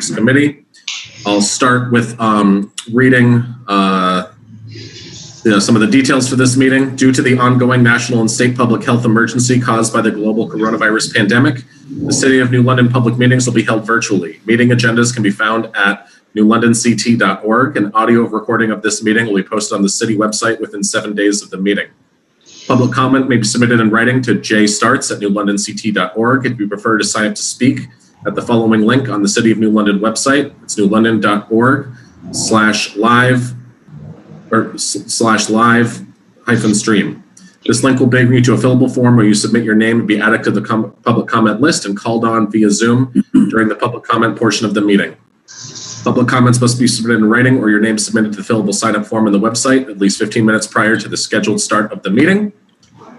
Works Committee. I'll start with reading some of the details for this meeting. Due to the ongoing national and state public health emergency caused by the global coronavirus pandemic, the City of New London public meetings will be held virtually. Meeting agendas can be found at newlondonct.org. An audio recording of this meeting will be posted on the city website within 7 days of the meeting. Public comment may be submitted in writing to jstarts@newlondonct.org. If you prefer to sign up to speak, at the following link on the City of New London website. It's newlondon.org/live-stream. This link will bring you to a fillable form where you submit your name and be added to the public comment list and called on via Zoom during the public comment portion of the meeting. Public comments must be submitted in writing or your name submitted to the fillable sign-up form on the website at least 15 minutes prior to the scheduled start of the meeting.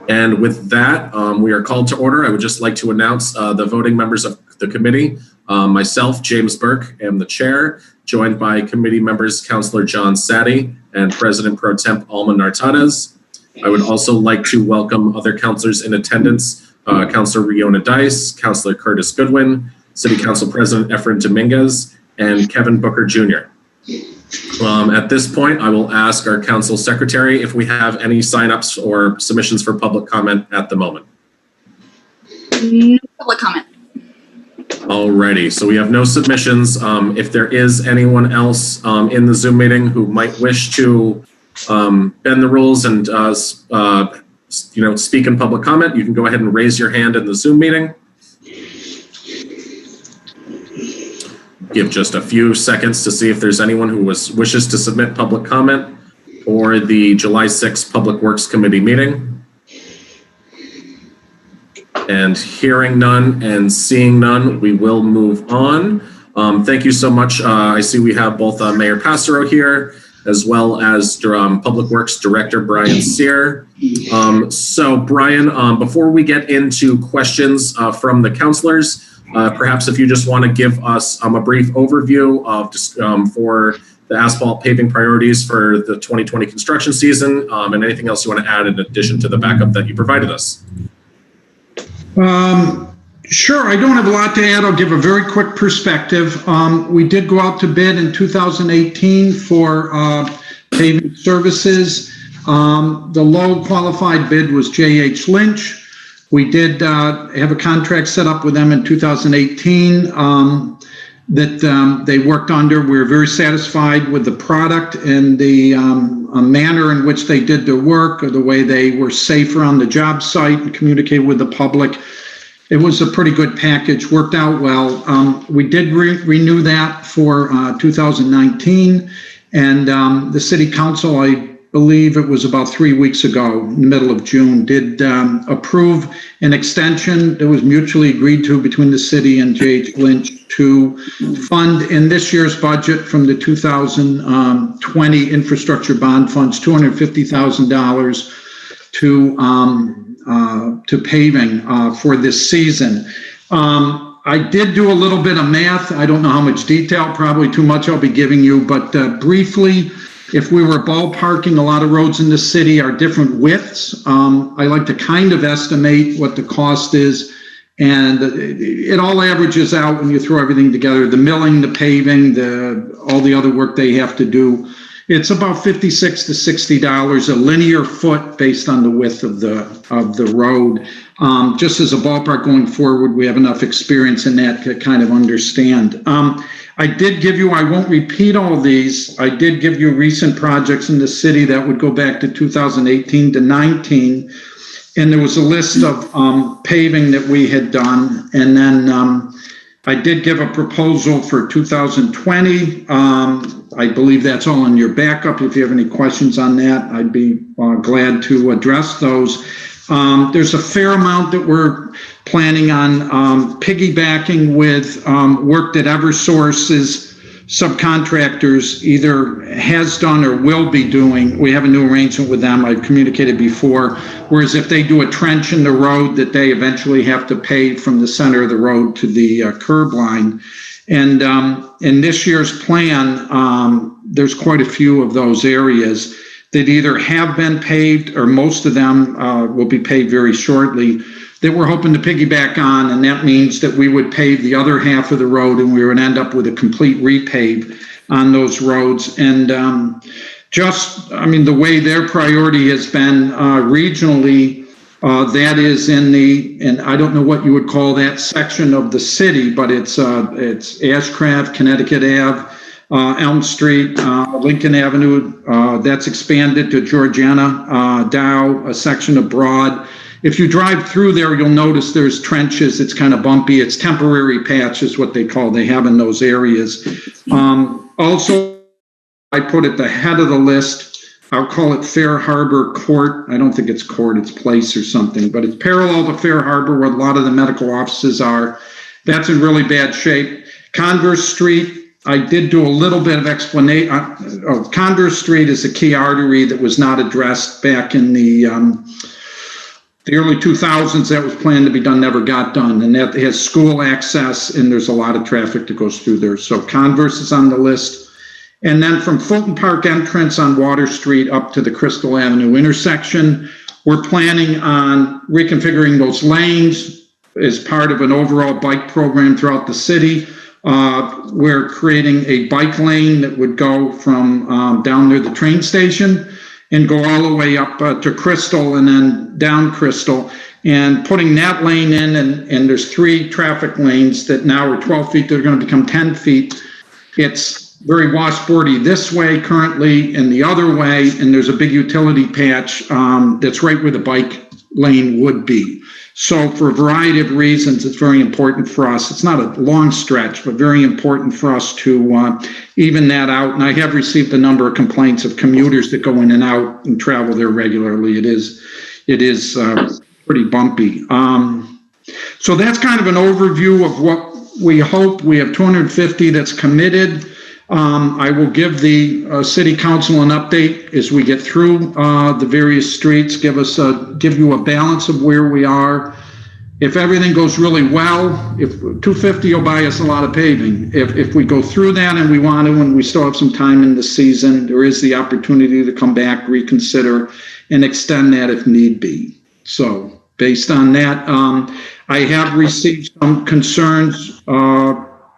And with that, we are called to order. I would just like to announce the voting members of the committee. Myself, James Burke, am the chair, joined by committee members, Councillor John Sadi and President Pro Temp Alma Nartades. I would also like to welcome other councillors in attendance, Councillor Riona Dice, Councillor Curtis Goodwin, City Council President Efren Dominguez, and Kevin Booker Jr. At this point, I will ask our council secretary if we have any signups or submissions for public comment at the moment. No public comment. Alrighty, so we have no submissions. If there is anyone else in the Zoom meeting who might wish to bend the rules and speak in public comment, you can go ahead and raise your hand in the Zoom meeting. Give just a few seconds to see if there's anyone who wishes to submit public comment for the July 6th Public Works Committee meeting. And hearing none and seeing none, we will move on. Thank you so much. I see we have both Mayor Passero here, as well as Public Works Director Brian Sear. So Brian, before we get into questions from the councilors, perhaps if you just want to give us a brief overview of for the asphalt paving priorities for the 2020 construction season, and anything else you want to add in addition to the backup that you provided us. Sure, I don't have a lot to add. I'll give a very quick perspective. We did go out to bid in 2018 for paving services. The low qualified bid was J.H. Lynch. We did have a contract set up with them in 2018 that they worked under. We were very satisfied with the product and the manner in which they did their work, or the way they were safer on the job site and communicated with the public. It was a pretty good package, worked out well. We did renew that for 2019, and the City Council, I believe it was about 3 weeks ago, in the middle of June, did approve an extension that was mutually agreed to between the city and J.H. Lynch to fund in this year's budget from the 2020 infrastructure bond funds $250,000 to paving for this season. I did do a little bit of math. I don't know how much detail, probably too much I'll be giving you, but briefly, if we were ballparking, a lot of roads in the city are different widths. I like to kind of estimate what the cost is, and it all averages out when you throw everything together. The milling, the paving, all the other work they have to do. It's about $56 to $60 a linear foot based on the width of the road. Just as a ballpark going forward, we have enough experience in that to kind of understand. I did give you, I won't repeat all these, I did give you recent projects in the city that would go back to 2018 to 19. And there was a list of paving that we had done. And then I did give a proposal for 2020. I believe that's all in your backup. If you have any questions on that, I'd be glad to address those. There's a fair amount that we're planning on piggybacking with work that Eversource's subcontractors either has done or will be doing. We have a new arrangement with them. I've communicated before. Whereas if they do a trench in the road, that they eventually have to pay from the center of the road to the curb line. And in this year's plan, there's quite a few of those areas that either have been paved or most of them will be paved very shortly. that we're hoping to piggyback on, and that means that we would pave the other half of the road, and we would end up with a complete repave on those roads. And the way their priority has been regionally, that is and I don't know what you would call that section of the city, but it's Ashcraft, Connecticut Ave, Elm Street, Lincoln Avenue, that's expanded to Georgiana, Dow, a section of Broad. If you drive through there, you'll notice there's trenches. It's kind of bumpy. It's temporary patches, what they have in those areas. Also, I put at the head of the list, I'll call it Fair Harbor Court. I don't think it's court, it's place or something, but it's parallel to Fair Harbor where a lot of the medical offices are. That's in really bad shape. Converse Street, I did do a little bit of explanation. Converse Street is a key artery that was not addressed back in the early 2000s. That was planned to be done, never got done. And that has school access, and there's a lot of traffic that goes through there. So Converse is on the list. And then from Fulton Park entrance on Water Street up to the Crystal Avenue intersection, we're planning on reconfiguring those lanes as part of an overall bike program throughout the city. We're creating a bike lane that would go from down near the train station and go all the way up to Crystal and then down Crystal, and putting that lane in, and there's 3 traffic lanes that now are 12 feet, they're going to become 10 feet. It's very washboardy this way currently and the other way, and there's a big utility patch that's right where the bike lane would be. So for a variety of reasons, it's very important for us. It's not a long stretch, but very important for us to even that out. And I have received a number of complaints of commuters that go in and out and travel there regularly. It is pretty bumpy. So that's kind of an overview of what we hope. We have 250 that's committed. I will give the city council an update as we get through the various streets, give you a balance of where we are. If everything goes really well, if 250 will buy us a lot of paving. If we go through that and we want to, and we still have some time in the season, there is the opportunity to come back, reconsider, and extend that if need be. So based on that, I have received some concerns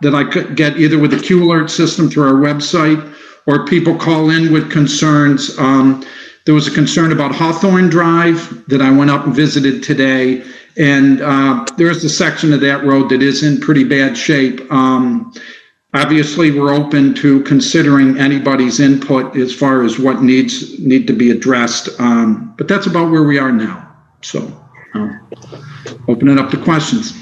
that I could get either with the Q Alert system through our website, or people call in with concerns. There was a concern about Hawthorne Drive that I went up and visited today, and there's a section of that road that is in pretty bad shape. Obviously, we're open to considering anybody's input as far as what need to be addressed, but that's about where we are now. So open it up to questions.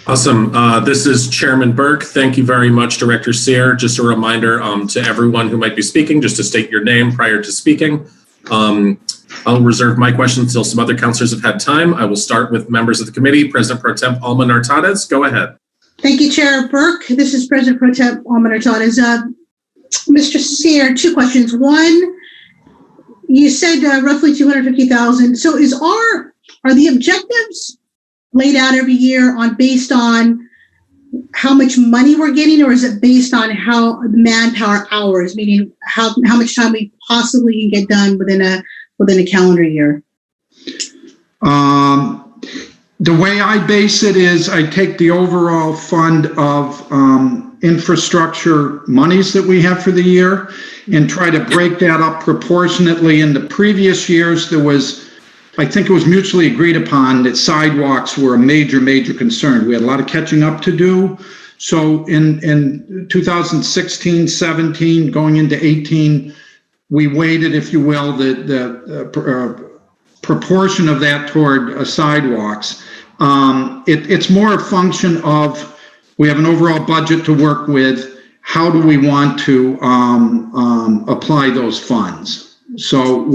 Awesome. This is Chairman Burke. Thank you very much, Director Sear. Just a reminder to everyone who might be speaking, just to state your name prior to speaking. I'll reserve my questions until some other councilors have had time. I will start with members of the committee. President Pro Temp Alma Nartades, go ahead. Thank you, Chair Burke. This is President Pro Temp Alma Nartades. Mr. Sear, 2 questions. One, you said roughly 250,000. So are the objectives laid out every year based on how much money we're getting, or is it based on how manpower hours, meaning how much time we possibly can get done within a calendar year? The way I base it is I take the overall fund of infrastructure monies that we have for the year and try to break that up proportionately. In the previous years, I think it was mutually agreed upon that sidewalks were a major concern. We had a lot of catching up to do. So in 2016, 17, going into 18, we weighted, if you will, the proportion of that toward sidewalks. It's more a function of, we have an overall budget to work with. How do we want to apply those funds? So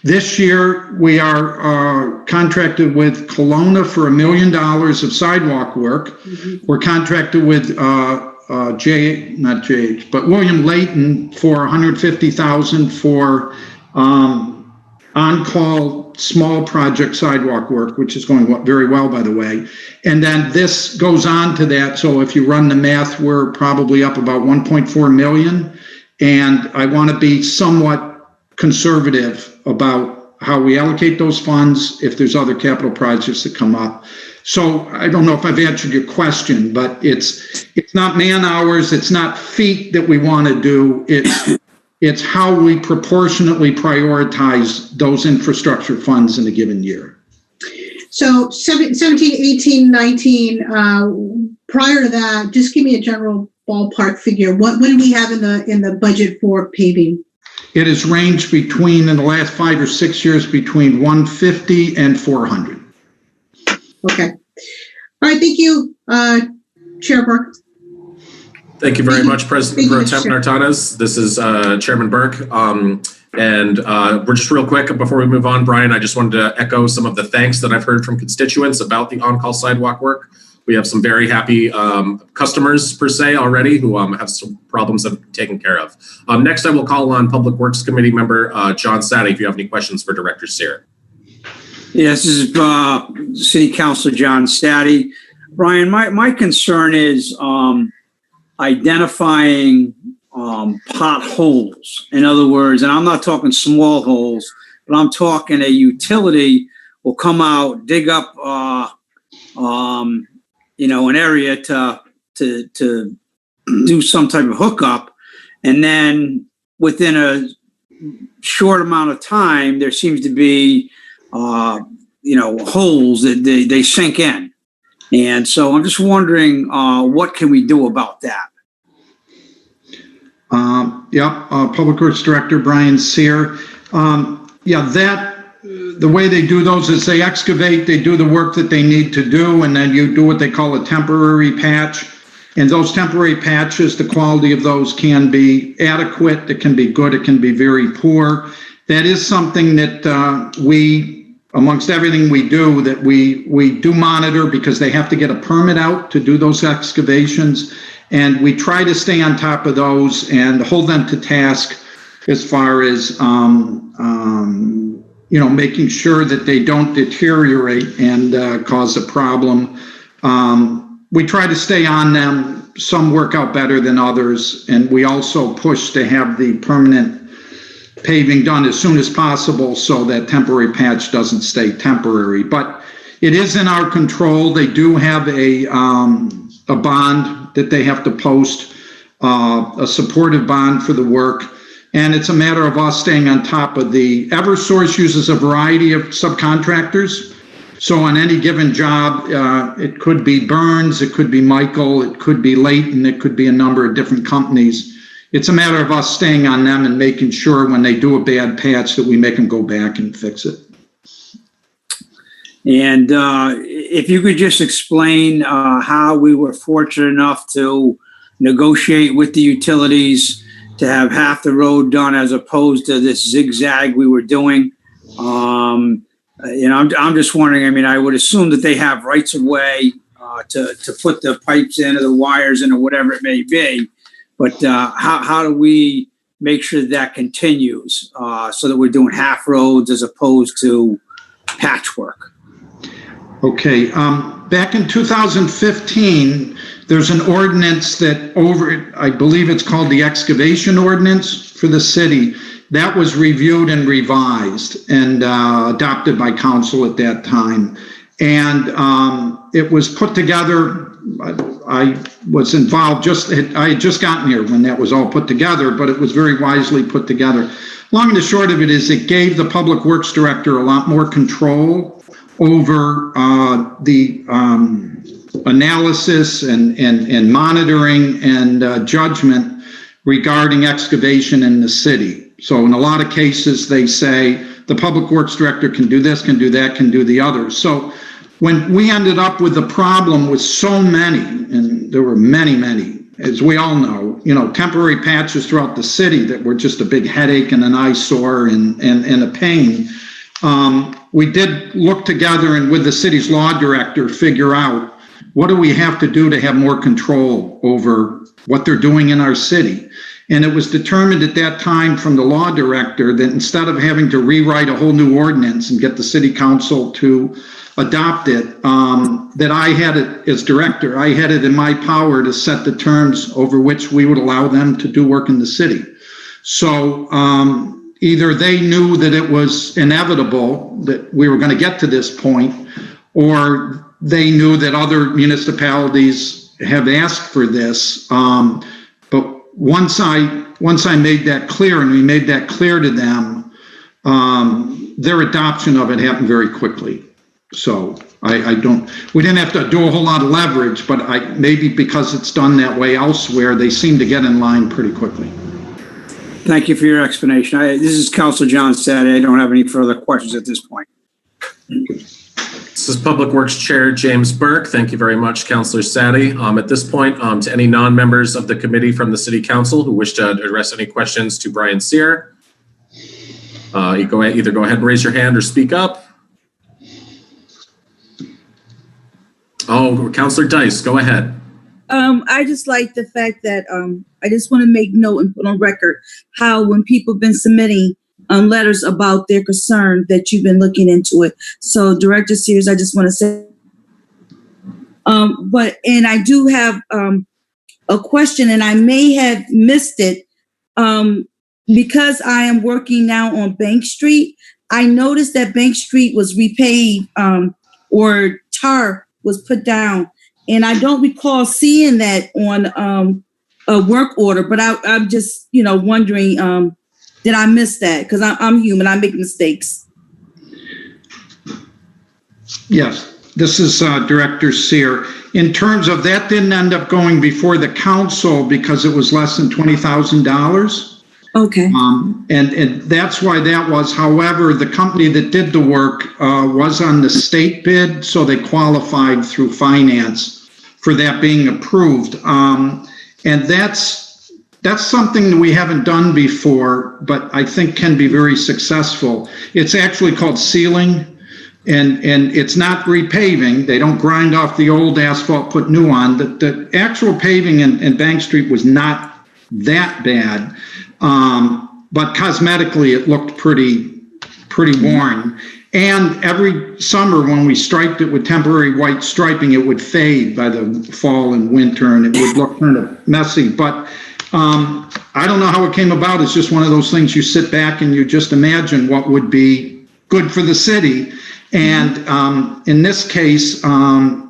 this year we are contracted with Kelowna for $1 million of sidewalk work. Mm-hmm. We're contracted with William Layton for $150,000 for on-call small project sidewalk work, which is going very well, by the way. And then this goes on to that. So if you run the math, we're probably up about 1.4 million. And I want to be somewhat conservative about how we allocate those funds if there's other capital projects that come up. So I don't know if I've answered your question, but it's not man hours, it's not feet that we want to do. It's how we proportionately prioritize those infrastructure funds in a given year. So 17, 18, 19, prior to that, just give me a general ballpark figure. What do we have in the budget for paving? It has ranged between, in the last 5 or 6 years, between 150 and 400. Okay. All right, thank you, Chair Burke. Thank you very much, President Thank you, Pro Tem Mr. Nartanas. This is Chairman Burke. And we're just real quick before we move on, Brian, I just wanted to echo some of the thanks that I've heard from constituents about the on-call sidewalk work. We have some very happy customers, per se, already who have some problems that have taken care of. Next, I will call on Public Works Committee member John Sadie if you have any questions for Director Sear. Yes, this is City Councilor John Staddy. Brian, my concern is identifying potholes. In other words, and I'm not talking small holes, but I'm talking a utility will come out, dig up, an area to do some type of hookup, and then within a short amount of time, there seems to be holes that they sink in. And so I'm just wondering, what can we do about that? Public Works Director Brian Sear. The way they do those is they excavate, they do the work that they need to do, and then you do what they call a temporary patch. And those temporary patches, the quality of those can be adequate, it can be good, it can be very poor. That is something that we, amongst everything we do, that we do monitor, because they have to get a permit out to do those excavations. And we try to stay on top of those and hold them to task as far as making sure that they don't deteriorate and cause a problem. We try to stay on them. Some work out better than others, and we also push to have the permanent paving done as soon as possible so that temporary patch doesn't stay temporary. But it is in our control. They do have a bond that they have to post, a supportive bond for the work. And it's a matter of us staying on top of the Eversource uses a variety of subcontractors. So on any given job, it could be Burns, it could be Michael, it could be Leighton, it could be a number of different companies. It's a matter of us staying on them and making sure when they do a bad patch that we make them go back and fix it. And if you could just explain how we were fortunate enough to negotiate with the utilities to have half the road done as opposed to this zigzag we were doing. I'm just wondering, I would assume that they have rights of way to put the pipes in or the wires in or whatever it may be. But how do we make sure that continues so that we're doing half roads as opposed to patchwork? Okay, back in 2015, there's an ordinance that I believe it's called the excavation ordinance for the city, that was reviewed and revised and adopted by council at that time. And it was put together, I was involved, I had just gotten here when that was all put together, but it was very wisely put together. Long and the short of it is it gave the Public Works Director a lot more control over the analysis and monitoring and judgment regarding excavation in the city. So in a lot of cases, they say the Public Works Director can do this, can do that, can do the other. So when we ended up with the problem with so many, and there were many, as we all know, temporary patches throughout the city that were just a big headache and an eyesore and a pain, we did look together and with the city's law director figure out what do we have to do to have more control over what they're doing in our city. And it was determined at that time from the law director that instead of having to rewrite a whole new ordinance and get the city council to adopt it, that I had it as director, I had it in my power to set the terms over which we would allow them to do work in the city. So either they knew that it was inevitable that we were going to get to this point, or they knew that other municipalities have asked for this. But once I made that clear, and we made that clear to them, their adoption of it happened very quickly. So we didn't have to do a whole lot of leverage, but maybe because it's done that way elsewhere, they seem to get in line pretty quickly. Thank you for your explanation. This is Councilor John Sadie. I don't have any further questions at this point. This is Public Works Chair James Burke. Thank you very much, Councilor Sadie. At this point, to any non-members of the committee from the City Council who wish to address any questions to Brian Sear, you either go ahead and raise your hand or speak up. Oh, Councilor Dice, go ahead. I just like the fact that I just want to make note and put on record how when people have been submitting letters about their concern that you've been looking into it. So Director Sears, I just want to say, and I do have a question, and I may have missed it because I am working now on Bank Street. I noticed that Bank Street was repaid or tar was put down. And I don't recall seeing that on a work order, but I'm just, wondering, did I miss that? Because I'm human, I make mistakes. Yes, this is Director Sear. In terms of that, didn't end up going before the council because it was less than $20,000. Okay. And that's why that was. However, the company that did the work was on the state bid, so they qualified through finance for that being approved. And that's something that we haven't done before, but I think can be very successful. It's actually called sealing, and it's not repaving. They don't grind off the old asphalt, put new on. The actual paving in Bank Street was not that bad, but cosmetically it looked pretty worn. And every summer when we striped it with temporary white striping, it would fade by the fall and winter, and it would look kind of messy. But I don't know how it came about. It's just one of those things you sit back and you just imagine what would be good for the city. And in this case,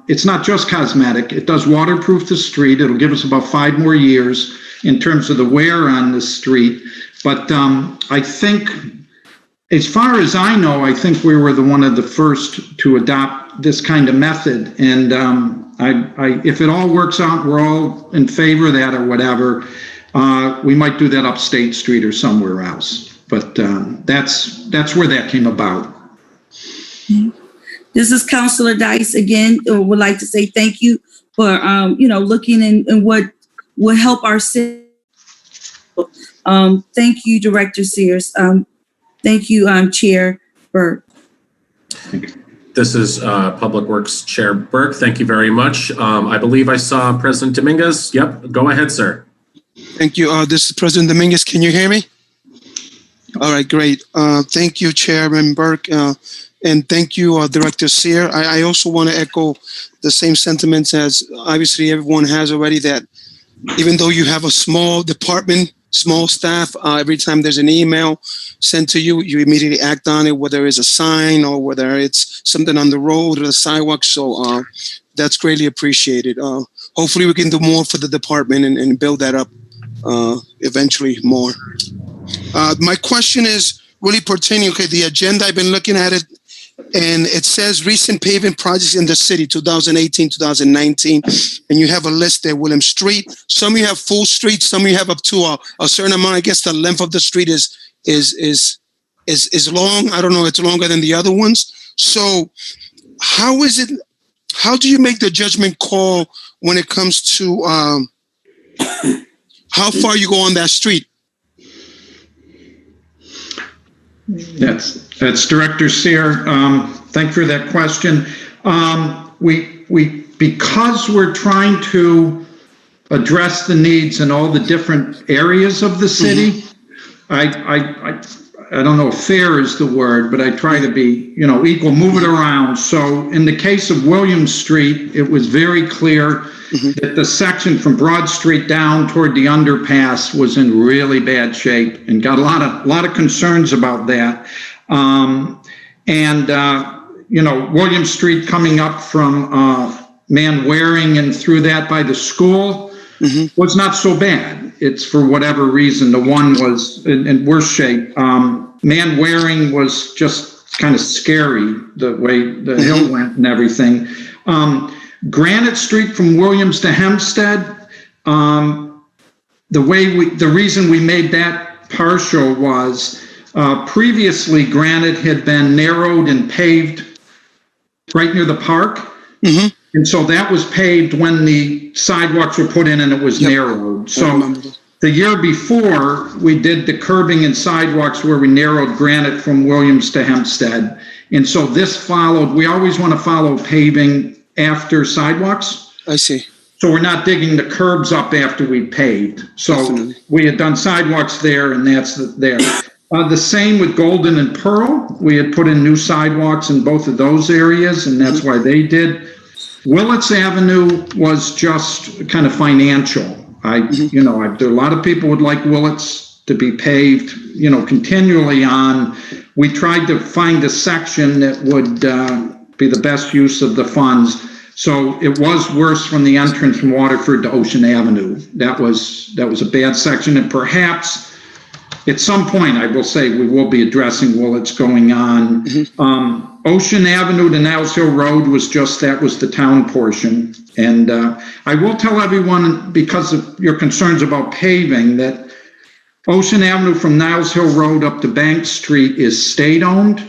it's not just cosmetic. It does waterproof the street. It'll give us about 5 more years in terms of the wear on the street. But I think, as far as I know, I think we were one of the first to adopt this kind of method. And if it all works out, we're all in favor of that or whatever, we might do that upstate street or somewhere else. But that's where that came about. This is Councilor Dice again. Would like to say thank you for looking in what will help our city. Thank you, Director Sears. Thank you, Chair Burke. This is Public Works Chair Burke. Thank you very much. I believe I saw President Dominguez. Yep, go ahead, sir. Thank you. This is President Dominguez. Can you hear me? All right, great. Thank you, Chairman Burke. And thank you, Director Sear. I also want to echo the same sentiments as obviously everyone has already, that even though you have a small department, small staff, every time there's an email sent to you, you immediately act on it, whether it's a sign or whether it's something on the road or the sidewalk. So that's greatly appreciated. Hopefully we can do more for the department and build that up eventually more. My question is really pertaining, the agenda, I've been looking at it, and it says recent paving projects in the city, 2018, 2019, and you have a list there, William Street. Some of you have full streets, some of you have up to a certain amount. I guess the length of the street is long. I don't know, it's longer than the other ones. So how do you make the judgment call when it comes to how far you go on that street? That's Director Sear. Thank you for that question. Because we're trying to address the needs in all the different areas of the city, I don't know if fair is the word, but I try to be, equal, move it around. So in the case of William Street, it was very clear that the section from Broad Street down toward the underpass was in really bad shape, and got a lot of concerns about that. William Street coming up from Manwaring and through that by the school was not so bad. It's for whatever reason, the one was in worse shape. Manwaring was just kind of scary, the way the hill went and everything. Granite Street from Williams to Hempstead, the reason we made that partial was previously Granite had been narrowed and paved right near the park. And so that was paved when the sidewalks were put in and it was narrowed. So the year before, we did the curbing and sidewalks where we narrowed Granite from Williams to Hempstead. And so this followed, we always want to follow paving after sidewalks. I see. So we're not digging the curbs up after we paved. So Definitely. we had done sidewalks there, and that's there. The same with Golden and Pearl. We had put in new sidewalks in both of those areas, and that's why they did. Willets Avenue was just kind of financial. There are a lot of people would like Willets to be paved, continually on. We tried to find a section that would be the best use of the funds. So it was worse from the entrance from Waterford to Ocean Avenue. That was a bad section, and perhaps at some point, I will say, we will be addressing Willets going on. Ocean Avenue to Niles Hill Road was the town portion. And I will tell everyone, because of your concerns about paving, that Ocean Avenue from Niles Hill Road up to Bank Street is state-owned,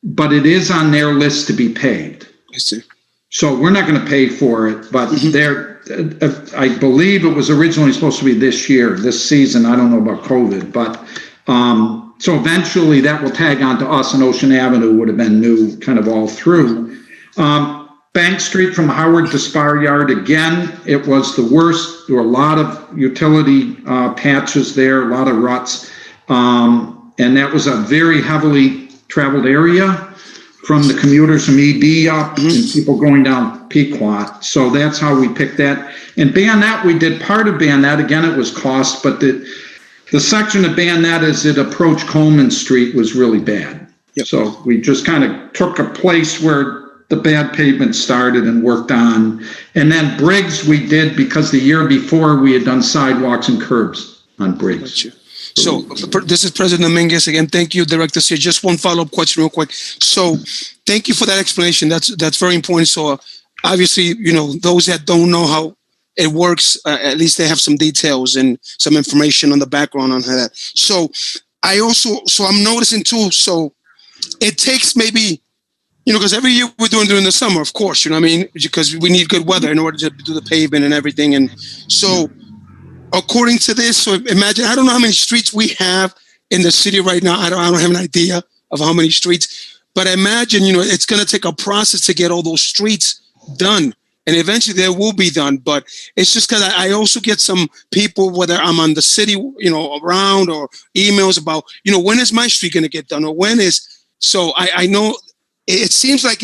but it is on their list to be paved. I see. So we're not going to pay for it, but I believe it was originally supposed to be this season. I don't know about COVID, but so eventually that will tag on to us, and Ocean Avenue would have been new kind of all through. Bank Street from Howard to Spar Yard, again, it was the worst. There were a lot of utility patches there, a lot of ruts. And that was a very heavily traveled area from the commuters from ED up and people going down Pequot. So that's how we picked that. And Bayonet, we did part of Bayonet. Again, it was cost, but the section of Bayonet as it approached Coleman Street was really bad. Yep. So we just kind of took a place where the bad pavement started and worked on. And then Briggs we did because the year before we had done sidewalks and curbs on Briggs. Gotcha. So this is President Dominguez again. Thank you, Director Sear. Just one follow-up question real quick. So thank you for that explanation. That's very important. So obviously, those that don't know how it works, at least they have some details and some information on the background on that. So I'm noticing too, so it takes maybe, because every year we're doing during the summer, of course, because we need good weather in order to do the pavement and everything. And so according to this, so imagine, I don't know how many streets we have in the city right now. I don't have an idea of how many streets, but imagine, it's going to take a process to get all those streets done. And eventually they will be done. But it's just because I also get some people, whether I'm on the city, around, or emails about, when is my street going to get done, or when is, so I know it seems like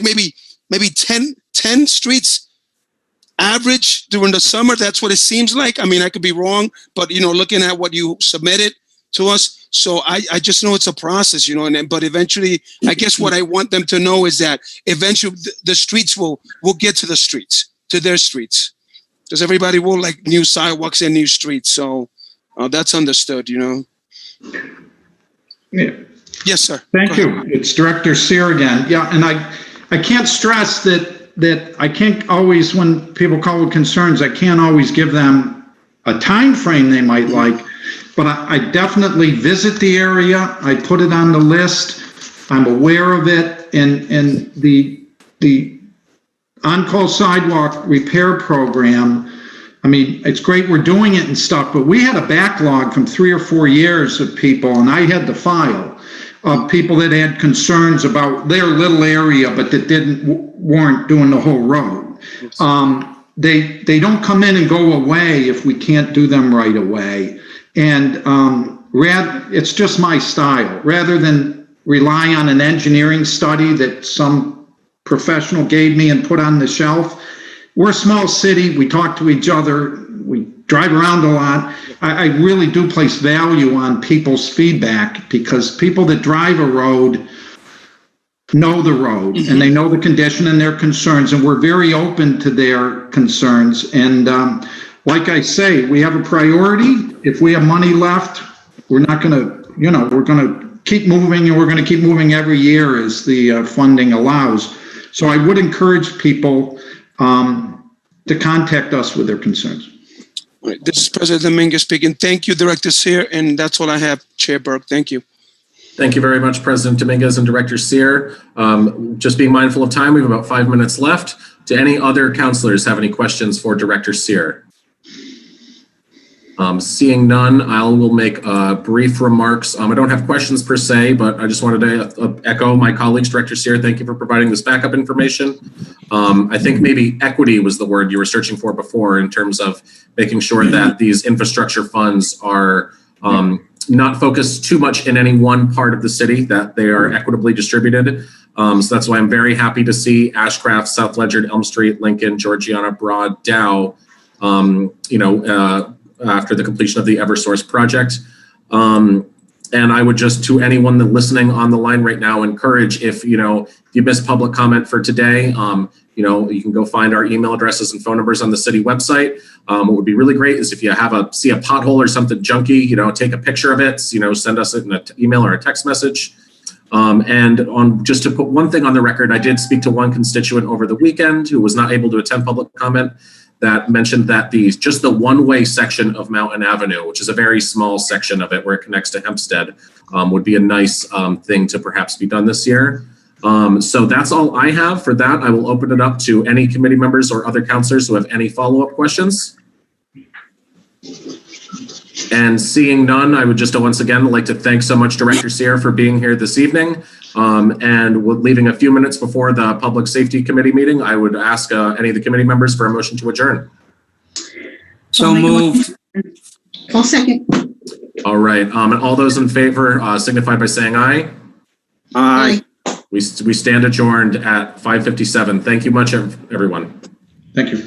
maybe 10 streets average during the summer. That's what it seems like. I mean, I could be wrong, but looking at what you submitted to us, so I just know it's a process, but eventually, I guess what I want them to know is that eventually the streets will get to the streets, to their streets, because everybody will like new sidewalks and new streets. So that's understood, Yeah. Yes, sir. Thank you. It's Director Sear again. Yeah, and I can't stress that I can't always, when people call with concerns, I can't always give them a time frame they might like, but I definitely visit the area. I put it on the list. I'm aware of it, and the on-call sidewalk repair program, I mean, it's great we're doing it and stuff, but we had a backlog from 3 or 4 years of people, and I had the file of people that had concerns about their little area, but that didn't warrant doing the whole road. They don't come in and go away if we can't do them right away. And it's just my style. Rather than rely on an engineering study that some professional gave me and put on the shelf, we're a small city. We talk to each other. We drive around a lot. I really do place value on people's feedback, because people that drive a road know the road and they know the condition and their concerns, and we're very open to their concerns. And like I say, we have a priority. If we have money left, we're not going to, we're going to keep moving, and we're going to keep moving every year as the funding allows. So I would encourage people to contact us with their concerns. All right, this is President Dominguez speaking. Thank you, Director Sear, and that's all I have, Chair Burke. Thank you. Thank you very much, President Dominguez and Director Sear. Just being mindful of time, we have about 5 minutes left. Do any other counselors have any questions for Director Sear? Seeing none, I will make brief remarks. I don't have questions per se, but I just wanted to echo my colleagues. Director Sear, thank you for providing this backup information. I think maybe equity was the word you were searching for before, in terms of making sure that these infrastructure funds are not focused too much in any one part of the city, that they are equitably distributed. So that's why I'm very happy to see Ashcraft, South Ledyard, Elm Street, Lincoln, Georgiana, Broad, Dow, after the completion of the Eversource project. And I would just, to anyone that listening on the line right now, encourage, if you missed public comment for today, you can go find our email addresses and phone numbers on the city website. What would be really great is if you see a pothole or something junky, take a picture of it, send us it in an email or a text message. And just to put one thing on the record, I did speak to one constituent over the weekend who was not able to attend public comment, that mentioned that just the one-way section of Mountain Avenue, which is a very small section of it where it connects to Hempstead, would be a nice thing to perhaps be done this year. So that's all I have for that. I will open it up to any committee members or other counselors who have any follow-up questions. And seeing none, I would just once again like to thank so much Director Sear for being here this evening. And leaving a few minutes before the Public Safety Committee meeting, I would ask any of the committee members for a motion to adjourn. So moved. I'll second. All right. And all those in favor signify by saying aye. Aye. We stand adjourned at 5:57. Thank you much, everyone. Thank you.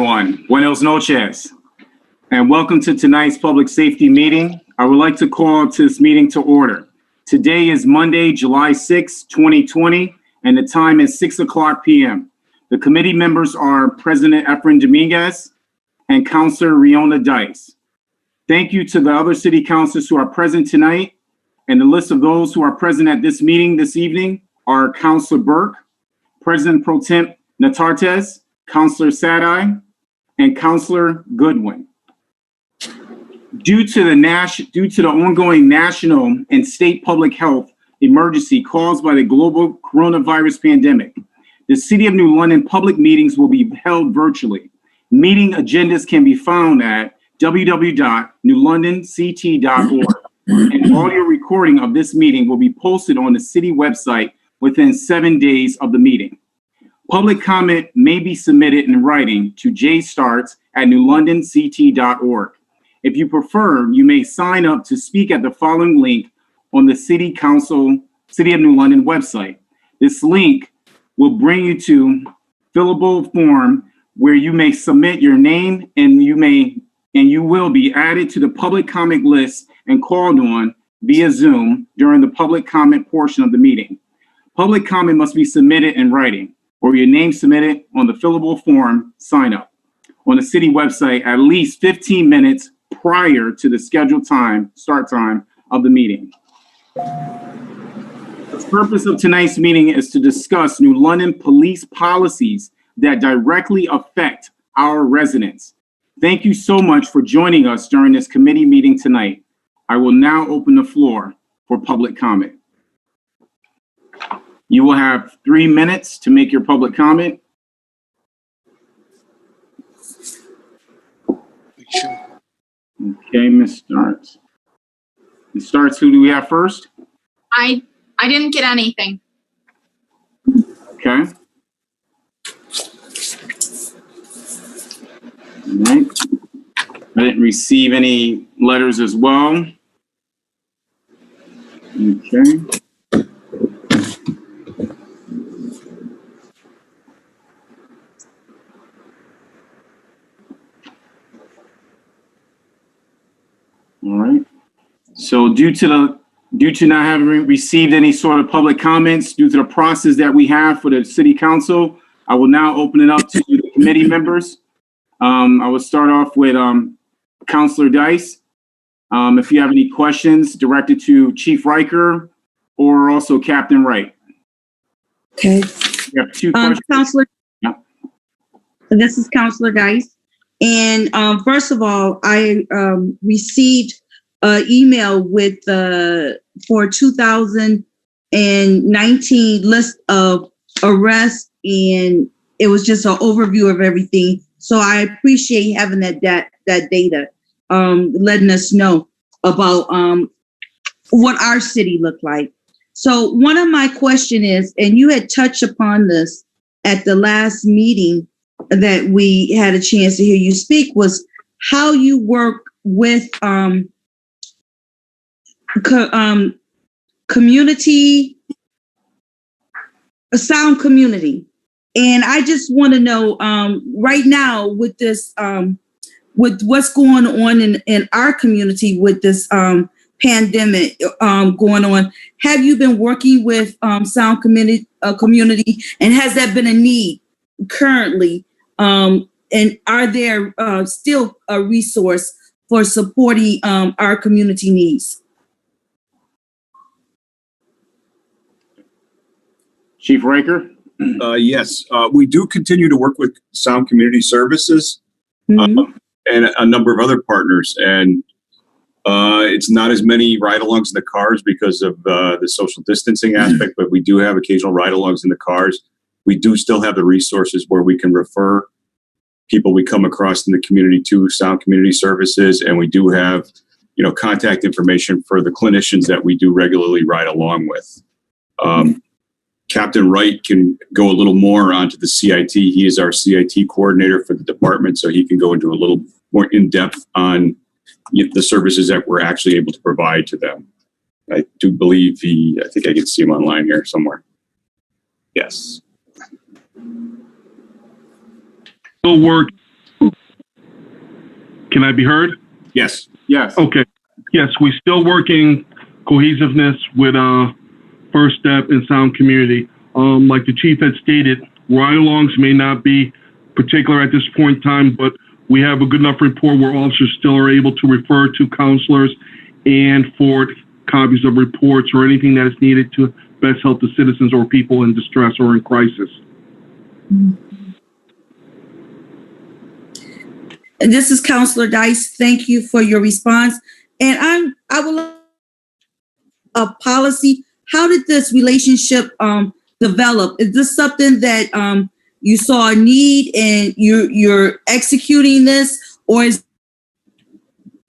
everyone. Buenos noches. And welcome to tonight's public safety meeting. I would like to call this meeting to order. Today is Monday, July 6, 2020, and the time is 6:00 p.m. The committee members are President Efren Dominguez and Councilor Riona Dice. Thank you to the other city councilors who are present tonight. And the list of those who are present at this meeting this evening are Councilor Burke, President Pro Temp Natartes, Councilor Sadai, and Councilor Goodwin. Due to the ongoing national and state public health emergency caused by the global coronavirus pandemic, the City of New London public meetings will be held virtually. Meeting agendas can be found at www.newlondonct.org. An audio recording of this meeting will be posted on the city website within 7 days of the meeting. Public comment may be submitted in writing to jstarts@newlondonct.org. If you prefer, you may sign up to speak at the following link on the City of New London website. This link will bring you to fillable form where you may submit your name and you will be added to the public comment list and called on via Zoom during the public comment portion of the meeting. Public comment must be submitted in writing or your name submitted on the fillable form sign up on the city website at least 15 minutes prior to the scheduled start time of the meeting. The purpose of tonight's meeting is to discuss New London police policies that directly affect our residents. Thank you so much for joining us during this committee meeting tonight. I will now open the floor for public comment. You will have 3 minutes to make your public comment. Okay, Ms. Starts. Ms. Starts, who do we have first? I didn't get anything. Okay. All right. I didn't receive any letters as well. Okay. All right. So due to not having received any sort of public comments, due to the process that we have for the city council, I will now open it up to the committee members. I will start off with Councilor Dice. If you have any questions directed to Chief Riker or also Captain Wright. Okay. You have 2 questions. Counselor, Yeah. this is Counselor Dice. And first of all, I received an email with for 2019 list of arrests, and it was just an overview of everything. So I appreciate having that data, letting us know about what our city looked like. So one of my question is, and you had touched upon this at the last meeting that we had a chance to hear you speak, was how you work with community, a sound community. And I just want to know right now with this, with what's going on in our community with this pandemic going on, have you been working with sound community, and has that been a need currently? And are there still a resource for supporting our community needs? Chief Riker? Yes, we do continue to work with Sound Community Services Mhm. and a number of other partners. And it's not as many ride-alongs in the cars because of the social distancing aspect, but we do have occasional ride-alongs in the cars. We do still have the resources where we can refer people we come across in the community to Sound Community Services, and we do have, contact information for the clinicians that we do regularly ride along with. Captain Wright can go a little more onto the CIT. He is our CIT coordinator for the department, so he can go into a little more in-depth on the services that we're actually able to provide to them. I do believe I think I can see him online here somewhere. Yes. Still work Can I be heard? Yes. Yes. Okay. Yes, we're still working cohesiveness with First Step and Sound Community. Like the chief had stated, ride-alongs may not be particular at this point in time, but we have a good enough rapport where officers still are able to refer to counselors and forward copies of reports or anything that is needed to best help the citizens or people in distress or in crisis. And this is Counselor Dice. Thank you for your response. And I will a policy. How did this relationship develop? Is this something that you saw a need and you're executing this, or is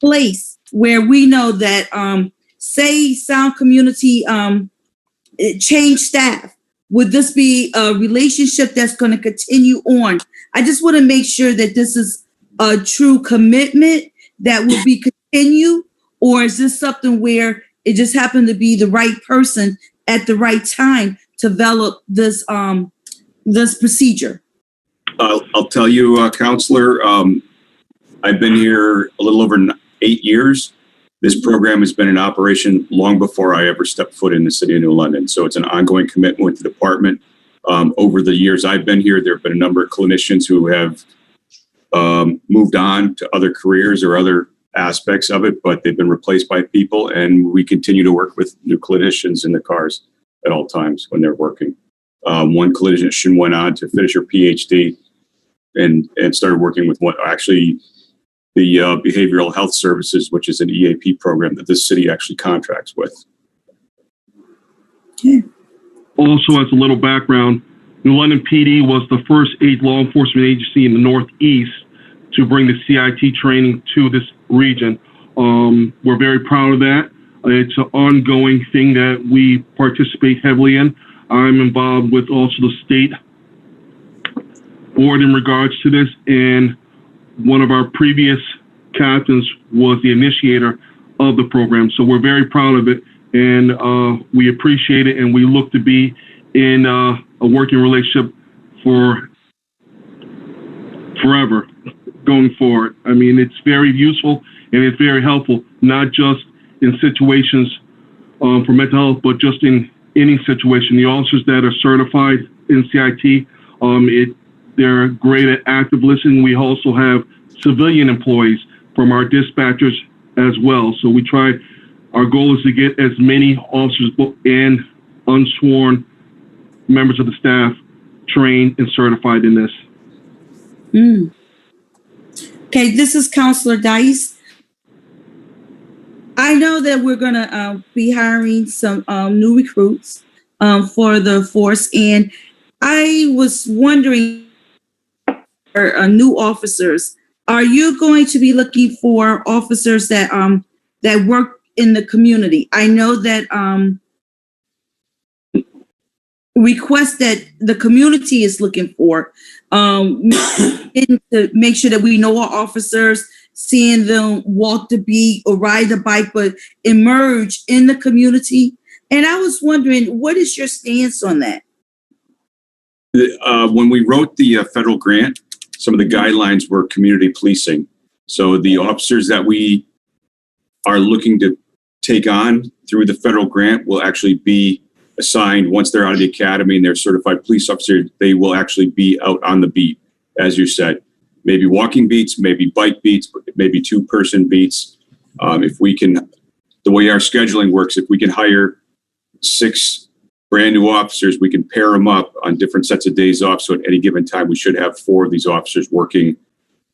place where we know that say Sound Community change staff? Would this be a relationship that's going to continue on? I just want to make sure that this is a true commitment that will be continued, or is this something where it just happened to be the right person at the right time to develop this this procedure? I'll tell you, Counselor, I've been here a little over 8 years. This program has been in operation long before I ever stepped foot in the city of New London. So it's an ongoing commitment with the department. Over the years I've been here, there have been a number of clinicians who have moved on to other careers or other aspects of it, but they've been replaced by people, and we continue to work with new clinicians in the cars at all times when they're working. One clinician went on to finish her PhD and started working with the Behavioral Health Services, which is an EAP program that this city actually contracts with. Also, as a little background, New London PD was the first law enforcement agency in the Northeast to bring the CIT training to this region. We're very proud of that. It's an ongoing thing that we participate heavily in. I'm involved with also the state board in regards to this, and one of our previous captains was the initiator of the program. So we're very proud of it, and we appreciate it, and we look to be in a working relationship for forever going forward. I mean, it's very useful and it's very helpful, not just in situations for mental health, but just in any situation. The officers that are certified in CIT, they're great at active listening. We also have civilian employees from our dispatchers as well. So we try, our goal is to get as many officers and unsworn members of the staff trained and certified in this. Okay, this is Counselor Dice. I know that we're going to be hiring some new recruits for the force, and I was wondering, new officers, are you going to be looking for officers that that work in the community? I know that requests that the community is looking for, to make sure that we know our officers, seeing them walk the beat or ride the bike, but emerge in the community. And I was wondering, what is your stance on that? When we wrote the federal grant, some of the guidelines were community policing. So the officers that we are looking to take on through the federal grant will actually be assigned once they're out of the academy and they're certified police officers. They will actually be out on the beat, as you said, maybe walking beats, maybe bike beats, maybe two-person beats. If we can, the way our scheduling works, if we can hire 6 brand new officers, we can pair them up on different sets of days off. So at any given time, we should have 4 of these officers working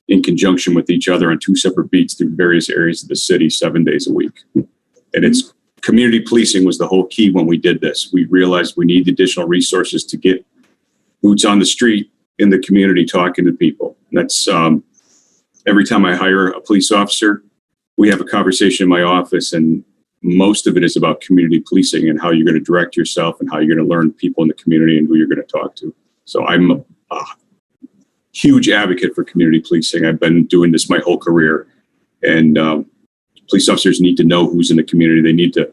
in conjunction with each other on 2 separate beats through various areas of the city 7 days a week. And it's community policing was the whole key when we did this. We realized we need additional resources to get boots on the street in the community talking to people. And that's every time I hire a police officer, we have a conversation in my office, and most of it is about community policing and how you're going to direct yourself and how you're going to learn people in the community and who you're going to talk to. So I'm a huge advocate for community policing. I've been doing this my whole career, and police officers need to know who's in the community. They need to,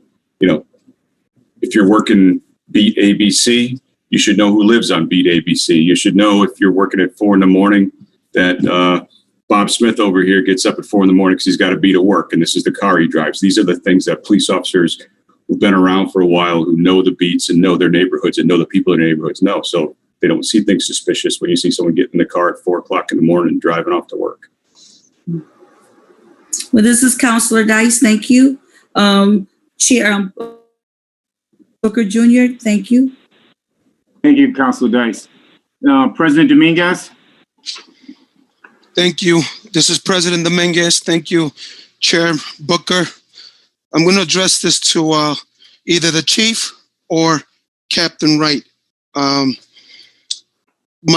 if you're working beat ABC, you should know who lives on beat ABC. You should know if you're working at 4 a.m. that Bob Smith over here gets up at 4 a.m. because he's got to be to work, and this is the car he drives. These are the things that police officers who've been around for a while, who know the beats and know their neighborhoods and know the people in their neighborhoods know. So they don't see things suspicious when you see someone get in the car at 4 o'clock in the morning and driving off to work. Well, this is Counselor Dice. Thank you. Chair Booker Jr., thank you. Thank you, Councilor Dice. President Dominguez? Thank you. This is President Dominguez. Thank you, Chair Booker. I'm going to address this to either the chief or Captain Wright. My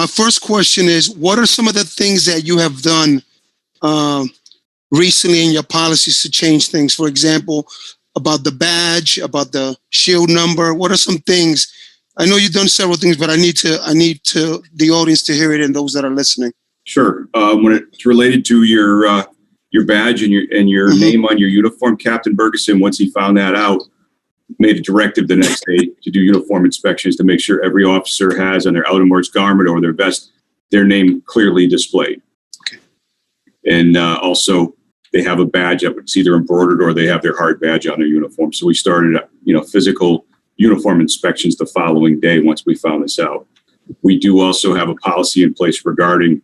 first question is, what are some of the things that you have done recently in your policies to change things? For example, about the badge, about the shield number. What are some things? I know you've done several things, but I need the audience to hear it and those that are listening. Sure. When it's related to your badge and your name on your uniform, Captain Bergeson, once he found that out, made a directive the next day to do uniform inspections to make sure every officer has on their outermost garment or their vest their name clearly displayed. Okay. And also, they have a badge that's either embroidered or they have their hard badge on their uniform. So we started, physical uniform inspections the following day once we found this out. We do also have a policy in place regarding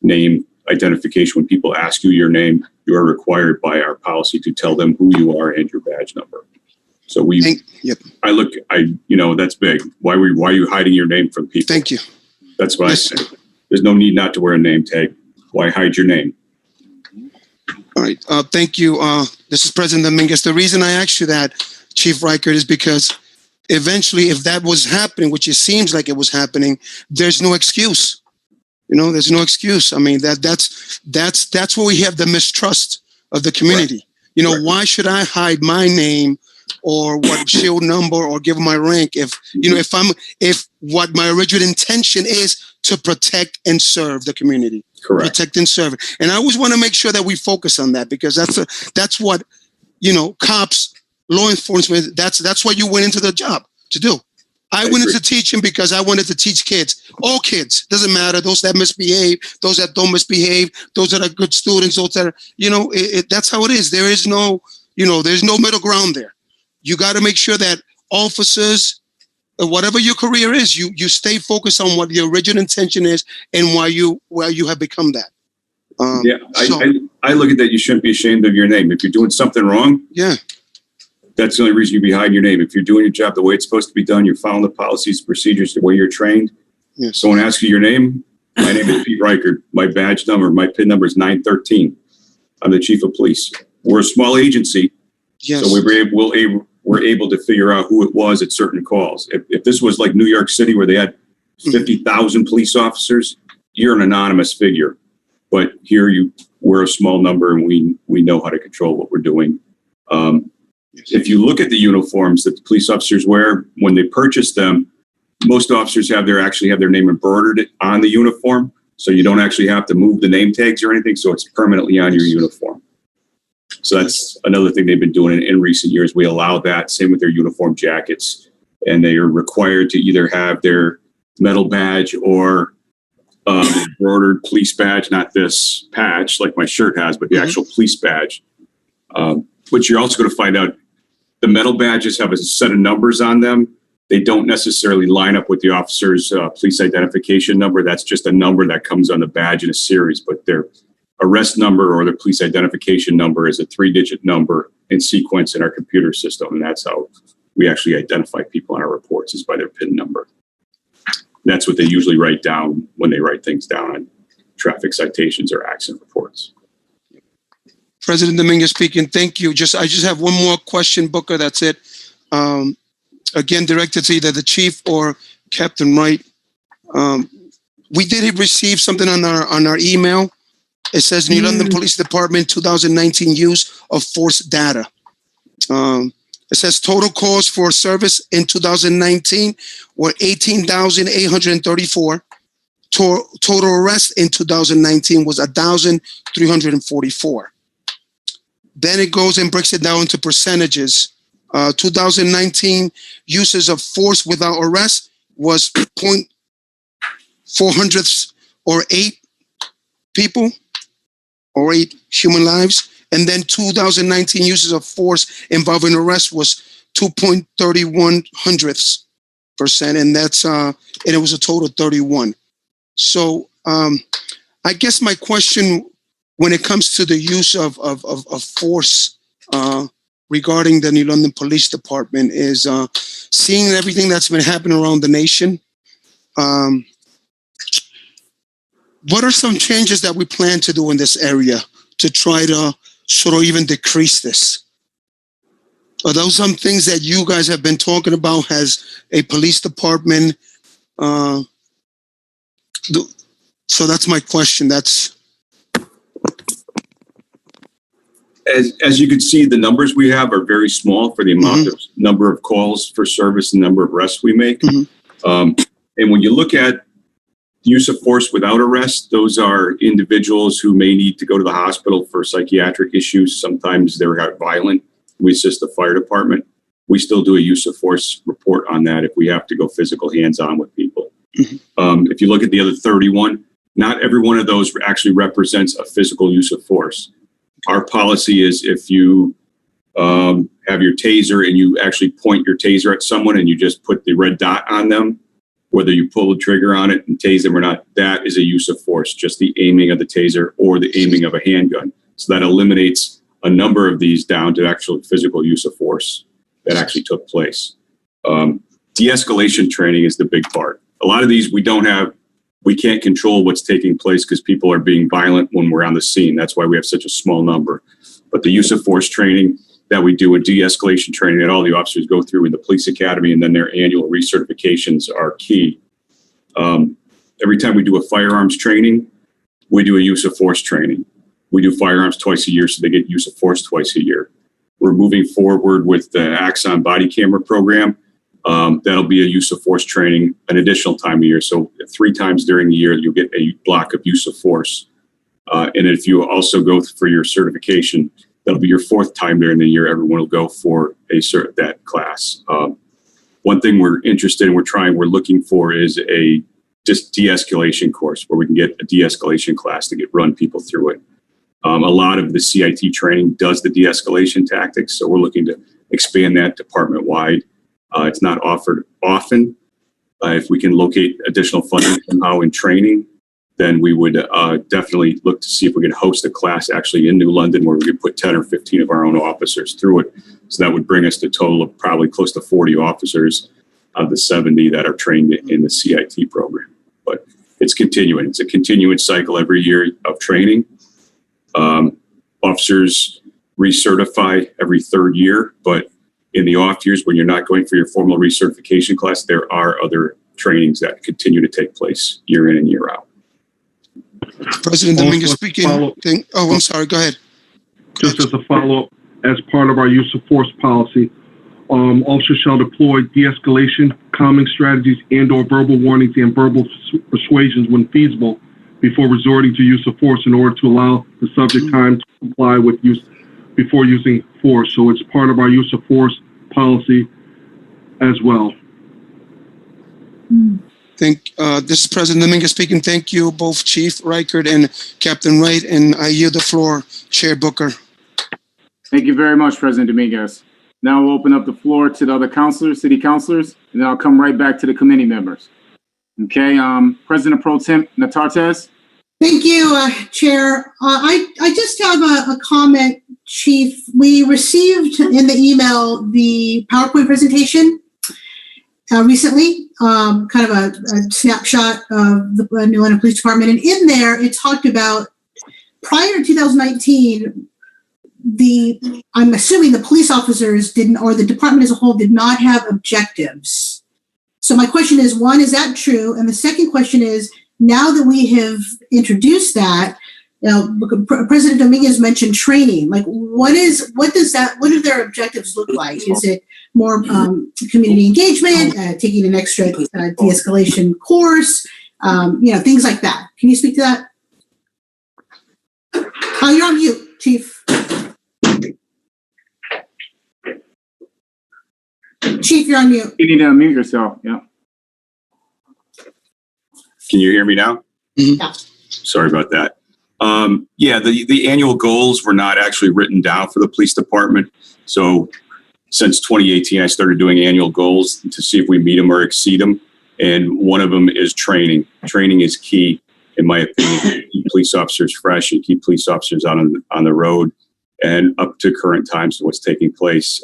name identification. When people ask you your name, you are required by our policy to tell them who you are and your badge number. So Yep. That's big. Why are you hiding your name from people? Thank you. That's what Yes. I say. There's no need not to wear a name tag. Why hide your name? All right. Thank you. This is President Dominguez. The reason I asked you that, Chief Reichert, is because eventually, if that was happening, which it seems like it was happening, there's no excuse. There's no excuse. I mean, that's where we have the mistrust of the community. Right. Right. Why should I hide my name or what shield number or give my rank if what my original intention is to protect and serve the community? Correct. Protect and serve. And I always want to make sure that we focus on that, because that's what, cops, law enforcement, that's what you went into the job to do. I went into teaching because I wanted to teach kids, all kids, doesn't matter, those that misbehave, those that don't misbehave, those that are good students, those that are, that's how it is. There is no, there's no middle ground there. You got to make sure that officers, whatever your career is, you stay focused on what the original intention is and why you have become that. I look at that. You shouldn't be ashamed of your name. If you're doing something wrong, that's the only reason you're behind your name. If you're doing your job the way it's supposed to be done, you're following the policies, procedures, the way you're trained. Yes. Someone asks you your name. My name is Pete Reichert. My badge number, my PIN number is 913. I'm the chief of police. We're a small agency, Yes. so we're able to figure out who it was at certain calls. If this was like New York City where they had 50,000 police officers, you're an anonymous figure. But here we're a small number, and we know how to control what we're doing. If you look at the uniforms that the police officers wear when they purchase them, most officers actually have their name embroidered on the uniform, so you don't actually have to move the name tags or anything. So it's permanently on your uniform. So that's another thing they've been doing in recent years. We allow that. Same with their uniform jackets, and they are required to either have their metal badge or embroidered police badge, not this patch like my shirt has, but the actual police badge. But you're also going to find out the metal badges have a set of numbers on them. They don't necessarily line up with the officer's police identification number. That's just a number that comes on the badge in a series, but their arrest number or their police identification number is a 3-digit number in sequence in our computer system. And that's how we actually identify people in our reports, is by their PIN number. That's what they usually write down when they write things down on traffic citations or accident reports. President Dominguez speaking. Thank you. I just have one more question, Booker. That's it. Again, directed to either the chief or Captain Wright. We did receive something on our email. It says New London Police Department 2019 use of force data. It says total calls for service in 2019 were 18,834. Total arrests in 2019 was 1,344. Then it goes and breaks it down into percentages. 2019 uses of force without arrest was 0.400 or 8 people. or 8 human lives. And then 2019 uses of force involving arrest was 2.31%, and that's and it was a total of 31. So I guess my question, when it comes to the use of force regarding the New London Police Department, is seeing everything that's been happening around the nation. What are some changes that we plan to do in this area to try to sort of even decrease this? Are those some things that you guys have been talking about as a police department? So that's my question. That's as you can see, the numbers we have are very small for the amount of number of calls for service and number of arrests we make. And when you look at use of force without arrest, those are individuals who may need to go to the hospital for psychiatric issues. Sometimes they're violent. We assist the fire department. We still do a use of force report on that if we have to go physical hands-on with people. If you look at the other 31, not every one of those actually represents a physical use of force. Our policy is if you have your taser and you actually point your taser at someone and you just put the red dot on them, whether you pull the trigger on it and tase them or not, that is a use of force, just the aiming of the taser or the aiming of a handgun. So that eliminates a number of these down to actual physical use of force that actually took place. De-escalation training is the big part. A lot of these we can't control what's taking place because people are being violent when we're on the scene. That's why we have such a small number. But the use of force training that we do, and de-escalation training that all the officers go through in the police academy and then their annual recertifications are key. Every time we do a firearms training, we do a use of force training. We do firearms twice a year, so they get use of force twice a year. We're moving forward with the Axon body camera program. That'll be a use of force training an additional time a year. So 3 times during the year, you'll get a block of use of force. And if you also go for your certification, that'll be your 4th time during the year. Everyone will go for that class. One thing we're interested in, we're looking for is a just de-escalation course where we can get a de-escalation class to run people through it. A lot of the CIT training does the de-escalation tactics, so we're looking to expand that department-wide. It's not offered often. If we can locate additional funding somehow in training, then we would definitely look to see if we can host a class actually in New London where we could put 10 or 15 of our own officers through it. So that would bring us to a total of probably close to 40 officers of the 70 that are trained in the CIT program. But it's continuing. It's a continuing cycle every year of training. Officers recertify every 3rd year, but in the off years when you're not going for your formal recertification class, there are other trainings that continue to take place year in and year out. President Dominguez speaking. Oh, I'm sorry. Go ahead. Just as a follow-up, as part of our use of force policy, officers shall deploy de-escalation, calming strategies, and/or verbal warnings and verbal persuasions when feasible before resorting to use of force in order to allow the subject time to comply with use before using force. So it's part of our use of force policy as well. This is President Dominguez speaking. Thank you, both Chief Reichert and Captain Wright, and I yield the floor, Chair Booker. Thank you very much, President Dominguez. Now we'll open up the floor to the other councilors, city councilors, and then I'll come right back to the committee members. Okay, President Pro Tem Natartez. Thank you, Chair. I just have a comment, Chief. We received in the email the PowerPoint presentation recently, kind of a snapshot of the New London Police Department. And in there, it talked about prior to 2019, I'm assuming the police officers didn't, or the department as a whole did not have objectives. So my question is, one, is that true? And the second question is, now that we have introduced that, President Dominguez mentioned training. Like, what do their objectives look like? Is it more community engagement, taking an extra de-escalation course, things like that? Can you speak to that? Oh, you're on mute, Chief. Chief, you're on mute. You need to unmute yourself. Yeah. Can you hear me now? Yeah. Sorry about that. Yeah, the annual goals were not actually written down for the police department. So since 2018, I started doing annual goals to see if we meet them or exceed them. And one of them is training. Training is key, in my opinion, to keep police officers fresh and keep police officers on the road and up to current times to what's taking place.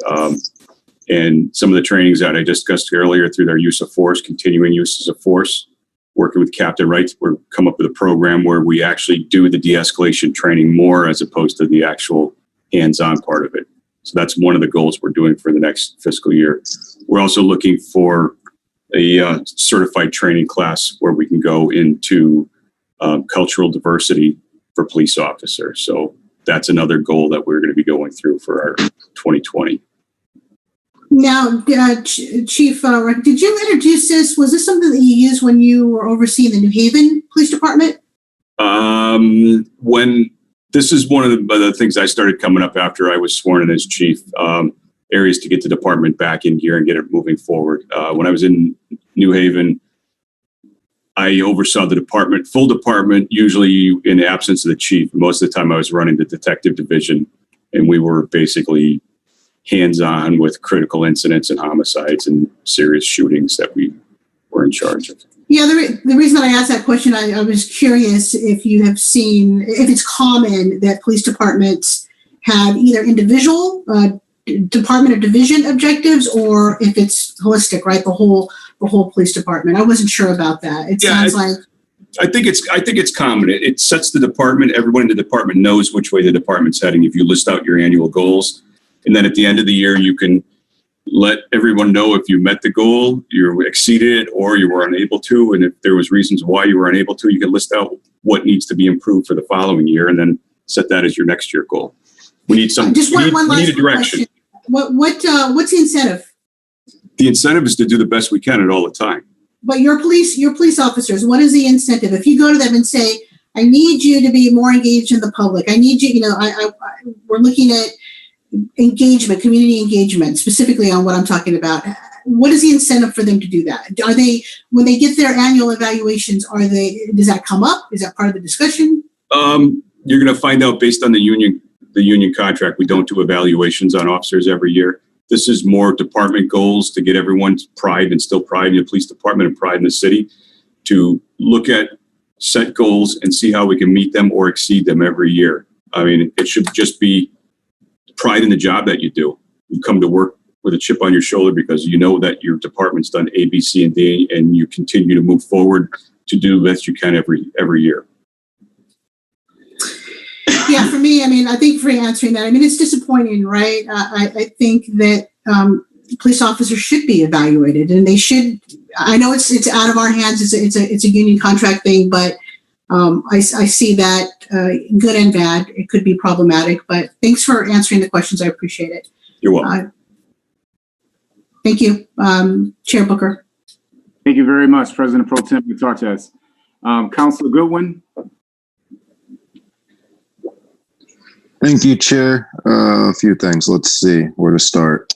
And some of the trainings that I discussed earlier through their use of force, continuing uses of force, working with Captain Wright, we're come up with a program where we actually do the de-escalation training more as opposed to the actual hands-on part of it. So that's one of the goals we're doing for the next fiscal year. We're also looking for a certified training class where we can go into cultural diversity for police officers. So that's another goal that we're going to be going through for our 2020. Now, Chief, did you introduce this? Was this something that you used when you were overseeing the New Haven Police Department? When this is one of the things I started coming up after I was sworn in as chief, areas to get the department back in gear and get it moving forward. When I was in New Haven, I oversaw the department, full department, usually in the absence of the chief. Most of the time I was running the detective division, and we were basically hands-on with critical incidents and homicides and serious shootings that we were in charge of. Yeah, the reason that I asked that question, I was curious if you have seen, if it's common that police departments have either individual department or division objectives, or if it's holistic, right? The whole police department. I wasn't sure about that. It sounds like. I think it's common. It sets the department. Everyone in the department knows which way the department's heading. If you list out your annual goals, and then at the end of the year, you can let everyone know if you met the goal, you exceeded it, or you were unable to. And if there was reasons why you were unable to, you can list out what needs to be improved for the following year, and then set that as your next year goal. We need some. Just one we last need a direction. Question. What's the incentive? The incentive is to do the best we can at all the time. But your police officers, what is the incentive? If you go to them and say, I need you to be more engaged in the public. I need you, we're looking at engagement, community engagement, specifically on what I'm talking about. What is the incentive for them to do that? Are they, when they get their annual evaluations, does that come up? Is that part of the discussion? You're going to find out based on the union contract. We don't do evaluations on officers every year. This is more department goals to get everyone's pride, and still pride in the police department and pride in the city, to look at set goals and see how we can meet them or exceed them every year. I mean, it should just be pride in the job that you do. You come to work with a chip on your shoulder because you know that your department's done A, B, C, and D, and you continue to move forward to do the best you can every year. Yeah, for me, I think for answering that, it's disappointing, right? I think that police officers should be evaluated, and they should. I know it's out of our hands. It's a union contract thing, but I see that good and bad. It could be problematic, but thanks for answering the questions. I appreciate it. You're welcome. Thank you, Chair Booker. Thank you very much, President Pro Tem Tartes. Councilor Goodwin. Thank you, Chair. A few things. Let's see where to start.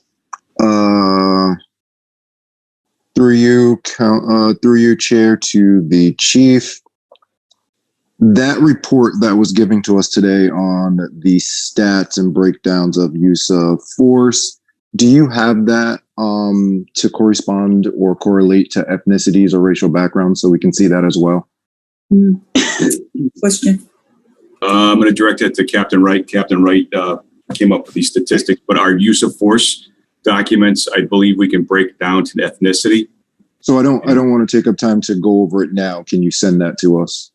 Through you, Chair, to the Chief. That report that was given to us today on the stats and breakdowns of use of force, do you have that to correspond or correlate to ethnicities or racial backgrounds so we can see that as well? Question. I'm going to direct it to Captain Wright. Captain Wright came up with these statistics, but our use of force documents, I believe we can break down to ethnicity. So I don't want to take up time to go over it now. Can you send that to us?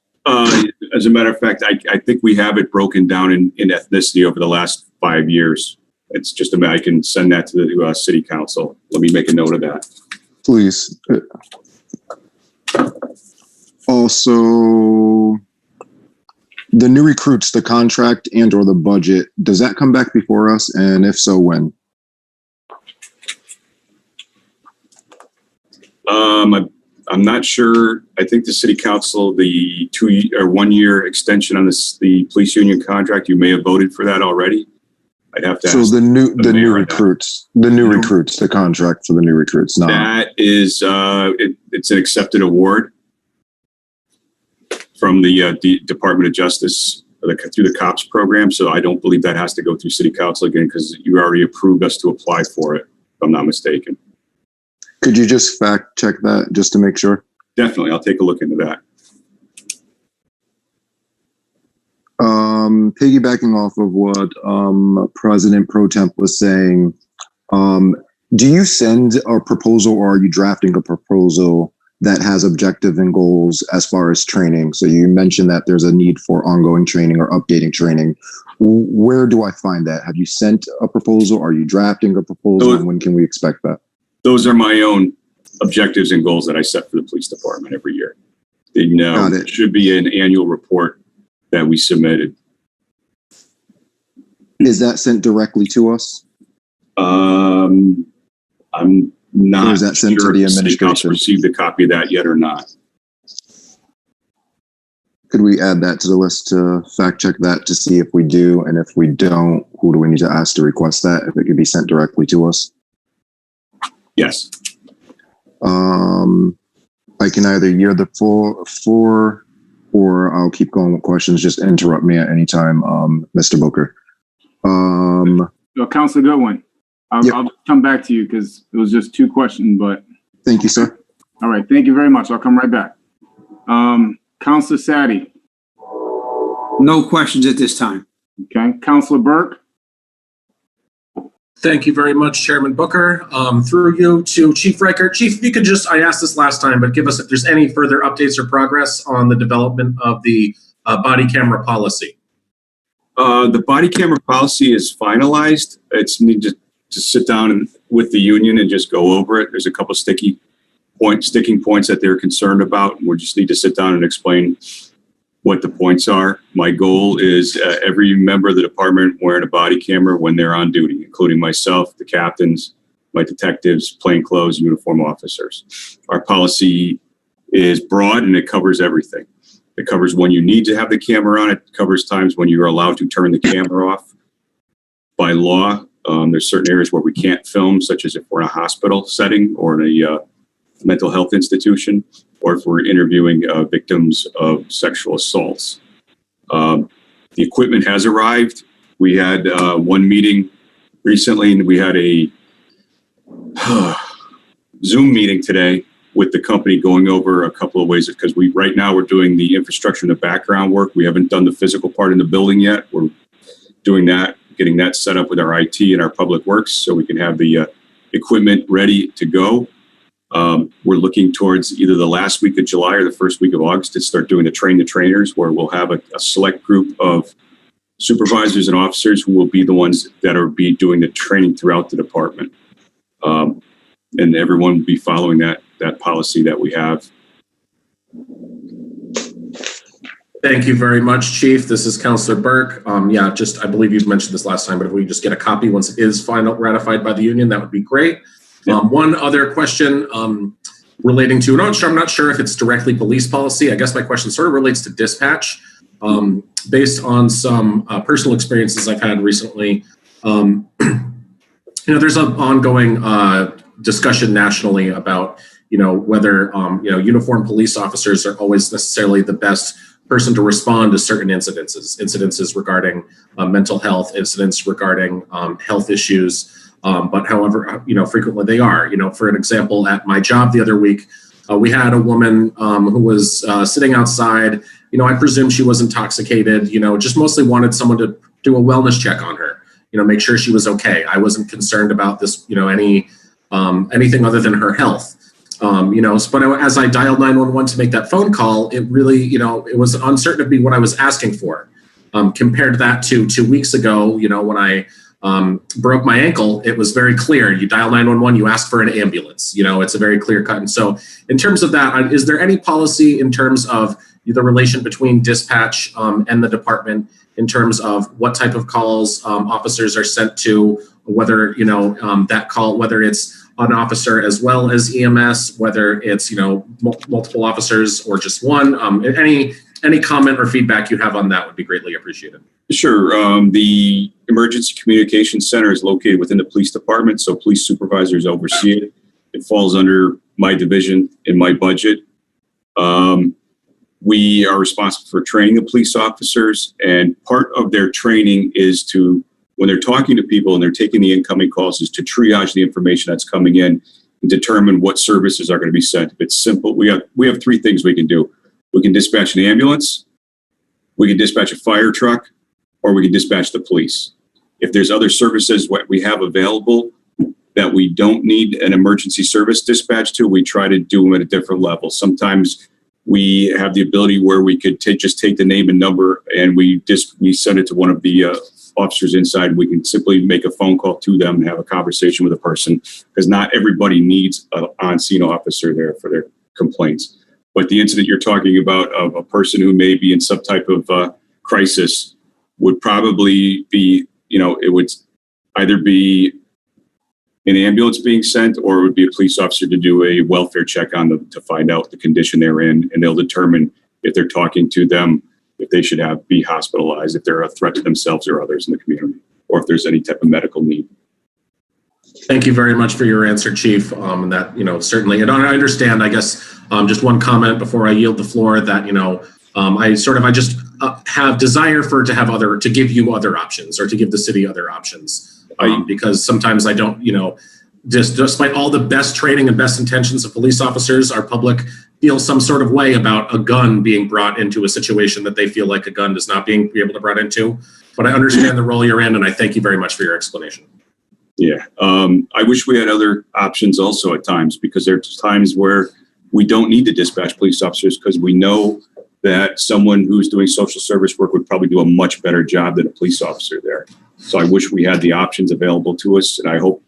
As a matter of fact, I think we have it broken down in ethnicity over the last 5 years. It's just I can send that to the City Council. Let me make a note of that. Please. Also, the new recruits, the contract and or the budget, does that come back before us? And if so, when? I'm not sure. I think the City Council, the 2 or 1 year extension on the police union contract, you may have voted for that already. I'd have to ask. So the new recruits, the contract for the new recruits. Not that is, it's an accepted award from the Department of Justice through the COPS program. So I don't believe that has to go through city council again because you already approved us to apply for it, if I'm not mistaken. Could you just fact check that just to make sure? Definitely. I'll take a look into that. Piggybacking off of what President Pro Temp was saying, do you send a proposal or are you drafting a proposal that has objective and goals as far as training? So you mentioned that there's a need for ongoing training or updating training. Where do I find that? Have you sent a proposal? Are you drafting a proposal? And when can we expect that? Those are my own objectives and goals that I set for the police department every year. It should be an annual report that we submitted. Is that sent directly to us? I'm not Or is that sent sure to the if City Council administration? received a copy of that yet or not. Could we add that to the list to fact check that to see if we do? And if we don't, who do we need to ask to request that? If it could be sent directly to us? Yes. I can either yield the floor or I'll keep going with questions. Just interrupt me at any time, Mr. Booker. Councilor Goodwin, I'll just come back to you because it was just two questions, but. Thank you, sir. All right, thank you very much. I'll come right back. Councilor Sadi. No questions at this time. Okay, Councilor Burke. Thank you very much, Chairman Booker. Through you to Chief Reichert. Chief, if you could just, I asked this last time, but give us if there's any further updates or progress on the development of the body camera policy. The body camera policy is finalized. It's need to sit down with the union and just go over it. There's a couple sticking points that they're concerned about. We just need to sit down and explain what the points are. My goal is every member of the department wearing a body camera when they're on duty, including myself, the captains, my detectives, plainclothes, uniform officers. Our policy is broad and it covers everything. It covers when you need to have the camera on. It covers times when you're allowed to turn the camera off. By law, there's certain areas where we can't film, such as if we're in a hospital setting or in a mental health institution, or if we're interviewing victims of sexual assaults. The equipment has arrived. We had one meeting recently, and we had a Zoom meeting today with the company going over a couple of ways, because right now we're doing the infrastructure and the background work. We haven't done the physical part in the building yet. We're doing that, getting that set up with our IT and our public works so we can have the equipment ready to go. We're looking towards either the last week of July or the first week of August to start doing the train the trainers, where we'll have a select group of supervisors and officers who will be the ones that are doing the training throughout the department. And everyone will be following that policy that we have. Thank you very much, Chief. This is Councilor Burke. I believe you mentioned this last time, but if we just get a copy once it is ratified by the union, that would be great. One other question relating to, I'm not sure if it's directly police policy. I guess my question sort of relates to dispatch. Based on some personal experiences I've had recently, there's an ongoing discussion nationally about, whether, uniformed police officers are always necessarily the best person to respond to certain incidences regarding mental health, incidents regarding health issues. But however, frequently they are. For an example, at my job the other week, we had a woman who was sitting outside. I presume she was intoxicated, just mostly wanted someone to do a wellness check on her, make sure she was okay. I wasn't concerned about this, anything other than her health. But as I dialed 911 to make that phone call, it really, it was uncertain to be what I was asking for. Compared that to 2 weeks ago, when I broke my ankle, it was very clear. You dial 911, you ask for an ambulance. It's a very clear cut. And so in terms of that, is there any policy in terms of the relation between dispatch and the department in terms of what type of calls officers are sent to, whether, that call, whether it's an officer as well as EMS, whether it's, multiple officers or just one? Any comment or feedback you have on that would be greatly appreciated. Sure. The Emergency Communications Center is located within the police department, so police supervisors oversee it. It falls under my division in my budget. we are responsible for training the police officers, and part of their training is to, when they're talking to people and they're taking the incoming calls, is to triage the information that's coming in and determine what services are going to be sent. If it's simple, we have three things we can do. We can dispatch an ambulance, we can dispatch a fire truck, or we can dispatch the police. If there's other services what we have available that we don't need an emergency service dispatch to, we try to do them at a different level. Sometimes we have the ability where we could just take the name and number and we send it to one of the officers inside. We can simply make a phone call to them and have a conversation with a person, because not everybody needs an on-scene officer there for their complaints. But the incident you're talking about of a person who may be in some type of crisis would probably be, it would either be an ambulance being sent, or it would be a police officer to do a welfare check on them to find out the condition they're in, and they'll determine if they're talking to them, if they should be hospitalized, if they're a threat to themselves or others in the community, or if there's any type of medical need. Thank you very much for your answer, Chief. And that, certainly, and I understand, I guess, just one comment before I yield the floor, that, I just have desire to give you other options, or to give the city other options. Because sometimes I don't, despite all the best training and best intentions of police officers, our public feels some sort of way about a gun being brought into a situation that they feel like a gun is not being able to brought into. But I understand the role you're in, and I thank you very much for your explanation. Yeah, I wish we had other options also at times, because there's times where we don't need to dispatch police officers because we know that someone who's doing social service work would probably do a much better job than a police officer there. So I wish we had the options available to us, and I hope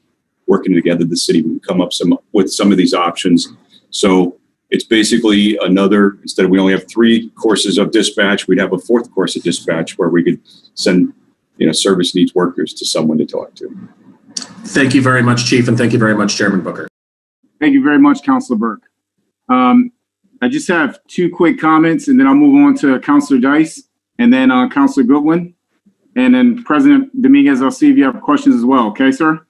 working together, the city would come up with some of these options. So it's basically instead of we only have 3 courses of dispatch, we'd have a 4th course of dispatch where we could send, service needs workers to someone to talk to. Thank you very much, Chief, and thank you very much, Chairman Booker. Thank you very much, Councilor Burke. I just have 2 quick comments, and then I'll move on to Councilor Dice, and then Councilor Goodwin, and then President Dominguez. I'll see if you have questions as well. Okay, sir?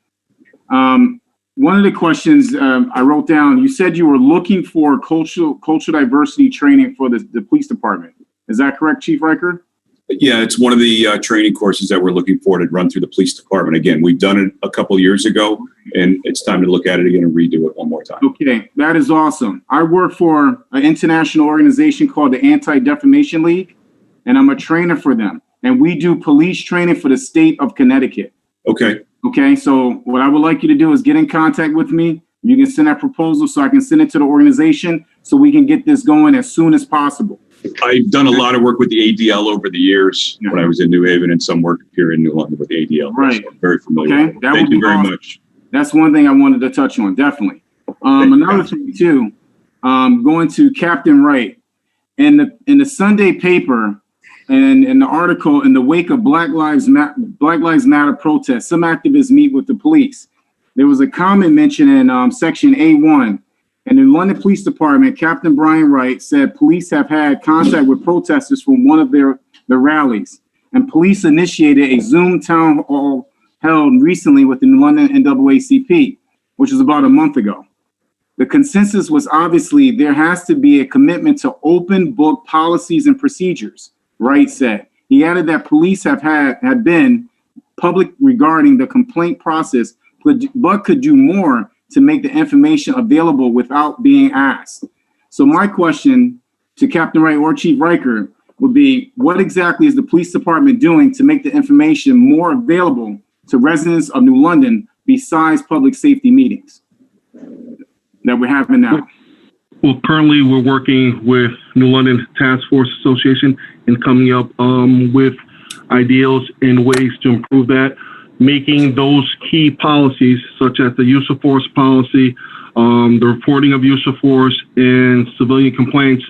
One of the questions I wrote down, you said you were looking for cultural diversity training for the police department. Is that correct, Chief Riker? Yeah, it's one of the training courses that we're looking for to run through the police department. Again, we've done it a couple years ago, and it's time to look at it again and redo it one more time. Okay, that is awesome. I work for an international organization called the Anti-Defamation League, and I'm a trainer for them. And we do police training for the state of Connecticut. Okay. Okay, so what I would like you to do is get in contact with me. You can send that proposal so I can send it to the organization so we can get this going as soon as possible. I've done a lot of work with the ADL over the years when I was in New Haven, and some work here in New London with the ADL. Right. So I'm very familiar. Okay. Thank you very much. That's one thing I wanted to touch on, definitely. Another thing too, going to Captain Wright. In the Sunday paper, and in the article, in the wake of Black Lives Matter protests, some activists meet with the police. There was a comment mentioned in section A1. And in London Police Department, Captain Brian Wright said police have had contact with protesters from one of their rallies. And police initiated a Zoom town hall held recently with the London NAACP, which was about a month ago. The consensus was obviously there has to be a commitment to open book policies and procedures, Wright said. He added that police have been public regarding the complaint process, but could do more to make the information available without being asked. So my question to Captain Wright or Chief Riker would be, what exactly is the police department doing to make the information more available to residents of New London besides public safety meetings that we're having now? Well, currently we're working with New London Task Force Association and coming up with ideals and ways to improve that, making those key policies such as the use of force policy, the reporting of use of force, and civilian complaints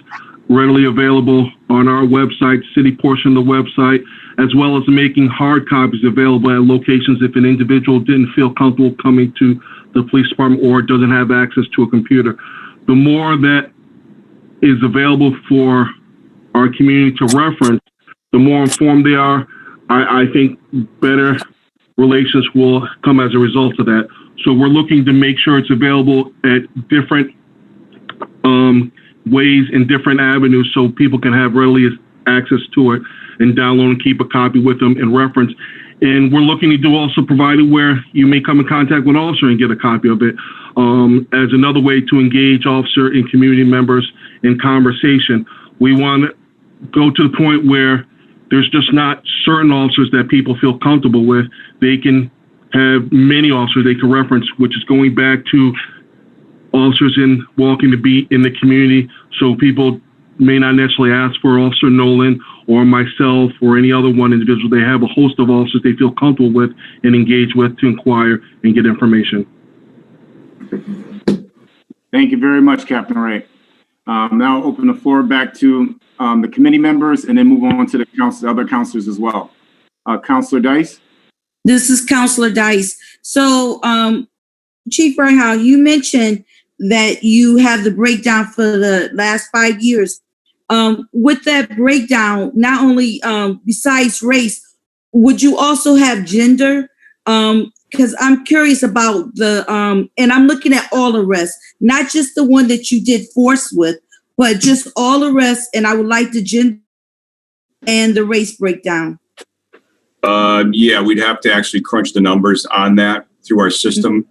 readily available on our website, city portion of the website, as well as making hard copies available at locations if an individual didn't feel comfortable coming to the police department or doesn't have access to a computer. The more that is available for our community to reference, the more informed they are. I think better relations will come as a result of that. So we're looking to make sure it's available at different ways and different avenues so people can have readily access to it and download and keep a copy with them in reference. And we're looking to do also provide it where you may come in contact with an officer and get a copy of it as another way to engage officer and community members in conversation. We want to go to the point where there's just not certain officers that people feel comfortable with. They can have many officers they can reference, which is going back to officers in walking the beat in the community. So people may not necessarily ask for Officer Nolan or myself or any other one individual. They have a host of officers they feel comfortable with and engage with to inquire and get information. Thank you very much, Captain Ray. Now I'll open the floor back to the committee members and then move on to the other councilors as well. Councilor Dice? This is Counselor Dice. So, Chief Rahal, you mentioned that you have the breakdown for the last 5 years. With that breakdown, not only besides race, would you also have gender? Because I'm curious about the, and I'm looking at all arrests, not just the one that you did force with, but just all arrests, and I would like the gender and the race breakdown. Yeah, we'd have to actually crunch the numbers on that through our system.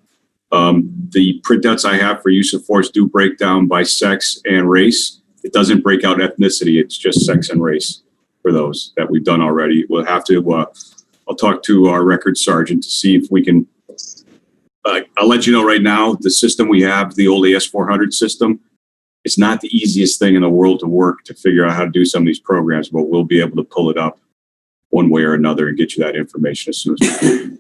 The printouts I have for use of force do break down by sex and race. It doesn't break out ethnicity. It's just sex and race for those that we've done already. We'll have to, I'll talk to our record sergeant to see if we can, I'll let you know right now, the system we have, the old AS400 system, it's not the easiest thing in the world to work to figure out how to do some of these programs, but we'll be able to pull it up one way or another and get you that information as soon as we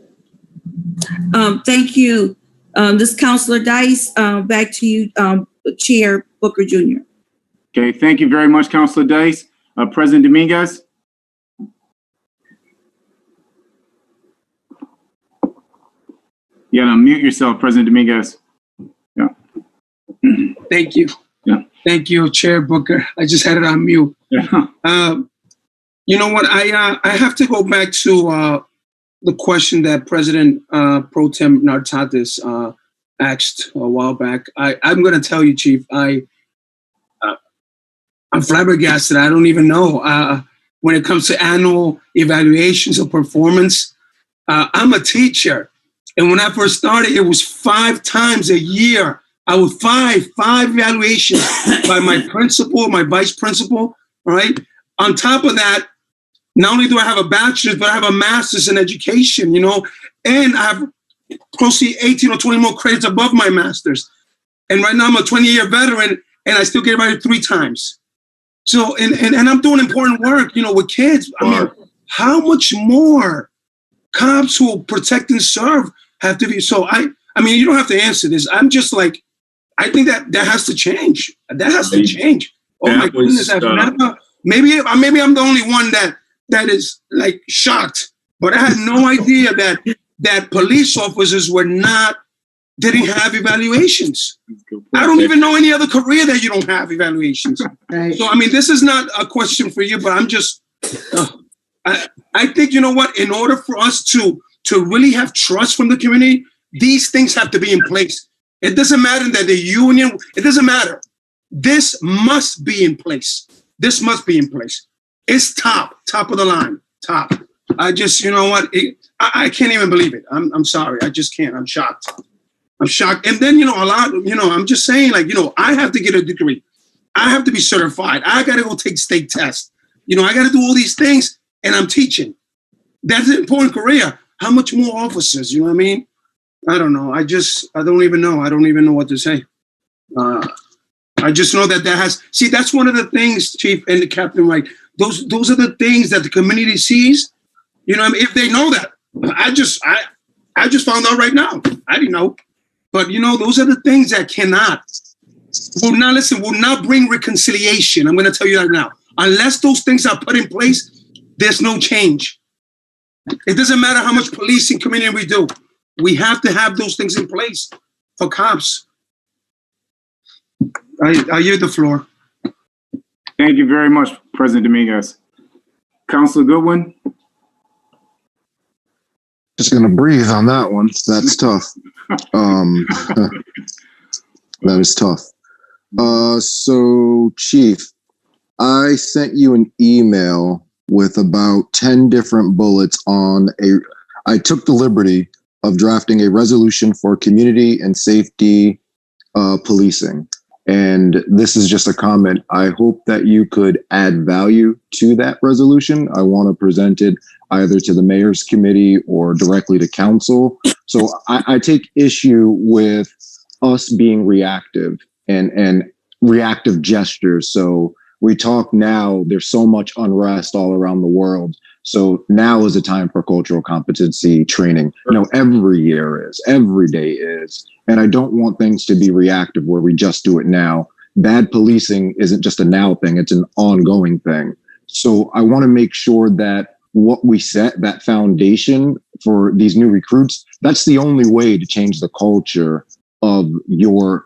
can. Thank you. This is Counselor Dice. Back to you, Chair Booker Jr. Okay, thank you very much, Councilor Dice. President Dominguez? You gotta unmute yourself, President Dominguez. Yeah. Thank you. Yeah. Thank you, Chair Booker. I just had it on mute. Yeah. You know what? I have to go back to the question that President Pro Tem Nartatis asked a while back. I'm going to tell you, Chief, I'm flabbergasted. I don't even know. When it comes to annual evaluations of performance, I'm a teacher. And when I first started, it was 5 times a year. I would five evaluations by my principal, my vice principal, all right? On top of that, not only do I have a bachelor's, but I have a master's in education, you know, and I have close to 18 or 20 more credits above my master's. And right now I'm a 20-year veteran and I still get invited 3 times. So, and I'm doing important work, you know, with kids. I mean, how much more cops who protect and serve have to be? So I mean, you don't have to answer this. I'm just like, I think that has to change. That has to change. Oh my goodness. Maybe I'm the only one that is like shocked, but I had no idea that police officers didn't have evaluations. I don't even know any other career that you don't have evaluations. Right. So, I mean, this is not a question for you, but I'm just, I think, you know what, in order for us to really have trust from the community, these things have to be in place. It doesn't matter that the union, it doesn't matter. This must be in place. This must be in place. It's top of the line, top. I just, you know what, I can't even believe it. I'm sorry, I just can't. I'm shocked. And then, you know, I'm just saying, like, you know, I have to get a degree. I have to be certified. I got to go take state tests. You know, I got to do all these things, and I'm teaching. That's an important career. How much more officers, you know what I mean? I don't know. I don't even know. I don't even know what to say. I just know that that's one of the things, Chief and the Captain, right? Those are the things that the community sees. You know what I mean? If they know that. I just found out right now. I didn't know. But, you know, those are the things that will not bring reconciliation. I'm going to tell you that now. Unless those things are put in place, there's no change. It doesn't matter how much policing community we do. We have to have those things in place for cops. I yield the floor. Thank you very much, President Dominguez. Councilor Goodwin? Just gonna breathe on that one. That's tough. That is tough. So Chief, I sent you an email with about 10 different bullets I took the liberty of drafting a resolution for community and safety policing. And this is just a comment. I hope that you could add value to that resolution. I want to present it either to the mayor's committee or directly to council. So I take issue with us being reactive and reactive gestures. So we talk now, there's so much unrest all around the world. So now is a time for cultural competency training. Every year is, every day is. And I don't want things to be reactive where we just do it now. Bad policing isn't just a now thing, it's an ongoing thing. So I want to make sure that what we set, that foundation for these new recruits, that's the only way to change the culture of your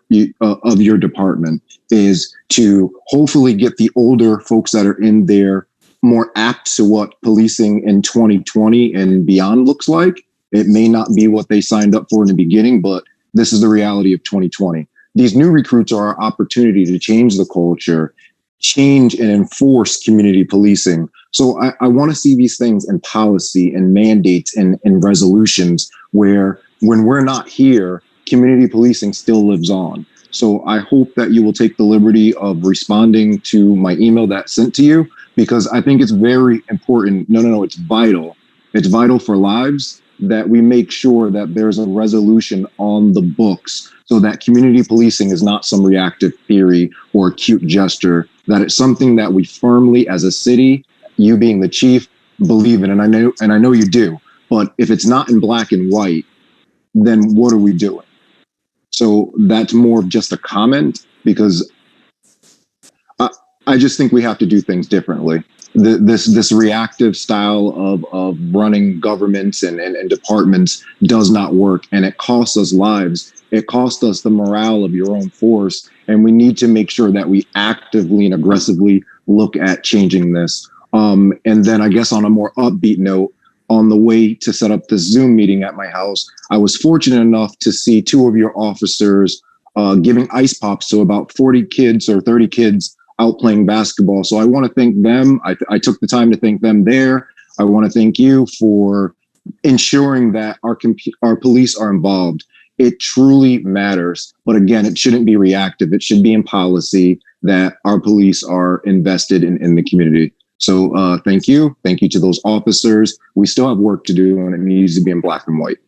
department, is to hopefully get the older folks that are in there more apt to what policing in 2020 and beyond looks like. It may not be what they signed up for in the beginning, but this is the reality of 2020. These new recruits are our opportunity to change the culture, change and enforce community policing. So I want to see these things in policy and mandates and resolutions where when we're not here, community policing still lives on. So I hope that you will take the liberty of responding to my email that sent to you, because I think it's very important. No, it's vital. It's vital for lives that we make sure that there's a resolution on the books so that community policing is not some reactive theory or cute gesture, that it's something that we firmly as a city, you being the chief, believe in. And I know you do, but if it's not in black and white, then what are we doing? So that's more of just a comment, because I just think we have to do things differently. This reactive style of running governments and departments does not work, and it costs us lives. It costs us the morale of your own force, and we need to make sure that we actively and aggressively look at changing this. And then I guess on a more upbeat note, on the way to set up the Zoom meeting at my house, I was fortunate enough to see two of your officers giving ice pops to about 40 kids or 30 kids out playing basketball. So I want to thank them. I took the time to thank them there. I want to thank you for ensuring that our police are involved. It truly matters. But again, it shouldn't be reactive. It should be in policy that our police are invested in the community. So thank you. Thank you to those officers. We still have work to do, and it needs to be in black and white.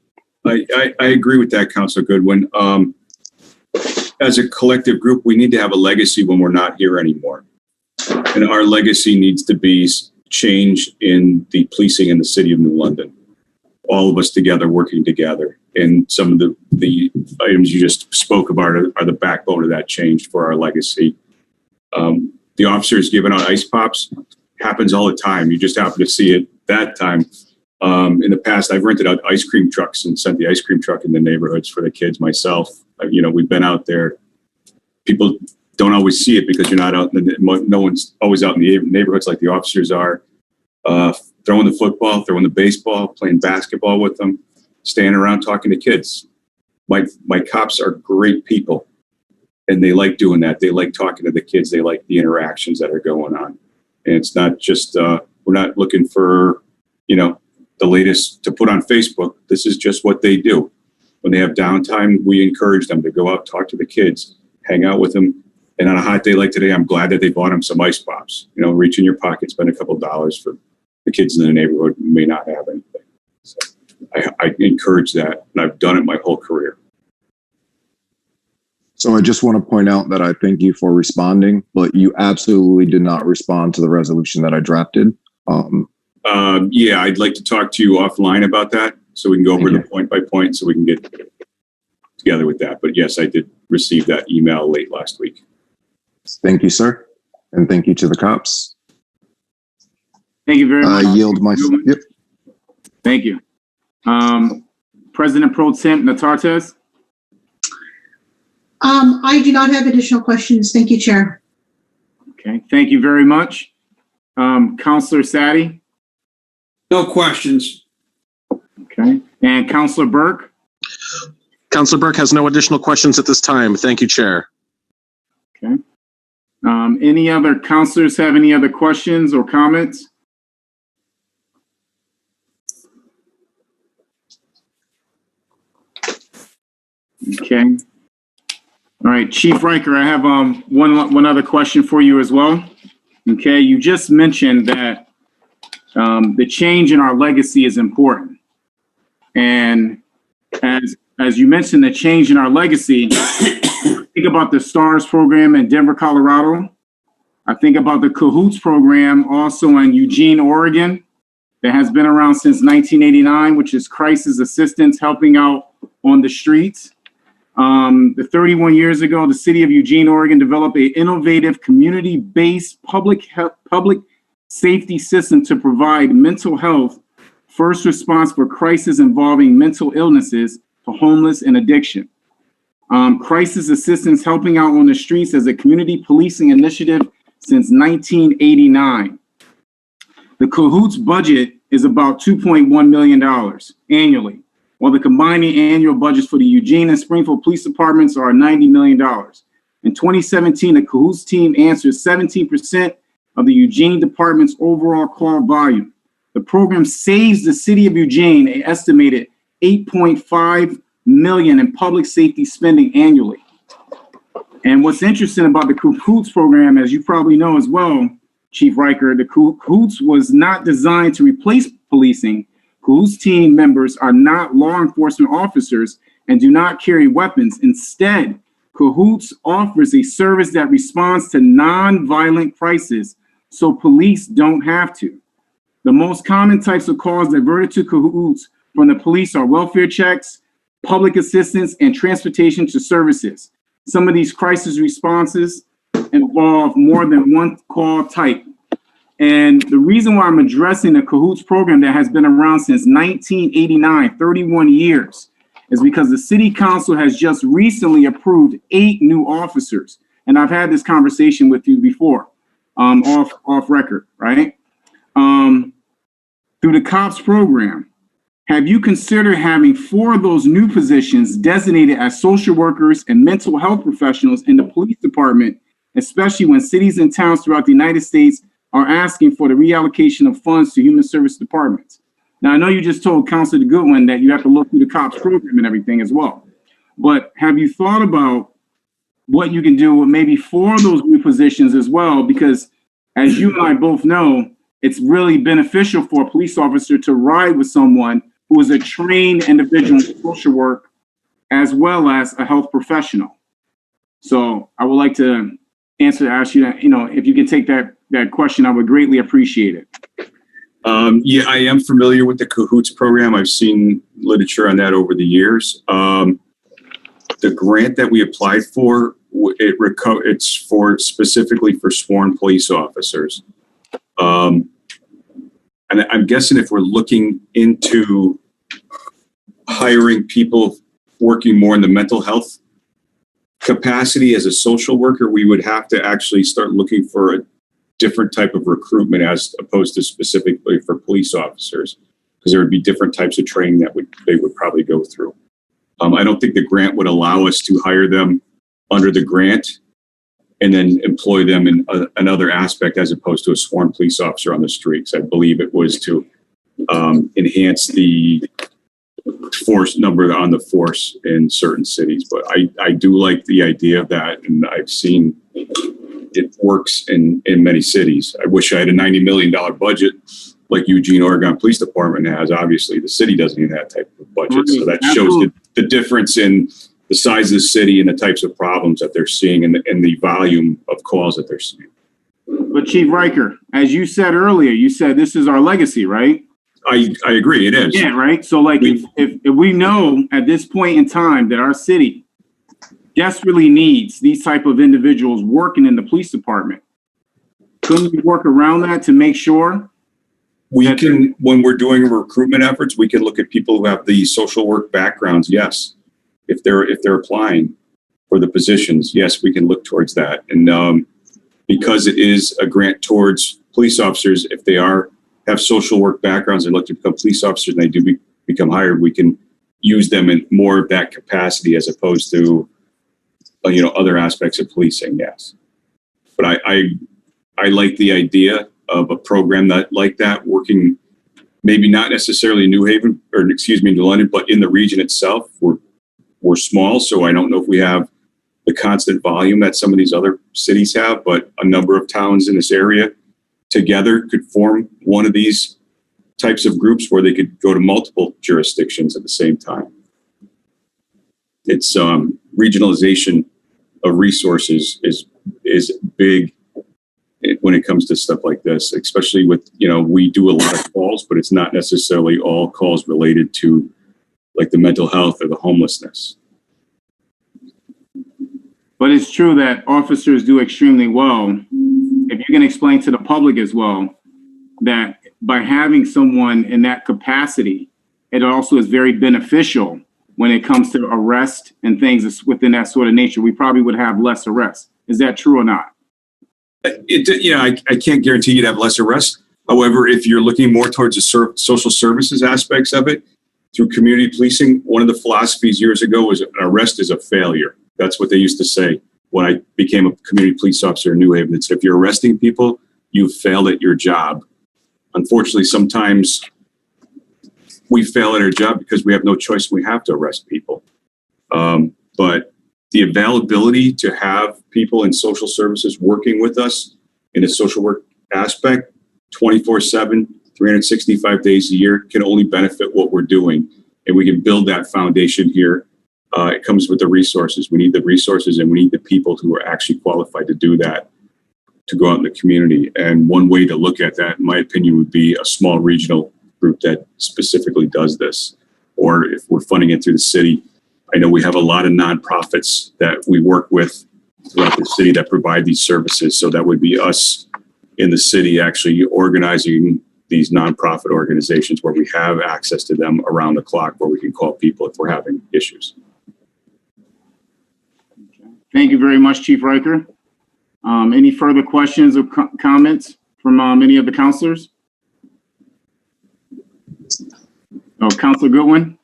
I agree with that, Councilor Goodwin. As a collective group, we need to have a legacy when we're not here anymore. And our legacy needs to be change in the policing in the city of New London. All of us together, working together. And some of the items you just spoke about are the backbone of that change for our legacy. The officers giving out ice pops happens all the time. You just happen to see it that time. In the past, I've rented out ice cream trucks and sent the ice cream truck in the neighborhoods for the kids myself. We've been out there. People don't always see it because you're not out. No one's always out in the neighborhoods like the officers are. Throwing the football, throwing the baseball, playing basketball with them, standing around talking to kids. My cops are great people, and they like doing that. They like talking to the kids. They like the interactions that are going on. And it's not just, we're not looking for, the latest to put on Facebook. This is just what they do. When they have downtime, we encourage them to go out, talk to the kids, hang out with them. And on a hot day like today, I'm glad that they bought them some ice pops. Reach in your pocket, spend a couple of dollars for the kids in the neighborhood who may not have anything. So I encourage that, and I've done it my whole career. So I just want to point out that I thank you for responding, but you absolutely did not respond to the resolution that I drafted. Yeah, I'd like to talk to you offline about that so we can go over the point by point so we can get together with that. But yes, I did receive that email late last week. Thank you, sir. And thank you to the cops. Thank you very much. I yield my, yep. Thank you. President Pro Tem Natartes. I do not have additional questions. Thank you, Chair. Okay, thank you very much. Councilor Sadi. No questions. Okay, and Councilor Burke. Councilor Burke has no additional questions at this time. Thank you, Chair. Okay. Any other counselors have any other questions or comments? Okay. All right, Chief Riker, I have one other question for you as well. Okay, you just mentioned that the change in our legacy is important. And as you mentioned, the change in our legacy, think about the STARS program in Denver, Colorado. I think about the CAHOOTS program also in Eugene, Oregon, that has been around since 1989, which is crisis assistance, helping out on the streets. 31 years ago, the city of Eugene, Oregon developed an innovative community-based public safety system to provide mental health first response for crises involving mental illnesses to homeless and addiction. Crisis assistance helping out on the streets as a community policing initiative since 1989. The CAHOOTS budget is about $2.1 million annually, while the combining annual budgets for the Eugene and Springfield police departments are $90 million. In 2017, the CAHOOTS team answered 17% of the Eugene department's overall call volume. The program saves the city of Eugene an estimated $8.5 million in public safety spending annually. And what's interesting about the CAHOOTS program, as you probably know as well, Chief Riker, the CAHOOTS was not designed to replace policing. CAHOOTS team members are not law enforcement officers and do not carry weapons. Instead, CAHOOTS offers a service that responds to non-violent crises, so police don't have to. The most common types of calls diverted to CAHOOTS from the police are welfare checks, public assistance, and transportation to services. Some of these crisis responses involve more than one call type. And the reason why I'm addressing the CAHOOTS program that has been around since 1989, 31 years, is because the city council has just recently approved 8 new officers. And I've had this conversation with you before, off record, right? Through the COPS program, have you considered having 4 of those new positions designated as social workers and mental health professionals in the police department, especially when cities and towns throughout the United States are asking for the reallocation of funds to human service departments? Now, I know you just told Councilor Goodwin that you have to look through the COPS program and everything as well. But have you thought about what you can do with maybe 4 of those new positions as well? Because as you and I both know, it's really beneficial for a police officer to ride with someone who is a trained individual in social work as well as a health professional. So I would like to ask you that, if you could take that question, I would greatly appreciate it. Yeah, I am familiar with the CAHOOTS program. I've seen literature on that over the years. The grant that we applied for, it's for specifically for sworn police officers. And I'm guessing if we're looking into hiring people working more in the mental health capacity as a social worker, we would have to actually start looking for a different type of recruitment as opposed to specifically for police officers, because there would be different types of training that they would probably go through. I don't think the grant would allow us to hire them under the grant and then employ them in another aspect as opposed to a sworn police officer on the streets. I believe it was to enhance the force number on the force in certain cities. But I do like the idea of that, and I've seen it works in many cities. I wish I had a $90 million budget like Eugene, Oregon Police Department has. Obviously, the city doesn't even have that type of budget. So that shows the difference in the size of the city and the types of problems that they're seeing and the volume of calls that they're seeing. But Chief Riker, as you said earlier, you said this is our legacy, right? I agree, it is. Yeah, right. So like if we know at this point in time that our city desperately needs these type of individuals working in the police department, couldn't we work around that to make sure? We can, when we're doing recruitment efforts, we can look at people who have the social work backgrounds, yes. If they're applying for the positions, yes, we can look towards that. And because it is a grant towards police officers, if they have social work backgrounds and look to become police officers and they do become hired, we can use them in more of that capacity as opposed to other aspects of policing, yes. But I like the idea of a program like that working, maybe not necessarily in New Haven, or excuse me, New London, but in the region itself. We're small, so I don't know if we have the constant volume that some of these other cities have, but a number of towns in this area together could form one of these types of groups where they could go to multiple jurisdictions at the same time. It's regionalization of resources is big when it comes to stuff like this, especially with, we do a lot of calls, but it's not necessarily all calls related to like the mental health or the homelessness. But it's true that officers do extremely well. If you can explain to the public as well, that by having someone in that capacity, it also is very beneficial when it comes to arrest and things within that sort of nature. We probably would have less arrests. Is that true or not? I can't guarantee you'd have less arrests. However, if you're looking more towards the social services aspects of it, through community policing, one of the philosophies years ago was an arrest is a failure. That's what they used to say when I became a community police officer in New Haven. It's if you're arresting people, you've failed at your job. Unfortunately, sometimes we fail at our job because we have no choice. We have to arrest people. But the availability to have people in social services working with us in a social work aspect 24/7, 365 days a year can only benefit what we're doing. And we can build that foundation here. It comes with the resources. We need the resources and we need the people who are actually qualified to do that, to go out in the community. And one way to look at that, in my opinion, would be a small regional group that specifically does this. Or if we're funding it through the city, I know we have a lot of nonprofits that we work with throughout the city that provide these services. So that would be us in the city actually organizing these nonprofit organizations where we have access to them around the clock, where we can call people if we're having issues. Thank you very much, Chief Riker. Any further questions or comments from any of the counselors? Oh, Counselor Goodwin?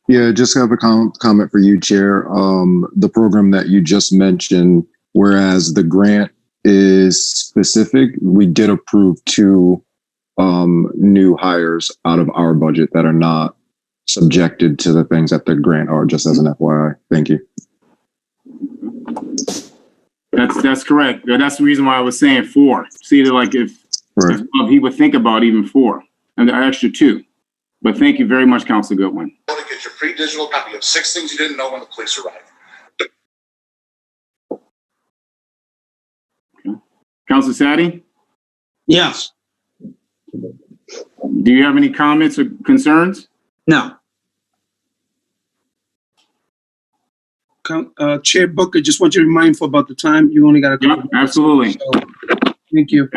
Yeah, just have a comment for you, Chair. The program that you just mentioned, whereas the grant is specific, we did approve 2 new hires out of our budget that are not subjected to the things that the grant are, just as an FYI. Thank you. That's correct. That's the reason why I was saying 4. See, like if he would think about even 4 and the extra 2. But thank you very much, Counselor Goodwin. To get your pre-digital copy of 6 things you didn't know when the police arrived. Okay. Counselor Sadi? Yes. Do you have any comments or concerns? No. Chair Booker, just want you to be mindful about the time. You only got a couple. Yep, absolutely. So, thank you.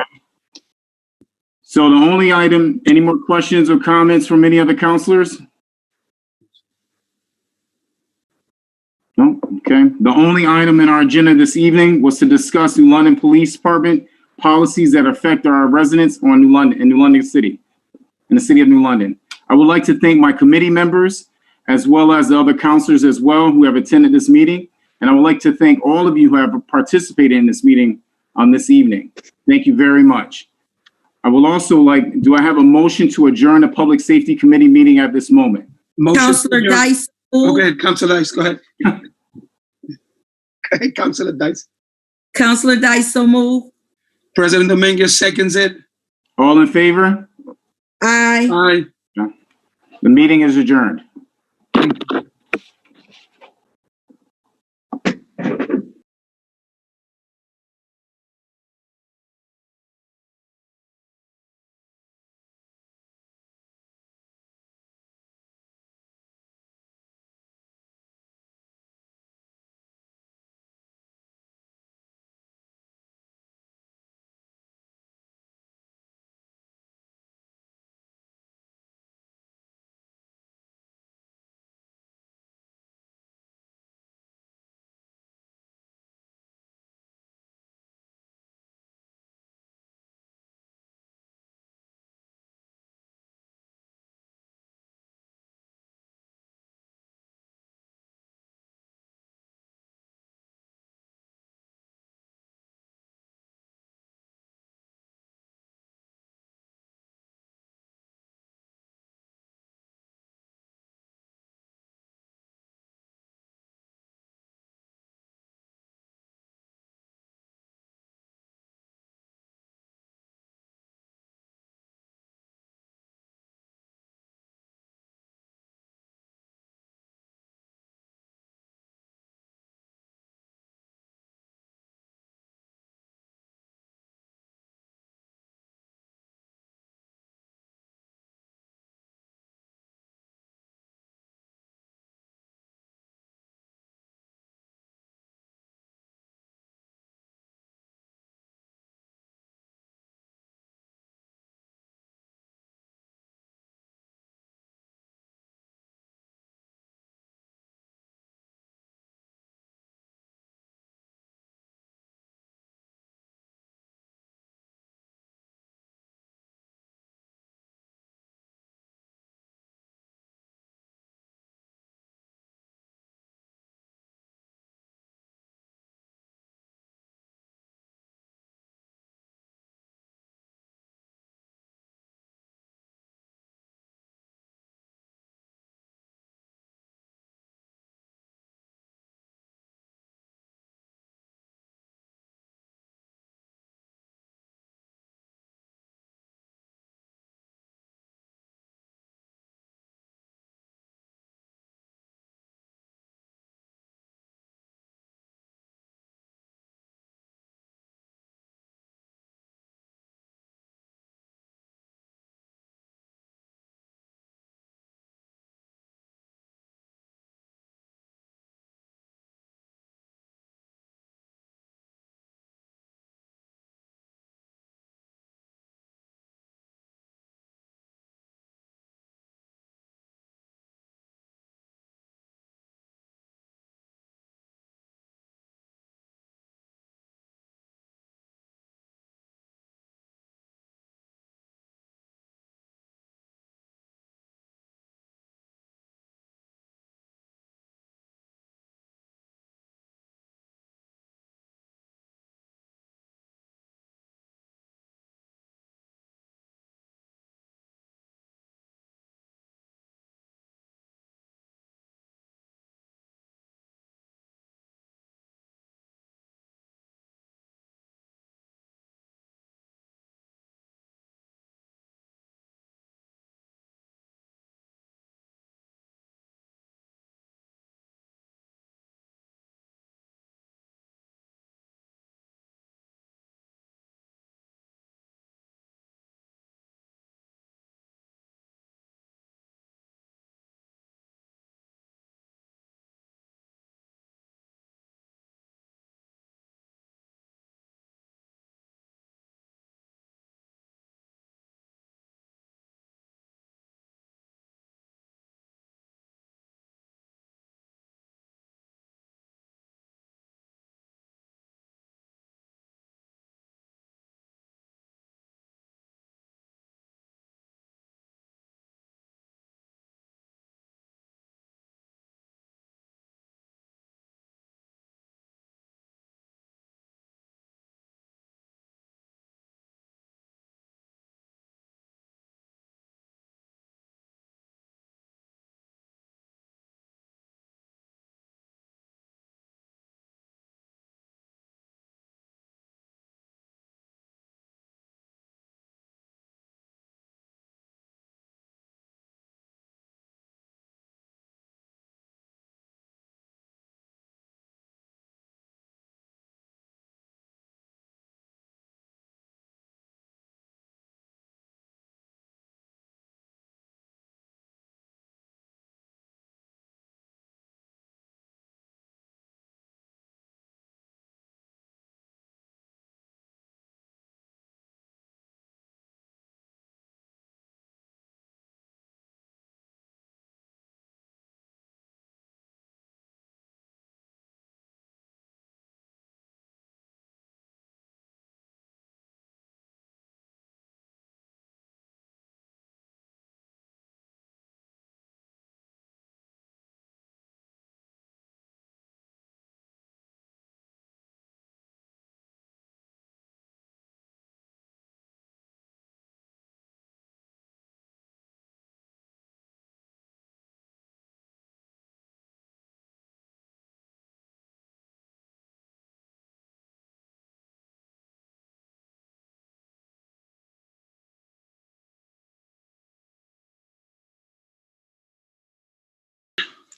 So the only item, any more questions or comments from any other counselors? No? Okay. The only item in our agenda this evening was to discuss New London Police Department policies that affect our residents on New London City, in the city of New London. I would like to thank my committee members as well as the other counselors as well who have attended this meeting. And I would like to thank all of you who have participated in this meeting on this evening. Thank you very much. I will also do I have a motion to adjourn the Public Safety Committee meeting at this moment? Motion. Counselor Dice. Oh, go ahead, Counselor Dice, go ahead. Go ahead, Counselor Dice. Counselor Dice, so move. President Dominguez seconds it. All in favor? Aye. Aye. The meeting is adjourned.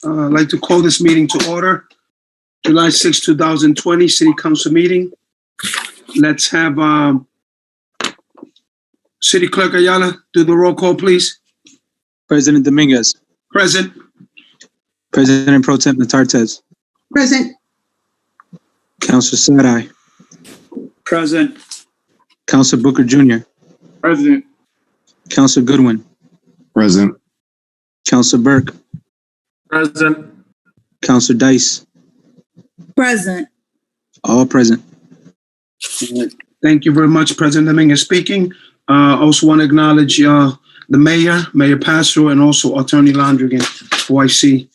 I'd like to call this meeting to order. July 6, 2020, City Council meeting. Let's have City Clerk Ayala do the roll call, please. President Dominguez, Present. President Pro Tem Natartez, Present. Councilor Sarai, Present. Councilor Booker Jr., President. Councilor Goodwin, Present. Councilor Burke, Present. Councilor Dice, Present. all present. Thank you very much, President Dominguez speaking. Also want to acknowledge the mayor, Mayor Passero, and also Attorney Landrigan, who I see.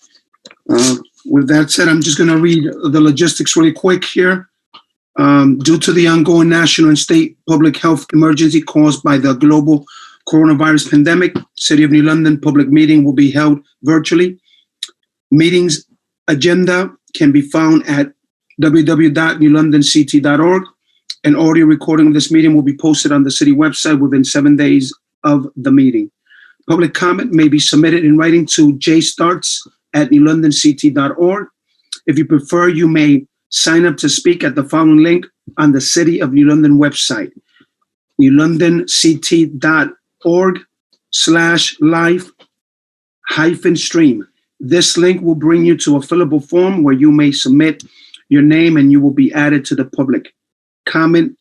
With that said, I'm just going to read the logistics really quick here. Due to the ongoing national and state public health emergency caused by the global coronavirus pandemic, City of New London public meeting will be held virtually. Meetings agenda can be found at www.newlondonct.org. An audio recording of this meeting will be posted on the city website within 7 days of the meeting. Public comment may be submitted in writing to jstarts@newlondonct.org. If you prefer, you may sign up to speak at the following link on the City of New London website, newlondonct.org/live-stream. This link will bring you to a fillable form where you may submit your name and you will be added to the public comment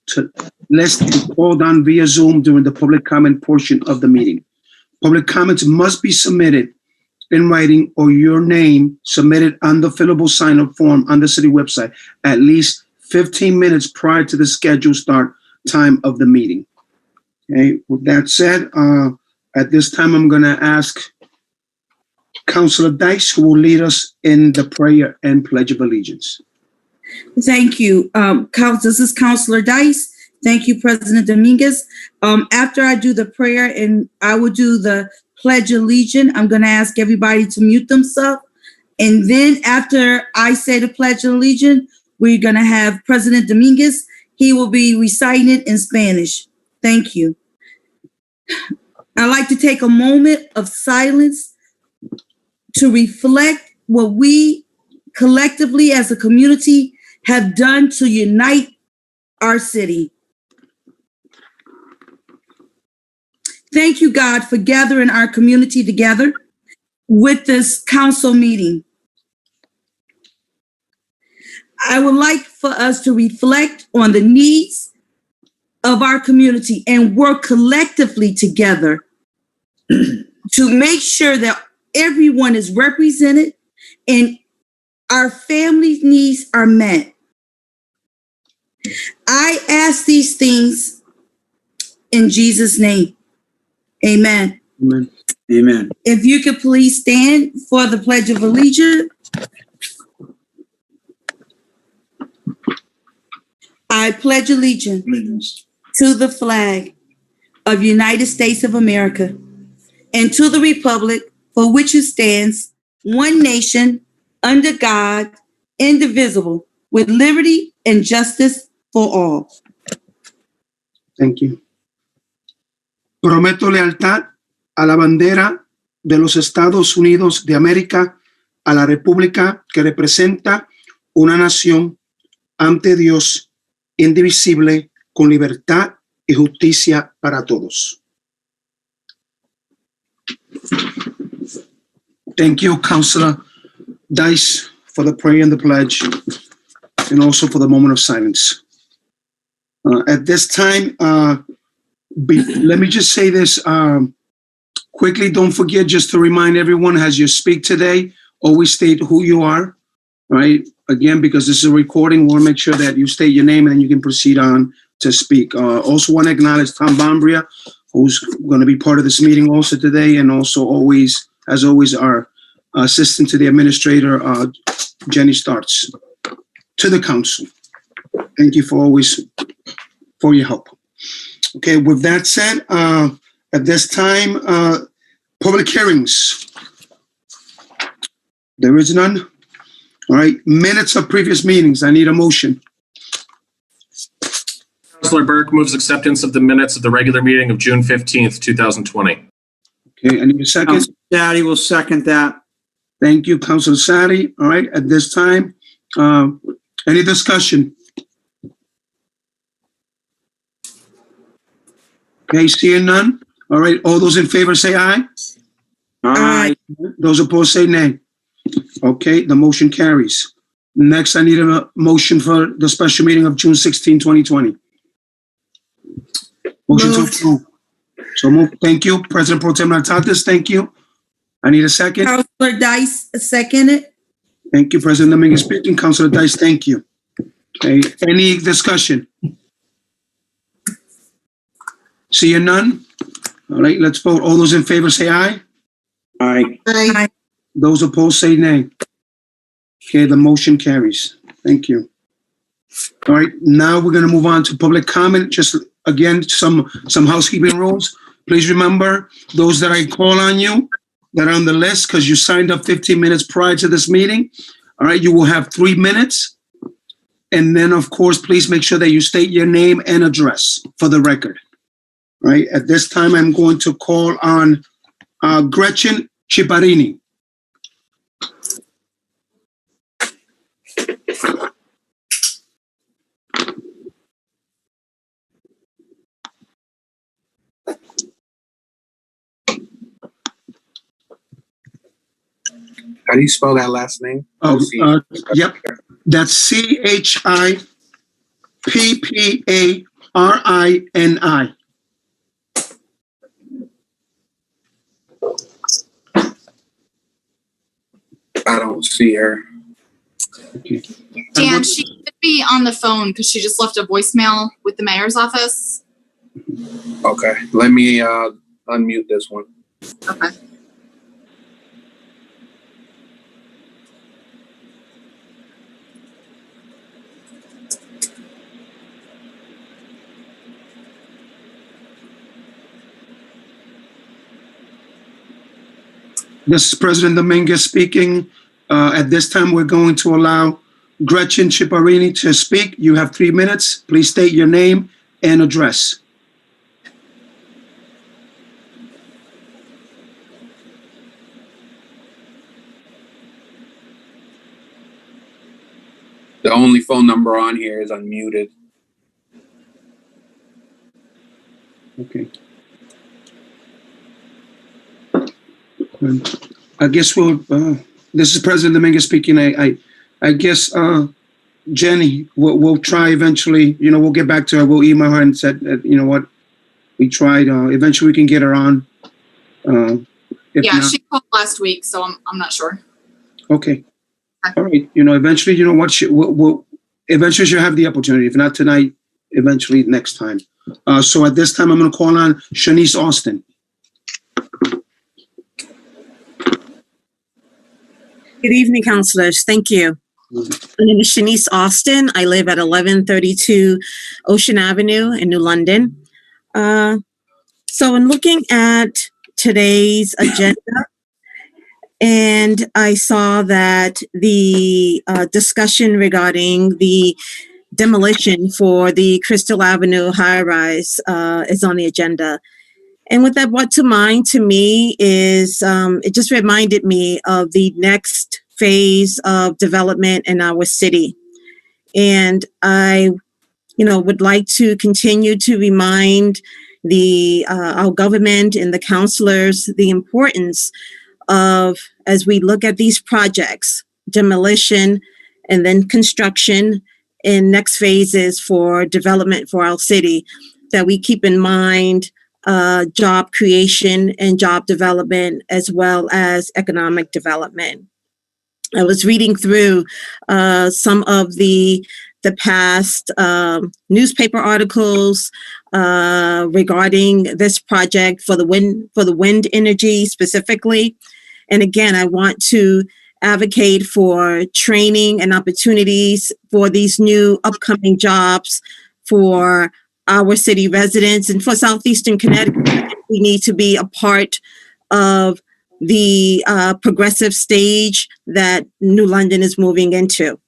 list and called on via Zoom during the public comment portion of the meeting. Public comments must be submitted in writing or your name submitted on the fillable sign-up form on the city website at least 15 minutes prior to the scheduled start time of the meeting. Okay, with that said, at this time, I'm going to ask Councilor Dice, who will lead us in the prayer and pledge of allegiance. Thank you. This is Councilor Dice. Thank you, President Dominguez. After I do the prayer and I will do the Pledge of Allegiance, I'm going to ask everybody to mute themselves. And then after I say the Pledge of Allegiance, we're going to have President Dominguez. He will be reciting it in Spanish. Thank you. I'd like to take a moment of silence to reflect what we collectively as a community have done to unite our city. Thank you, God, for gathering our community together with this council meeting. I would like for us to reflect on the needs of our community and work collectively together to make sure that everyone is represented and our family's needs are met. I ask these things in Jesus' name. Amen. Amen. Amen. If you could please stand for the Pledge of Allegiance. I pledge allegiance to the flag of United States of America and to the republic for which it stands, one nation, under God, indivisible, with liberty and justice for all. Thank you. Prometo lealtad a la bandera de los Estados Unidos de América, a la república que representa una nación ante Dios, indivisible, con libertad y justicia para todos. Thank you, Councilor Dice, for the prayer and the pledge, and also for the moment of silence. At this time, let me just say this quickly. Don't forget, just to remind everyone, as you speak today, always state who you are, right? Again, because this is a recording, we want to make sure that you state your name and then you can proceed on to speak. Also want to acknowledge Tom Bombria, who's going to be part of this meeting also today, and also always, as always, our assistant to the administrator, Jenny Starts. To the council, thank you for always for your help. Okay, with that said, at this time, public hearings. There is none. All right, minutes of previous meetings. I need a motion. Councilor Burke moves acceptance of the minutes of the regular meeting of June 15th, 2020. Okay, I need a second. Councilor Daddy will second that. Thank you, Councilor Sadi. All right, at this time, any discussion? Okay, seeing none. All right, all those in favor say aye. Aye. Those opposed say nay. Okay, the motion carries. Next, I need a motion for the special meeting of June 16, 2020. Motion to Moved. approve. So moved. Thank you. President Pro Tem Natatis, thank you. I need a second. Counselor Dice, second it. Thank you, President Dominguez speaking. Councilor Dice, thank you. Okay, any discussion? Seeing none? All right, let's vote. All those in favor say aye. Aye. Aye. Those opposed say nay. Okay, the motion carries. Thank you. All right, now we're gonna move on to public comment. Just again, some housekeeping rules. Please remember, those that I call on you, that are on the list, because you signed up 15 minutes prior to this meeting. All right, you will have 3 minutes. And then, of course, please make sure that you state your name and address for the record. All right, at this time, I'm going to call on Gretchen Ciparini. How do you spell that last name? Oh, yep, that's CHIPPARINI. I don't see her. Okay. Dan, she should be on the phone because she just left a voicemail with the mayor's office. Okay, let me unmute this one. Okay. This is President Dominguez speaking. At this time, we're going to allow Gretchen Ciparini to speak. You have 3 minutes. Please state your name and address. The only phone number on here is unmuted. Okay. I guess we'll, this is President Dominguez speaking. I guess, Jenny, we'll try eventually, we'll get back to her. We'll email her and said, you know what, we tried, eventually we can get her on. If Yeah, not- she called last week, so I'm not sure. Okay. All right. Eventually, you know what, we'll eventually she'll have the opportunity. If not tonight, eventually next time. So at this time, I'm going to call on Shanice Austin. Good evening, councilors. Thank you. My name is Shanice Austin. I live at 1132 Ocean Avenue in New London. So in looking at today's agenda, and I saw that the discussion regarding the demolition for the Crystal Avenue high-rise is on the agenda. And what that brought to mind to me is it just reminded me of the next phase of development in our city. And I, would like to continue to remind our government and the councilors the importance of, as we look at these projects, demolition and then construction and next phases for development for our city, that we keep in mind job creation and job development, as well as economic development. I was reading through some of the past newspaper articles regarding this project for the wind energy specifically. And again, I want to advocate for training and opportunities for these new upcoming jobs for our city residents, and for Southeastern Connecticut. We need to be a part of the progressive stage that New London is moving into.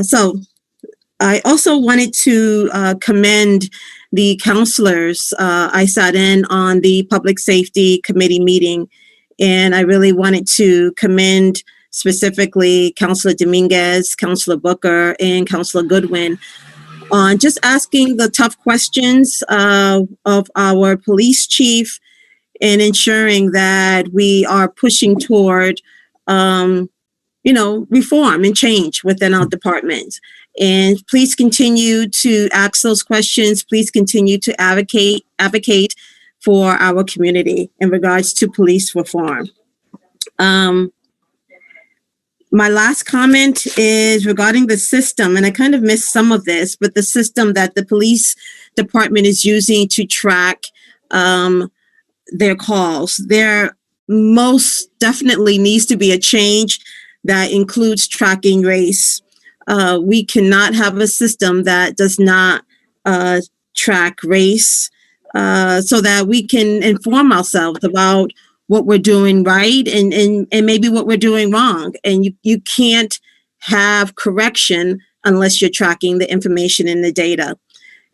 So I also wanted to commend the councilors. I sat in on the Public Safety Committee meeting, And I really wanted to commend specifically Councilor Dominguez, Councilor Booker, and Councilor Goodwin on just asking the tough questions of our police chief and ensuring that we are pushing toward, reform and change within our department. And please continue to ask those questions. Please continue to advocate for our community in regards to police reform. My last comment is regarding the system, and I kind of missed some of this, but the system that the police department is using to track their calls. There most definitely needs to be a change that includes tracking race. We cannot have a system that does not track race so that we can inform ourselves about what we're doing right and maybe what we're doing wrong. And you can't have correction unless you're tracking the information in the data.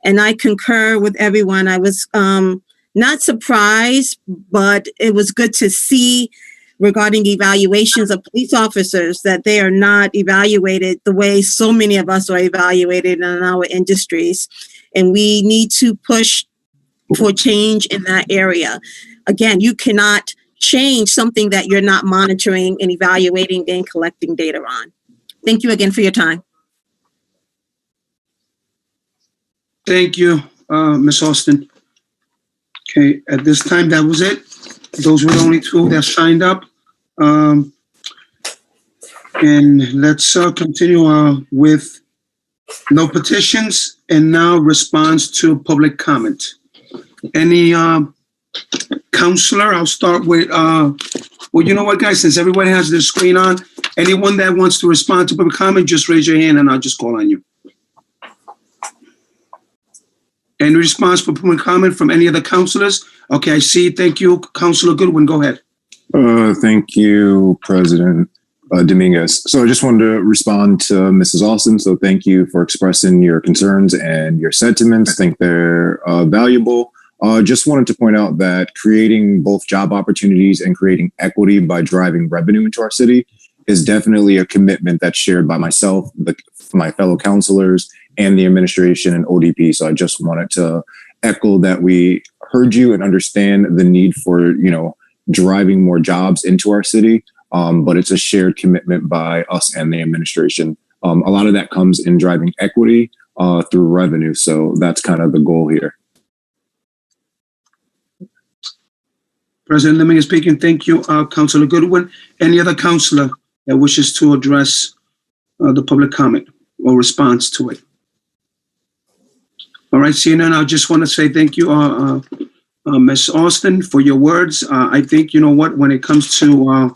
And I concur with everyone. I was not surprised, but it was good to see regarding evaluations of police officers that they are not evaluated the way so many of us are evaluated in our industries. And we need to push for change in that area. Again, you cannot change something that you're not monitoring and evaluating and collecting data on. Thank you again for your time. Thank you, Ms. Austin. Okay, at this time, that was it. Those were the only two that signed up. And let's continue with no petitions and now response to public comment. Any counselor? I'll start with, well, you know what, guys, since everybody has their screen on, anyone that wants to respond to public comment, just raise your hand and I'll just call on you. Any response for public comment from any of the counselors? Okay, I see. Thank you. Councilor Goodwin, go ahead. Thank you, President Dominguez. So I just wanted to respond to Mrs. Austin. So thank you for expressing your concerns and your sentiments. I think they're valuable. Just wanted to point out that creating both job opportunities and creating equity by driving revenue into our city is definitely a commitment that's shared by myself, my fellow councilors, and the administration and ODP. So I just wanted to echo that we heard you and understand the need for, driving more jobs into our city. But it's a shared commitment by us and the administration. A lot of that comes in driving equity through revenue. So that's kind of the goal here. President Dominguez speaking. Thank you, Councilor Goodwin. Any other counselor that wishes to address the public comment or response to it? All right, seeing none, I just want to say thank you, Ms. Austin, for your words. I think, you know what, when it comes to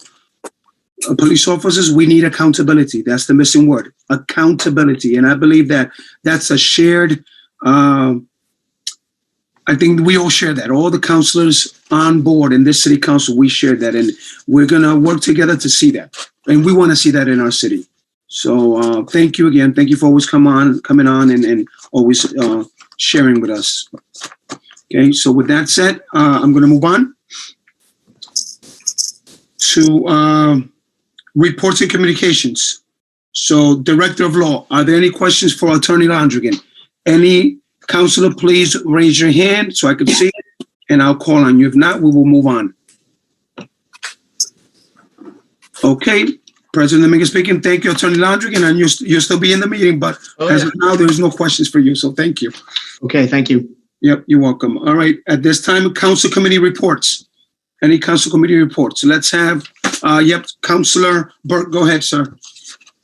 police officers, we need accountability. That's the missing word, accountability. And I believe that that's a shared, I think we all share that. All the councilors on board in this city council, we share that. And we're going to work together to see that. And we want to see that in our city. So thank you again. Thank you for always coming on and always sharing with us. Okay, so with that said, I'm going to move on to reports and communications. So, Director of Law, are there any questions for Attorney Landrigan? Any counselor, please raise your hand so I can see it, and I'll call on you. If not, we will move on. Okay, President Dominguez speaking. Thank you, Attorney Landrigan, and you'll still be in the meeting, but as of now, there is no questions for you, so thank you. Okay, thank you. Yep, you're welcome. All right, at this time, council committee reports. Any council committee reports? Let's have, Councilor Burke, go ahead, sir.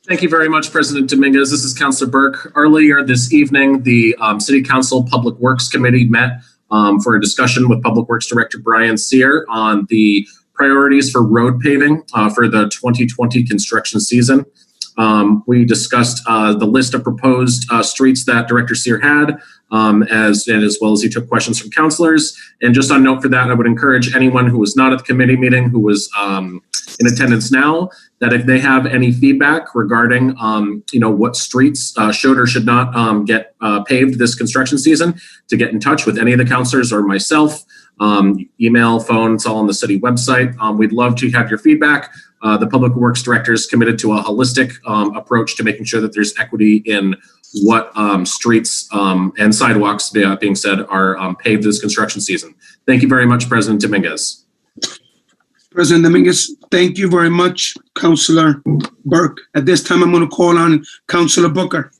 Thank you very much, President Dominguez. This is Councilor Burke. Earlier this evening, the City Council Public Works Committee met for a discussion with Public Works Director Brian Sear on the priorities for road paving for the 2020 construction season. We discussed the list of proposed streets that Director Sear had, as well as he took questions from councilors. And just on note for that, I would encourage anyone who was not at the committee meeting, who was in attendance now, that if they have any feedback regarding, what streets should or should not get paved this construction season, to get in touch with any of the councilors or myself. email, phone, it's all on the city website. We'd love to have your feedback. The Public Works Director is committed to a holistic approach to making sure that there's equity in what streets and sidewalks, being said, are paved this construction season. Thank you very much, President Dominguez. President Dominguez, thank you very much, Councilor Burke. At this time, I'm going to call on Councilor Booker.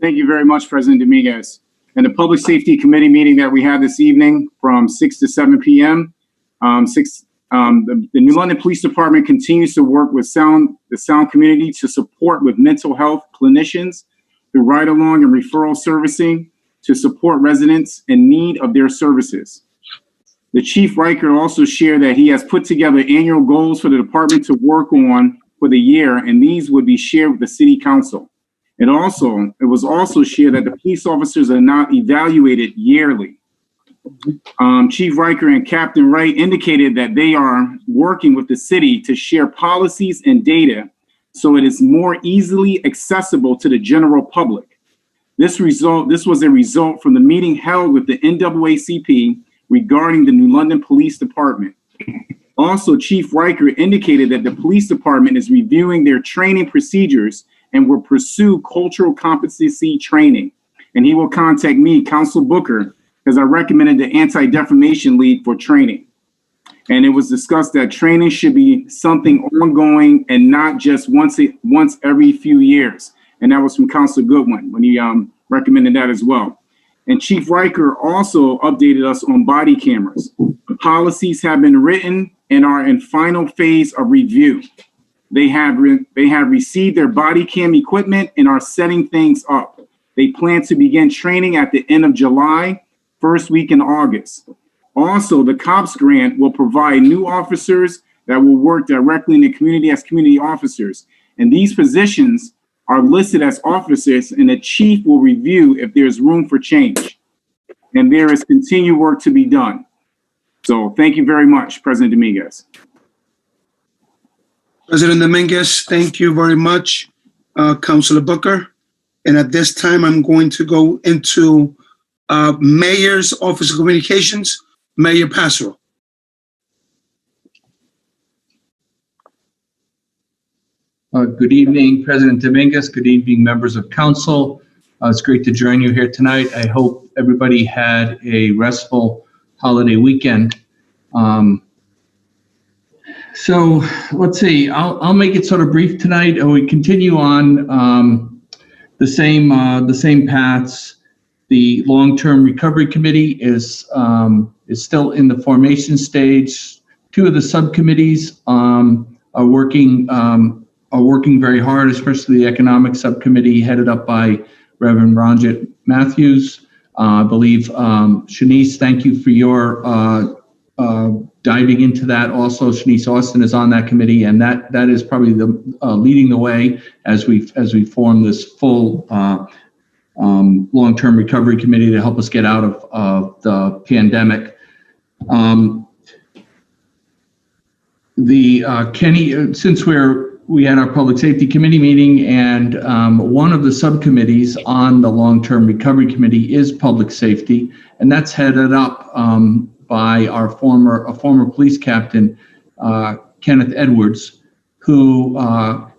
Thank you very much, President Dominguez. And the Public Safety Committee meeting that we had this evening from 6 to 7 p.m. The New London Police Department continues to work with the sound community to support with mental health clinicians through ride-along and referral servicing to support residents in need of their services. The Chief Riker also shared that he has put together annual goals for the department to work on for the year, and these would be shared with the City Council. It was also shared that the police officers are not evaluated yearly. Chief Riker and Captain Wright indicated that they are working with the city to share policies and data so it is more easily accessible to the general public. This was a result from the meeting held with the NAACP regarding the New London Police Department. Also, Chief Riker indicated that the police department is reviewing their training procedures and will pursue cultural competency training. And he will contact me, Council Booker, because I recommended the Anti-Defamation League for training. And it was discussed that training should be something ongoing and not just once every few years. And that was from Councilor Goodwin when he recommended that as well. And Chief Riker also updated us on body cameras. The policies have been written and are in final phase of review. They have received their body cam equipment and are setting things up. They plan to begin training at the end of July, first week in August. Also, the COPS grant will provide new officers that will work directly in the community as community officers. And these positions are listed as officers, and the chief will review if there's room for change. And there is continued work to be done. So thank you very much, President Dominguez. President Dominguez, thank you very much, Councilor Booker. And at this time, I'm going to go into Mayor's Office of Communications, Mayor Passero. Good evening, President Dominguez. Good evening, members of council. It's great to join you here tonight. I hope everybody had a restful holiday weekend. So let's see, I'll make it sort of brief tonight. We continue on the same paths. The Long-Term Recovery Committee is still in the formation stage. Two of the subcommittees are working very hard, especially the Economic Subcommittee headed up by Reverend Ranjit Matthews. I believe, Shanice, thank you for your diving into that. Also, Shanice Austin is on that committee, and that is probably the leading the way as we form this full long-term recovery committee to help us get out of the pandemic. Kenny, since we had our public safety committee meeting, and one of the subcommittees on the long-term recovery committee is public safety, and that's headed up by a former police captain, Kenneth Edwards, who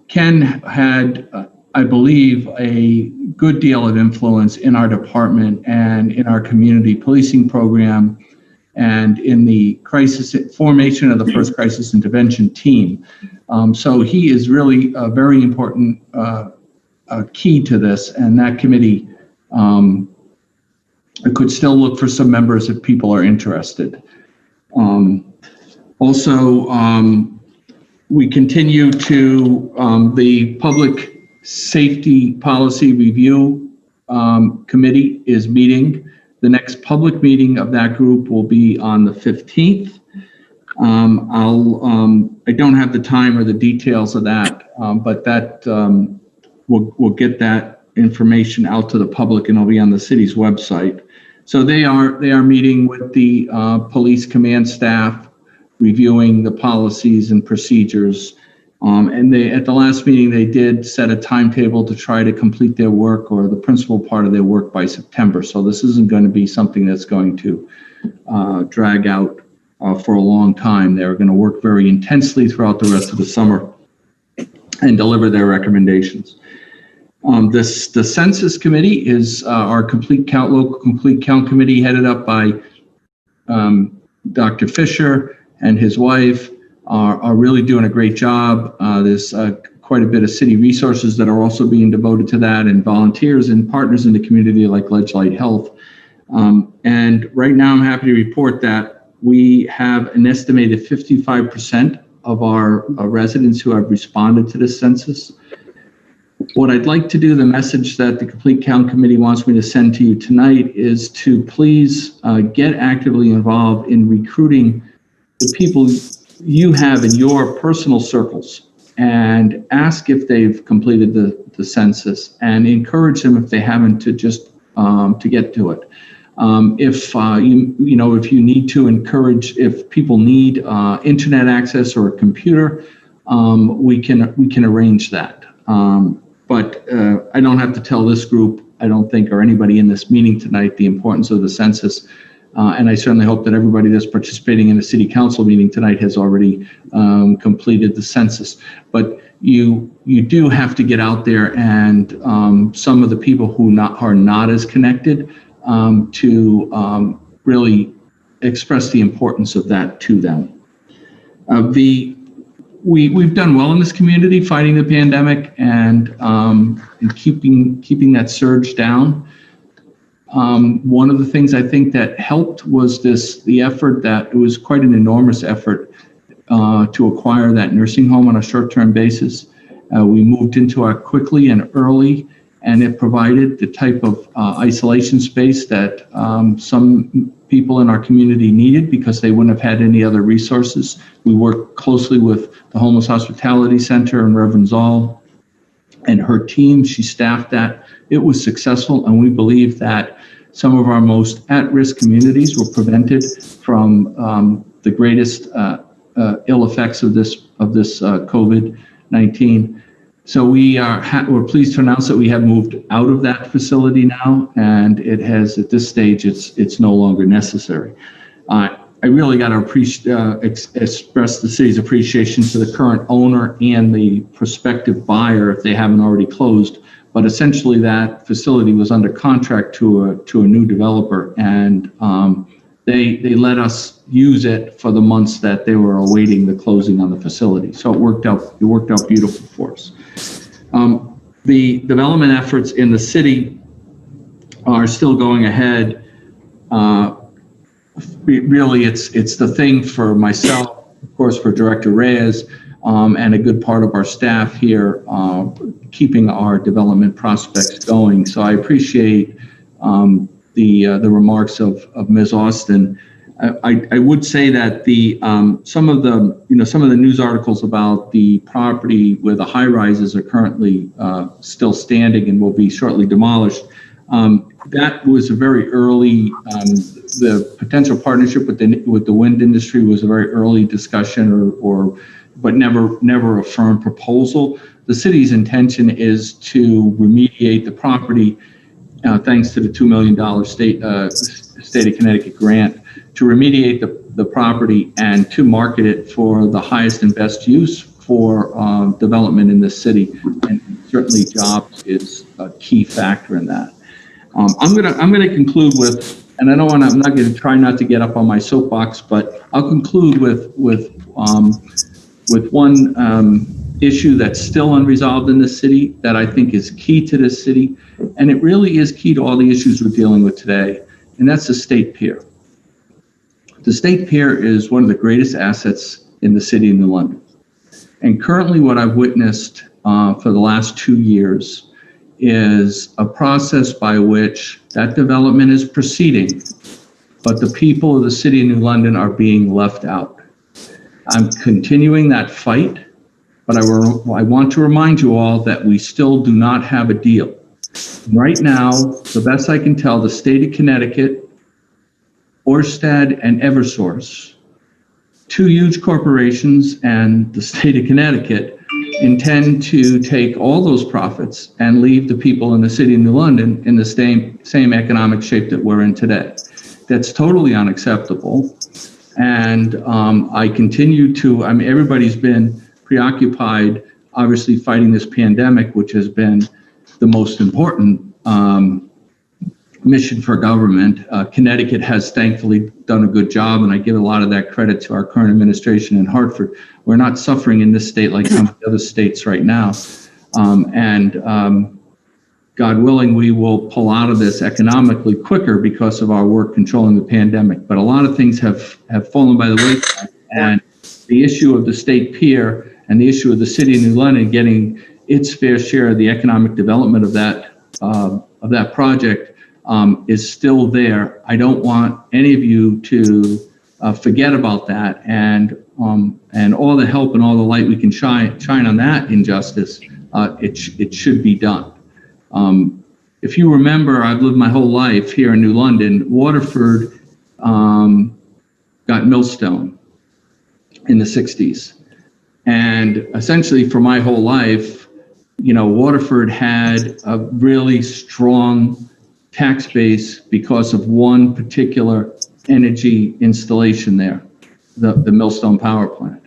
Ken had, I believe, a good deal of influence in our department and in our community policing program and in the formation of the first crisis intervention team. So he is really a very important key to this, and that committee could still look for some members if people are interested. We continue to the Public Safety Policy Review Committee is meeting. The next public meeting of that group will be on the 15th. I don't have the time or the details of that, but that we'll get that information out to the public, and it'll be on the city's website. So they are meeting with the police command staff, reviewing the policies and procedures. And at the last meeting, they did set a timetable to try to complete their work, or the principal part of their work, by September. So this isn't going to be something that's going to drag out for a long time. They're going to work very intensely throughout the rest of the summer and deliver their recommendations. The Census Committee is our local complete count committee, headed up by Dr. Fisher and his wife. Are really doing a great job. There's quite a bit of city resources that are also being devoted to that, and volunteers and partners in the community like Ledgelight Health. And right now I'm happy to report that we have an estimated 55% of our residents who have responded to this census. What I'd like to do, the message that the Complete Count Committee wants me to send to you tonight, is to please get actively involved in recruiting the people you have in your personal circles, and ask if they've completed the census, and encourage them, if they haven't, to just to get to it. If if you need to encourage, if people need internet access or a computer, we can arrange that. But I don't have to tell this group, I don't think, or anybody in this meeting tonight, the importance of the census. And I certainly hope that everybody that's participating in the city council meeting tonight has already completed the census. But you do have to get out there, and some of the people who are not as connected to really express the importance of that to them. We've done well in this community fighting the pandemic and keeping that surge down. One of the things I think that helped was the effort that it was quite an enormous effort to acquire that nursing home on a short-term basis. We moved into it quickly and early, and it provided the type of isolation space that some people in our community needed, because they wouldn't have had any other resources. We worked closely with the Homeless Hospitality Center and Reverend Zoll and her team. She staffed that. It was successful, and we believe that some of our most at-risk communities were prevented from the greatest ill effects of this COVID-19. So we're pleased to announce that we have moved out of that facility now, and it has, at this stage, it's no longer necessary. I really got to express the city's appreciation to the current owner and the prospective buyer, if they haven't already closed. But essentially, that facility was under contract to a new developer, and they let us use it for the months that they were awaiting the closing on the facility. So it worked out beautiful for us. The development efforts in the city are still going ahead. Really, it's the thing for myself, of course, for Director Reyes, and a good part of our staff here, keeping our development prospects going. So I appreciate the remarks of Ms. Austin. I would say that some of the news articles about the property where the high rises are currently still standing and will be shortly demolished. That was a very early. The potential partnership with the wind industry was a very early discussion, but never a firm proposal. The city's intention is to remediate the property, thanks to the $2 million state of Connecticut grant, to remediate the property and to market it for the highest and best use for development in this city. And certainly jobs is a key factor in that. I'm gonna conclude with, and I'm not going to try not to get up on my soapbox, but I'll conclude with one issue that's still unresolved in this city that I think is key to this city, and it really is key to all the issues we're dealing with today, and that's the state pier. The state pier is one of the greatest assets in the city of New London, and currently what I've witnessed for the last 2 years is a process by which that development is proceeding, but the people of the city of New London are being left out. I'm continuing that fight, but I want to remind you all that we still do not have a deal. Right now, the best I can tell, the state of Connecticut, Orsted and Eversource, two huge corporations, and the state of Connecticut intend to take all those profits and leave the people in the city of New London in the same economic shape that we're in today. That's totally unacceptable. And I continue to, I mean, everybody's been preoccupied, obviously, fighting this pandemic, which has been the most important mission for government. Connecticut has thankfully done a good job, and I give a lot of that credit to our current administration in Hartford. We're not suffering in this state like some of the other states right now. God willing, we will pull out of this economically quicker because of our work controlling the pandemic. But a lot of things have fallen by the wayside, and the issue of the state pier and the issue of the city of New London getting its fair share of the economic development of that project is still there. I don't want any of you to forget about that, and all the help and all the light we can shine on that injustice. It should be done. If you remember, I've lived my whole life here in New London. Waterford got Millstone in the 60s. And essentially for my whole life, you know, Waterford had a really strong tax base because of one particular energy installation there, the Millstone power plant.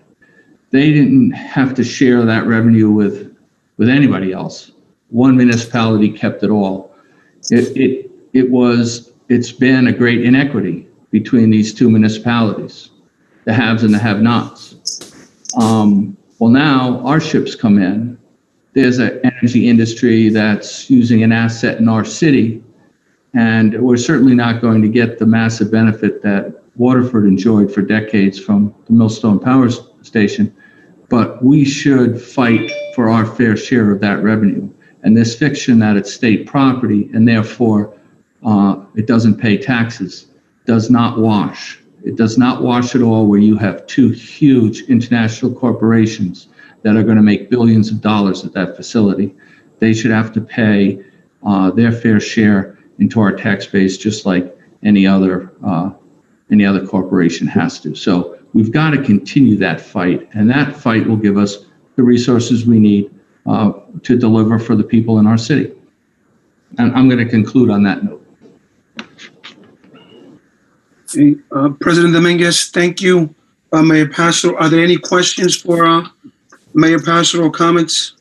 They didn't have to share that revenue with anybody else. One municipality kept it all. It's been a great inequity between these two municipalities, the haves and the have-nots. Well, now our ships come in. There's an energy industry that's using an asset in our city, and we're certainly not going to get the massive benefit that Waterford enjoyed for decades from the Millstone Power Station, but we should fight for our fair share of that revenue. And this fiction that it's state property and therefore it doesn't pay taxes does not wash. It does not wash at all where you have two huge international corporations that are going to make billions of dollars at that facility. They should have to pay their fair share into our tax base just like any other corporation has to. So we've got to continue that fight, and that fight will give us the resources we need to deliver for the people in our city. And I'm going to conclude on that note. Okay, President Dominguez, thank you. Mayor Passero, are there any questions for Mayor Passero or comments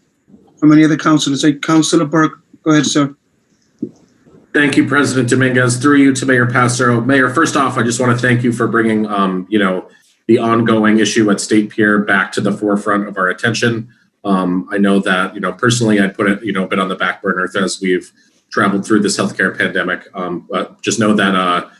from any other councilors? Hey, Councilor Burke, go ahead, sir. Thank you, President Dominguez. Through you to Mayor Passero. Mayor, first off, I just want to thank you for bringing, the ongoing issue at State Pier back to the forefront of our attention. I know that, personally, I'd put it, a bit on the back burner as we've traveled through this healthcare pandemic. But just know that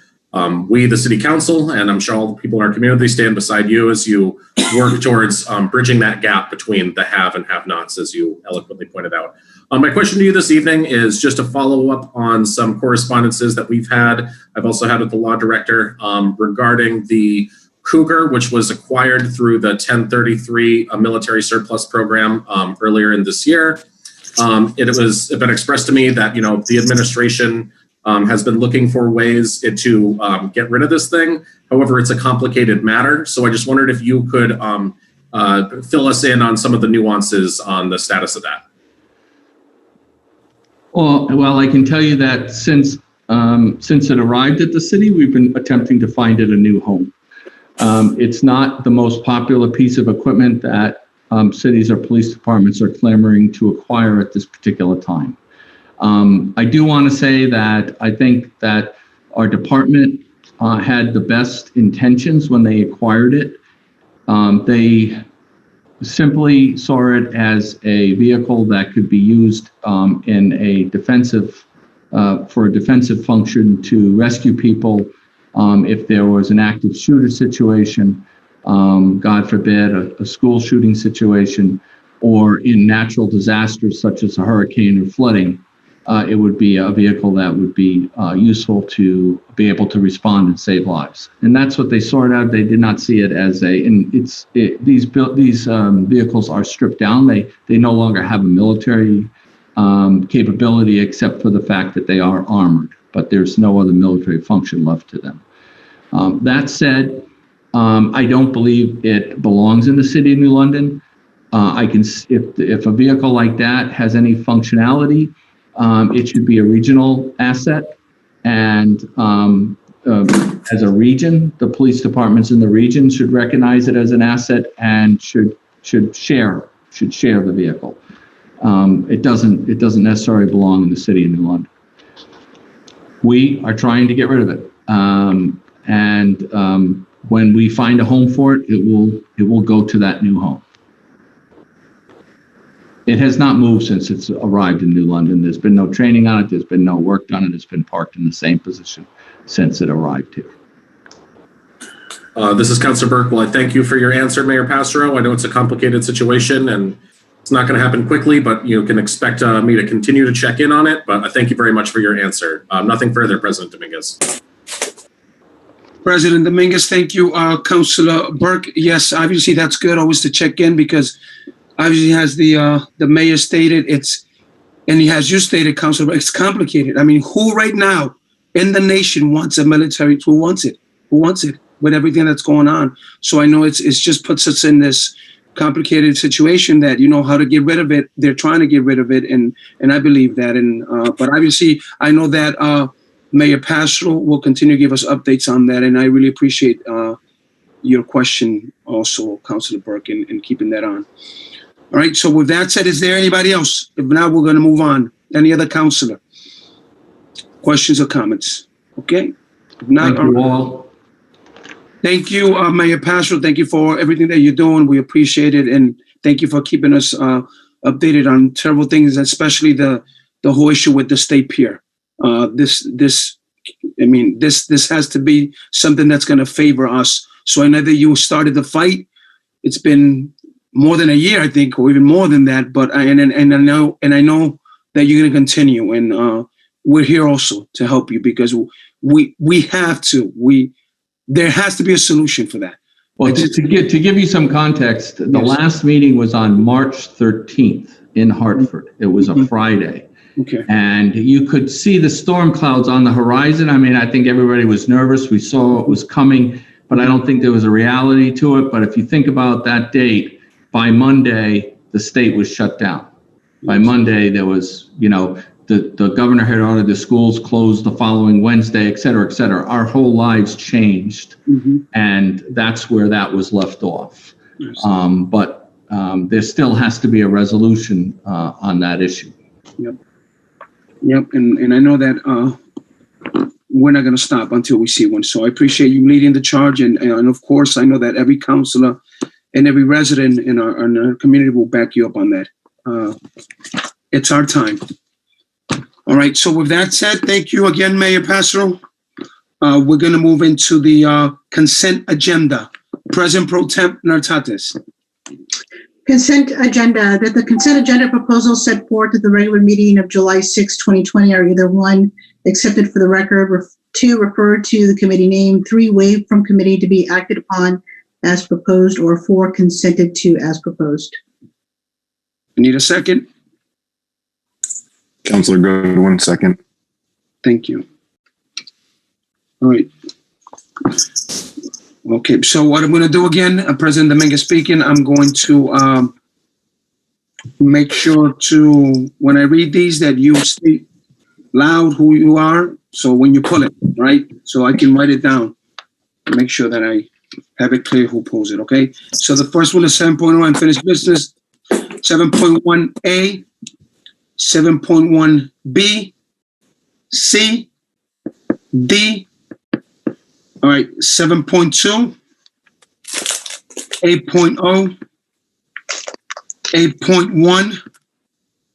we, the City Council, and I'm sure all the people in our community stand beside you as you work towards bridging that gap between the have and have-nots, as you eloquently pointed out. My question to you this evening is just a follow-up on some correspondences that we've had. I've also had with the law director regarding the Cougar, which was acquired through the 1033 military surplus program earlier in this year. It been expressed to me that, the administration has been looking for ways to get rid of this thing. However, it's a complicated matter. So I just wondered if you could fill us in on some of the nuances on the status of that. Well, I can tell you that since it arrived at the city, we've been attempting to find it a new home. It's not the most popular piece of equipment that cities or police departments are clamoring to acquire at this particular time. I do want to say that I think that our department had the best intentions when they acquired it. They simply saw it as a vehicle that could be used in a defensive, for a defensive function to rescue people if there was an active shooter situation, God forbid, a school shooting situation, or in natural disasters such as a hurricane or flooding. It would be a vehicle that would be useful to be able to respond and save lives. And that's what they sorted out. They did not see it as these vehicles are stripped down. They no longer have a military capability except for the fact that they are armored, but there's no other military function left to them. That said, I don't believe it belongs in the city of New London. If a vehicle like that has any functionality, it should be a regional asset. And as a region, the police departments in the region should recognize it as an asset and should share the vehicle. It doesn't necessarily belong in the city of New London. We are trying to get rid of it. When we find a home for it, it will go to that new home. It has not moved since it's arrived in New London. There's been no training on it. There's been no work done. It's been parked in the same position since it arrived here. This is Councilor Burke. Well, I thank you for your answer, Mayor Passero. I know it's a complicated situation and it's not going to happen quickly, but you can expect me to continue to check in on it. But I thank you very much for your answer. Nothing further, President Dominguez. President Dominguez, thank you. Councilor Burke, yes, obviously that's good always to check in because obviously as the mayor stated, and as you stated, Councilor Burke, it's complicated. I mean, who right now in the nation wants a military? Who wants it? Who wants it with everything that's going on? So I know it's just puts us in this complicated situation that how to get rid of it. They're trying to get rid of it, and I believe that. And but obviously, I know that Mayor Passero will continue to give us updates on that, and I really appreciate your question also, Councilor Burke, in keeping that on. All right. So with that said, is there anybody else? If not, we're going to move on. Any other councilor? Questions or comments? Okay. If not, Thank you all. Thank you, Mayor Passero. Thank you for everything that you're doing. We appreciate it, and thank you for keeping us updated on terrible things, especially the whole issue with the state pier. This has to be something that's going to favor us. So I know that you started the fight. It's been more than a year, I think, or even more than that. But I know that you're going to continue, and we're here also to help you because we have to. There has to be a solution for that. Well, to give you some context, the last meeting was on March 13th in Hartford. It was a Friday. Okay. And you could see the storm clouds on the horizon. I mean, I think everybody was nervous. We saw it was coming, but I don't think there was a reality to it. But if you think about that date, by Monday, the state was shut down. By Monday, there was, the governor had ordered the schools closed the following Wednesday, et cetera, et cetera. Our whole lives changed. And that's where that was left off. But there still has to be a resolution on that issue. Yep. And I know that we're not going to stop until we see one. So I appreciate you leading the charge. And of course, I know that every councilor and every resident in our community will back you up on that. It's our time. All right. So with that said, thank you again, Mayor Passero. We're going to move into the consent agenda. President Pro Temp Nartates. Consent agenda, that the consent agenda proposals set forth at the regular meeting of July 6, 2020 are either 1, accepted for the record, 2, referred to the committee name, 3, waived from committee to be acted upon as proposed, or 4, consented to as proposed. I need a second. Councilor Goodwin, second. Thank you. All right. Okay, so what I'm going to do again, President Dominguez speaking, I'm going to make sure to, when I read these, that you state loud who you are. So when you pull it, right? So I can write it down. Make sure that I have it clear who pulls it, okay? So the first one is 7.1 unfinished business, 7.1A, 7.1B, C, D. All right, 7.2, 8.0, 8.1,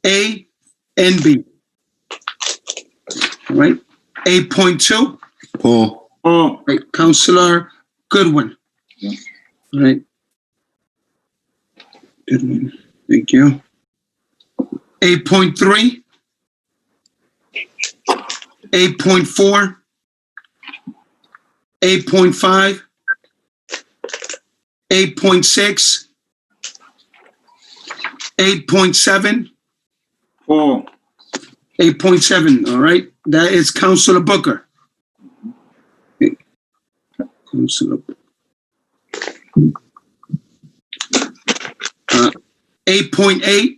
A, and B. All right, 8.2. Paul. All right, Councilor Goodwin. All right. Goodwin, thank you. 8.3, 8.4, 8.5, 8.6, 8.7. 8.7, all right? That is Councilor Booker. Councilor. 8.8,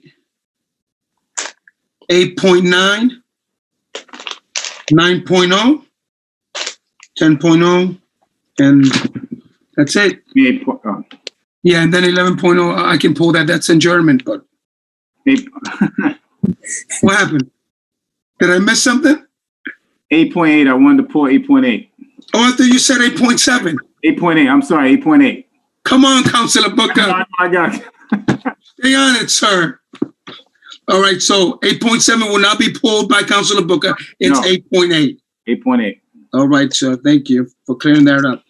8.9, 9.0, 10.0, and that's it. Yeah, and then 11.0, I can pull that. That's in German, but what happened? Did I miss something? 8.8. I wanted to pull 8.8. Oh, I thought you said 8.7. 8.8. I'm sorry, 8.8. Come on, Councilor Booker. I got it. Stay on it, sir. All right, so 8.7 will not be pulled by Councilor Booker. It's No. 8.8. 8.8. All right, sir. Thank you for clearing that up.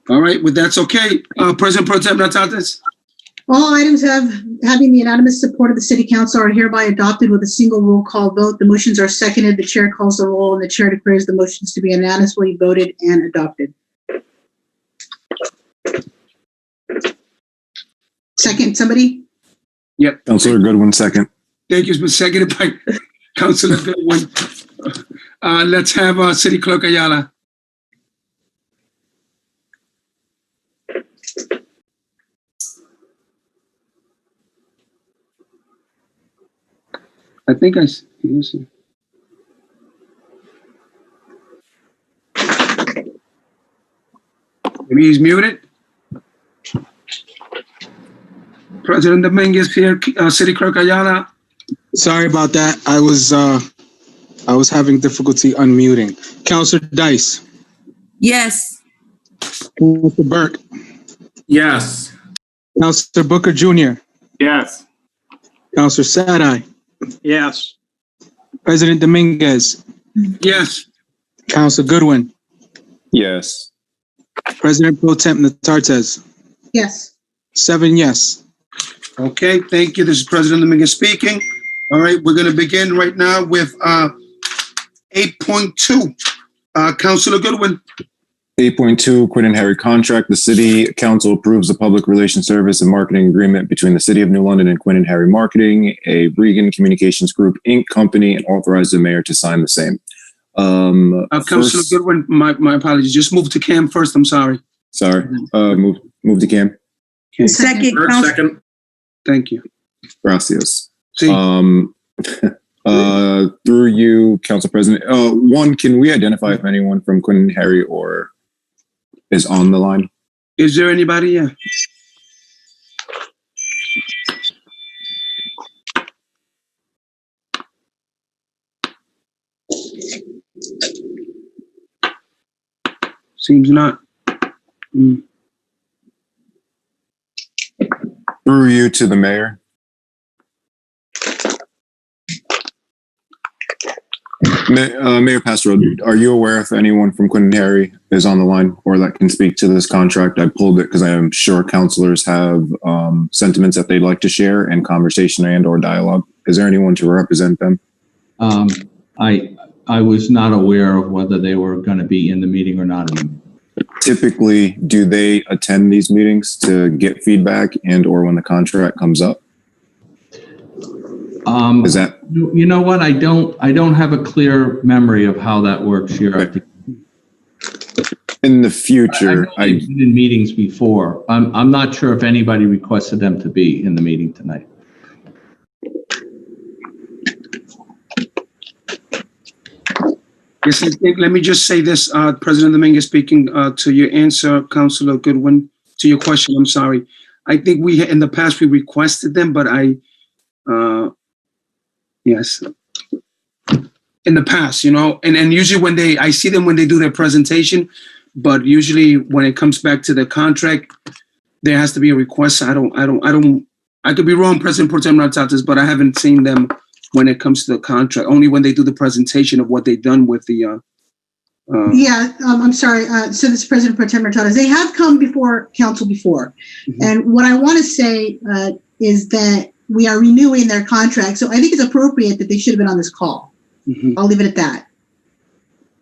All right, well, that's okay. President Pro Tem Natatas? All items having the unanimous support of the city council are hereby adopted with a single roll call vote. The motions are seconded. The chair calls the roll and the chair declares the motions to be unanimously voted and adopted. Second, somebody? Yep. Councilor Goodwin, second. Thank you. It's been seconded by Councilor Goodwin. Let's have City Clerk Ayala. I think maybe he's muted. President Dominguez here, City Clerk Ayala. Sorry about that. I was having difficulty unmuting. Councilor Dice. Yes. Councilor Burke. Yes. Councilor Booker Jr. Yes. Councilor Sadai. Yes. President Dominguez. Yes. Councilor Goodwin. Yes. President Pro Tem Natartes. Yes. 7 yes. Okay, thank you. This is President Dominguez speaking. All right, we're going to begin right now with 8.2. Councilor Goodwin. 8.2, Quinn and Harry contract. The city council approves the public relations service and marketing agreement between the city of New London and Quinn and Harry Marketing, a Regan Communications Group Inc. company, and authorize the mayor to sign the same. Councilor Goodwin, my apologies. Just move to Cam first. I'm sorry. Sorry. Move to Cam. Okay. Second. Second. Thank you. Gracias. See. Through you, Council President. One, can we identify if anyone from Quinn and Harry or is on the line? Is there anybody? Yeah. Seems not. Through you to the mayor. Mayor Passero, are you aware if anyone from Quinn and Harry is on the line or that can speak to this contract? I pulled it because I am sure councilors have sentiments that they'd like to share and conversation and or dialogue. Is there anyone to represent them? I was not aware of whether they were going to be in the meeting or not. Typically, do they attend these meetings to get feedback and or when the contract comes up? Is that? You know what? I don't have a clear memory of how that works here. Okay. In the future, I've been in meetings before. I'm not sure if anybody requested them to be in the meeting tonight. Yes, I think, let me just say this, President Dominguez speaking to your answer, Councilor Goodwin, to your question, I'm sorry. I think in the past, we requested them, but yes. In the past, and usually I see them when they do their presentation, but usually when it comes back to the contract, there has to be a request. I could be wrong, President Pro Tem Natatas, but I haven't seen them when it comes to the contract, only when they do the presentation of what they've done with the. I'm sorry. So this is President Pro Tem Natatas. They have come before council before. Mm-hmm. And what I want to say is that we are renewing their contract. So I think it's appropriate that they should have been on this call. Mm-hmm. I'll leave it at that.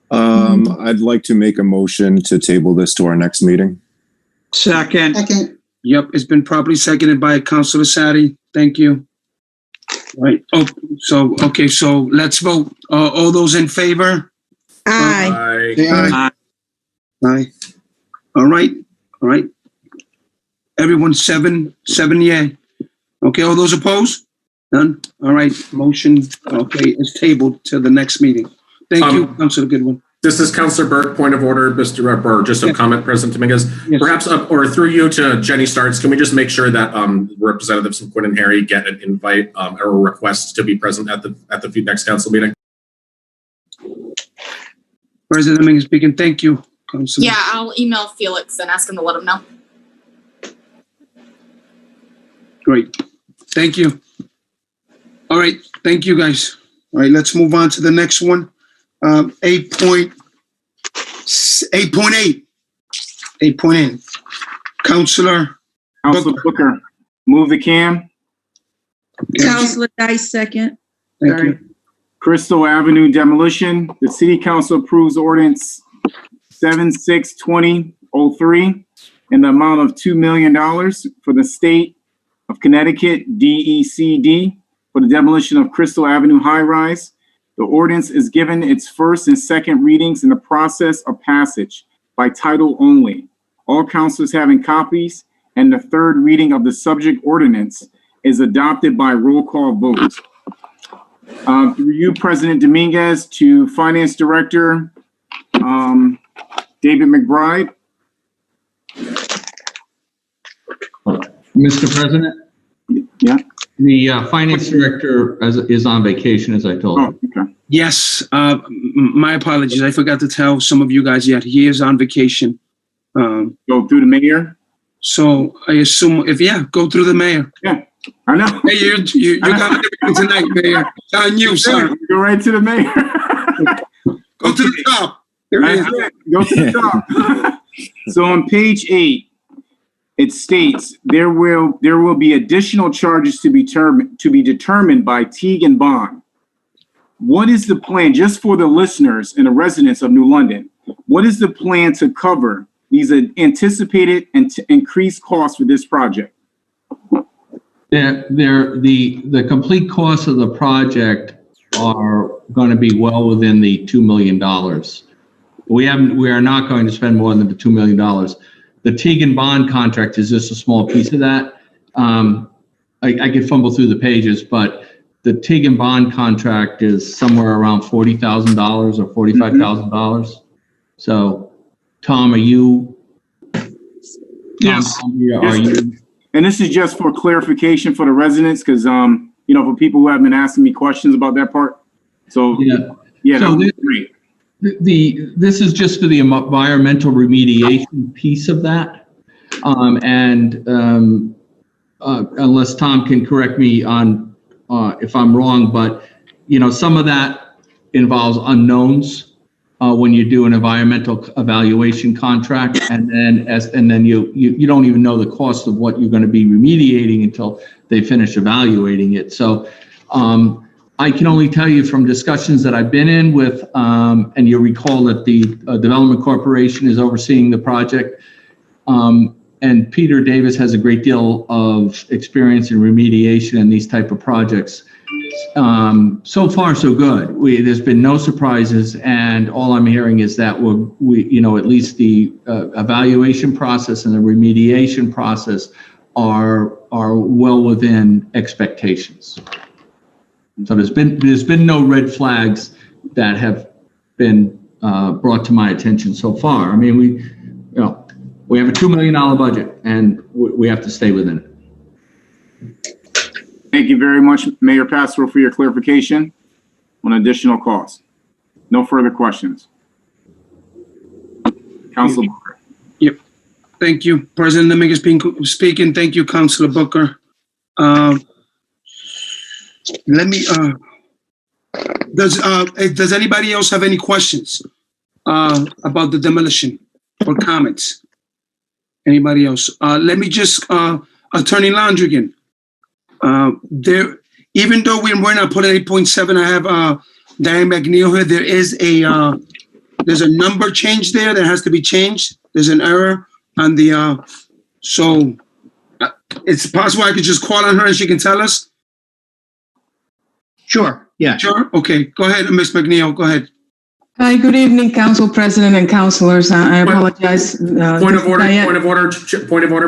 I'd like to make a motion to table this to our next meeting. Second. Yep, it's been properly seconded by Councilor Sadi. Thank you. Right. Oh, so let's vote. All those in favor? Aye. Aye. Aye. All right. Everyone, seven yay. Okay, all those opposed? None? All right, motion, okay, is tabled to the next meeting. Thank you, Councilor Goodwin. This is Councilor Burke. Point of order, Mr. Burke, just a comment, President Dominguez. Yes. Perhaps up or through you to Jenny Starks, can we just make sure that representatives from Quinn and Harry get an invite or a request to be present at the next council meeting? President Dominguez speaking. Thank you, Councilor. Yeah, I'll email Felix and ask him to let him know. Great. Thank you. All right. Thank you, guys. All right. Let's move on to the next one. 8.8. 8.8. Councilor Booker. Move the CAM. Councilor Dice, second. Thank you. Crystal Avenue demolition. The City Council approves ordinance 76-2003 in the amount of $2 million for the state of Connecticut DECD for the demolition of Crystal Avenue high rise. The ordinance is given its first and second readings in the process of passage by title only. All councilors having copies, and the third reading of the subject ordinance is adopted by roll call vote. Through you, President Dominguez, to Finance Director David McBride. Mr. President? Yeah. The finance director is on vacation, as I told you. Okay. Yes, my apologies. I forgot to tell some of you guys yet. He is on vacation. Go through the mayor? So I assume go through the mayor. Yeah, I know. Hey, you got everything tonight, Mayor. It's on you, sir. Go right to the mayor. Go to the top. There it is. Go to the top. So on page 8, it states there will be additional charges to be determined by Teague and Bond. What is the plan, just for the listeners and the residents of New London? What is the plan to cover these anticipated and increased costs for this project? The complete costs of the project are going to be well within the $2 million. We are not going to spend more than the $2 million. The Teague and Bond contract is just a small piece of that. I could fumble through the pages, but the Teague and Bond contract is somewhere around $40,000 or $45,000. So, Tom, are you? Yes. Are you? And this is just for clarification for the residents, because for people who have been asking me questions about that part. So yeah, So that's great. This is just for the environmental remediation piece of that. Unless Tom can correct me on if I'm wrong, but some of that involves unknowns when you do an environmental evaluation contract, and then you don't even know the cost of what you're going to be remediating until they finish evaluating it. So I can only tell you from discussions that I've been in with, and you recall that the Development Corporation is overseeing the project, and Peter Davis has a great deal of experience in remediation and these type of projects. So far, so good. There's been no surprises, and all I'm hearing is that at least the evaluation process and the remediation process are well within expectations. So there's been no red flags that have been brought to my attention so far. I mean, we have a $2 million budget, and we have to stay within it. Thank you very much, Mayor Passero, for your clarification on additional costs. No further questions. Councilor Booker. Yep. Thank you, President Dominguez speaking. Thank you, Councilor Booker. Does anybody else have any questions about the demolition or comments? Anybody else? Let me just, Attorney Landrigan. Even though we're not putting 8.7, I have Diane McNeil here. There's a number change there that has to be changed. There's an error on the, so it's possible I could just call on her and she can tell us? Sure, yeah. Sure, okay, go ahead, Ms. McNeil, go ahead. Hi, good evening, Council President and councilors. I apologize. Point of order,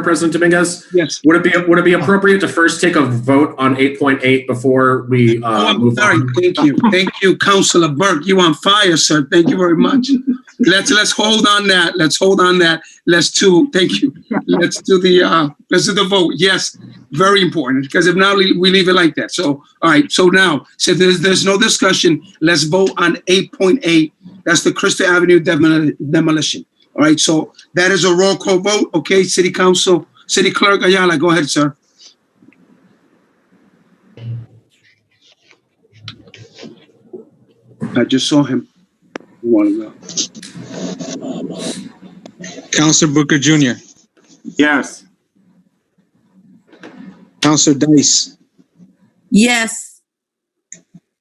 President Dominguez. Yes. Would it be appropriate to first take a vote on 8.8 before we move Sorry, on? thank you, Councilor Burke. You on fire, sir. Thank you very much. Let's hold on that. Thank you. Let's do the vote. Yes, very important, because if not, we leave it like that. So, all right. So now, there's no discussion. Let's vote on 8.8. That's the Crystal Avenue demolition. All right. So that is a roll call vote. Okay. City Clerk Ayala, go ahead, sir. I just saw him. Counselor Booker Jr., Yes. Counselor Dice, Yes.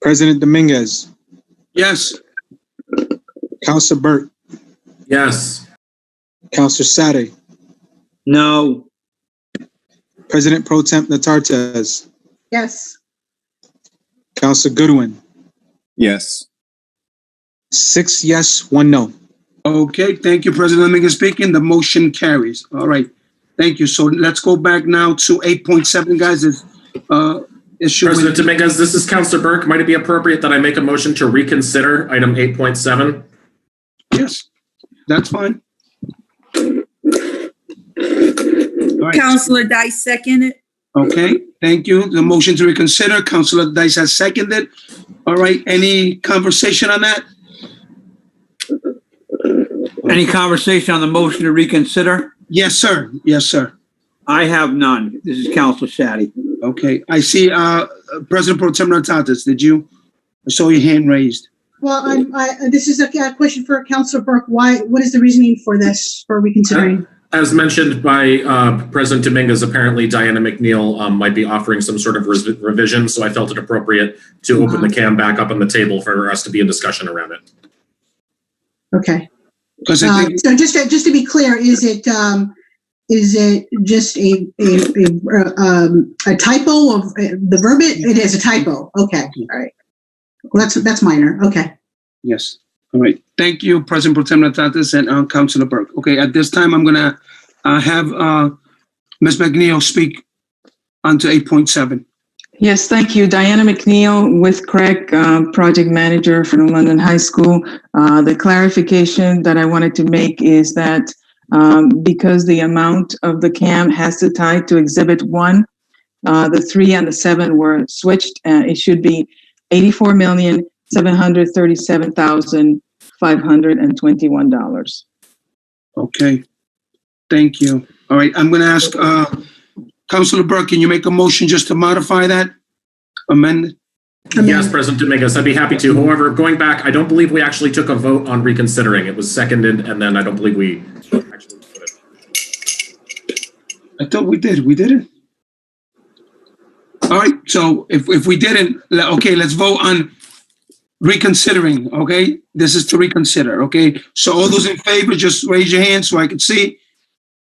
President Dominguez, Yes. Counselor Burke, Yes. Counselor Sade, No. President Pro Temp Natartez, Yes. Counselor Goodwin, Yes. 6 yes, 1 no. Okay, thank you, President Dominguez speaking. The motion carries. All right, thank you. So let's go back now to 8.7, guys. President Dominguez, this is Councilor Burke. Might it be appropriate that I make a motion to reconsider item 8.7? Yes, that's fine. All right. Counselor Dice seconded. Okay, thank you. The motion to reconsider, Councilor Dice has seconded. All right, any conversation on that? Any conversation on the motion to reconsider? Yes, sir. Yes, sir. I have none. This is Council Shaddy. Okay, I see, President Pro Tem Natartez, I saw your hand raised. Well, this is a question for Councilor Burke. What is the reasoning for this, for reconsidering? As mentioned by President Dominguez, apparently Diana McNeil might be offering some sort of revision, so I felt it appropriate to open the can back up on the table for us to be in discussion around it. Okay. Because I think, So just to be clear, is it just a typo of the verbiage? It is a typo. Okay. All right. Well, that's minor. Okay. yes. All right. Thank you, President Pro Tem Natartez and Councilor Burke. Okay, at this time, I'm gonna have Ms. McNeil speak onto 8.7. Yes, thank you. Diana McNeil with Craig, project manager for the London High School. The clarification that I wanted to make is that because the amount of the CAM has to tie to Exhibit 1, the 3 and the 7 were switched. It should be $84,737,521. Okay, thank you. All right, I'm gonna ask Councilor Burke, can you make a motion just to modify that? Amend? Yes, President Dominguez, I'd be happy to. However, going back, I don't believe we actually took a vote on reconsidering. It was seconded, and then I don't believe we actually put it. I thought we did. We didn't? All right, so if we didn't, okay, let's vote on reconsidering, okay? This is to reconsider, okay? So all those in favor, just raise your hand so I can see.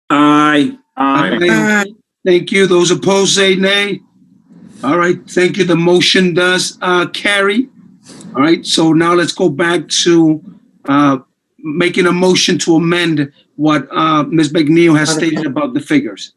Aye. Aye. Thank you. Those opposed say nay. All right, thank you. The motion does carry. All right, so now let's go back to making a motion to amend what Ms. McNeil has stated about the figures.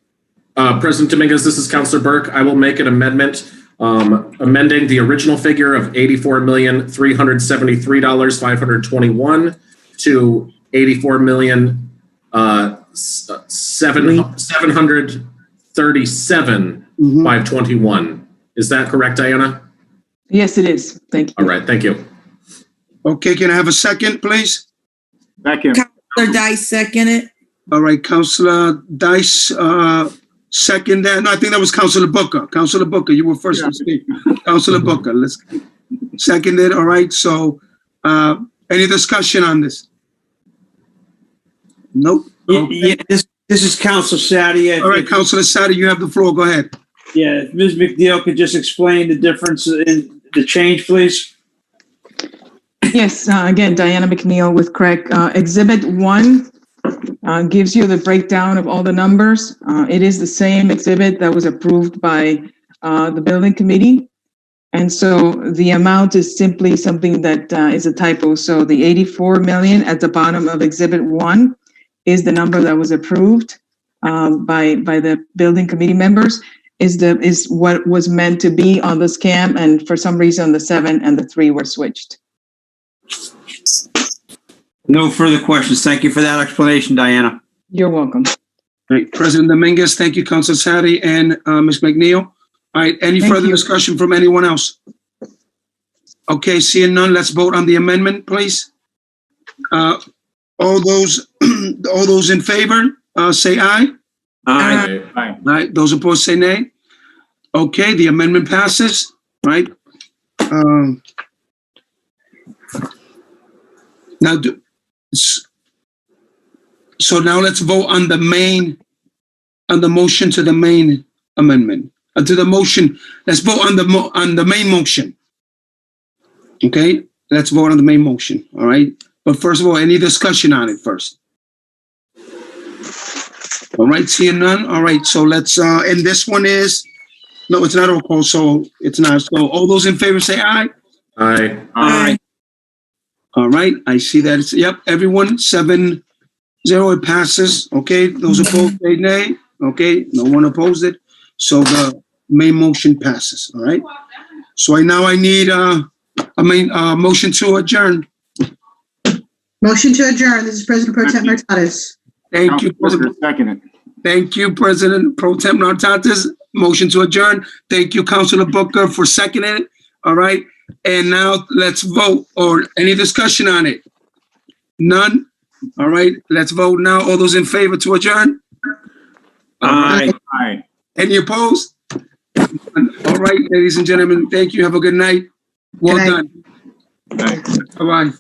President Dominguez, this is Councilor Burke. I will make an amendment amending the original figure of $84,373,521 to $84,737,521. Is that correct, Diana? Yes, it is. Thank you. All right, thank you. Okay, can I have a second, please? Second. Counselor Dice seconded. All right, Councilor Dice, second that. No, I think that was Councilor Booker. Councilor Booker, you were first to speak. Councilor Booker, let's second it. All right, so any discussion on this? Nope. Okay. Yeah, this is Council Shaddy. All right, Councilor Sade, you have the floor. Go ahead. Yeah, if Ms. McNeil could just explain the difference in the change, please. Yes, again, Diana McNeil with Craig. Exhibit 1 gives you the breakdown of all the numbers. It is the same exhibit that was approved by the building committee. And so the amount is simply something that is a typo. So the 84 million at the bottom of Exhibit 1 is the number that was approved by the building committee members, is what was meant to be on the scam, and for some reason the 7 and the 3 were switched. No further questions. Thank you for that explanation, Diana. You're welcome. Right, President Dominguez, thank you, Council Sadi and Ms. McNeil. All right, any Thank further you. discussion from anyone else? Okay, seeing none, let's vote on the amendment, please. All those in favor, say aye. Aye. Aye. All right, those opposed say nay. Okay, the amendment passes, right? Now, so now let's vote on the motion to the main amendment. To the motion, let's vote on the main motion. Okay, let's vote on the main motion, all right? But first of all, any discussion on it first? All right, seeing none, all right, so let's, and this one is, no, it's not a roll call, so it's not. So all those in favor say aye. Aye. Aye. All right, I see that it's, yep, everyone, 7-0, it passes. Okay, those opposed say nay. Okay, no one opposed it. So the main motion passes, all right? So I need a motion to adjourn. Motion to adjourn. This is President Pro Tem Hurtadas. Thank you, President. Second. Thank you, President Pro Tem Hurtadas. Motion to adjourn. Thank you, Councilor Booker, for seconding it. All right. And now let's vote, or any discussion on it? None? All right, let's vote now. All those in favor to adjourn? Aye. Aye. Any opposed? All right, ladies and gentlemen, thank you. Have a good night. Well Good night. done. Bye-bye.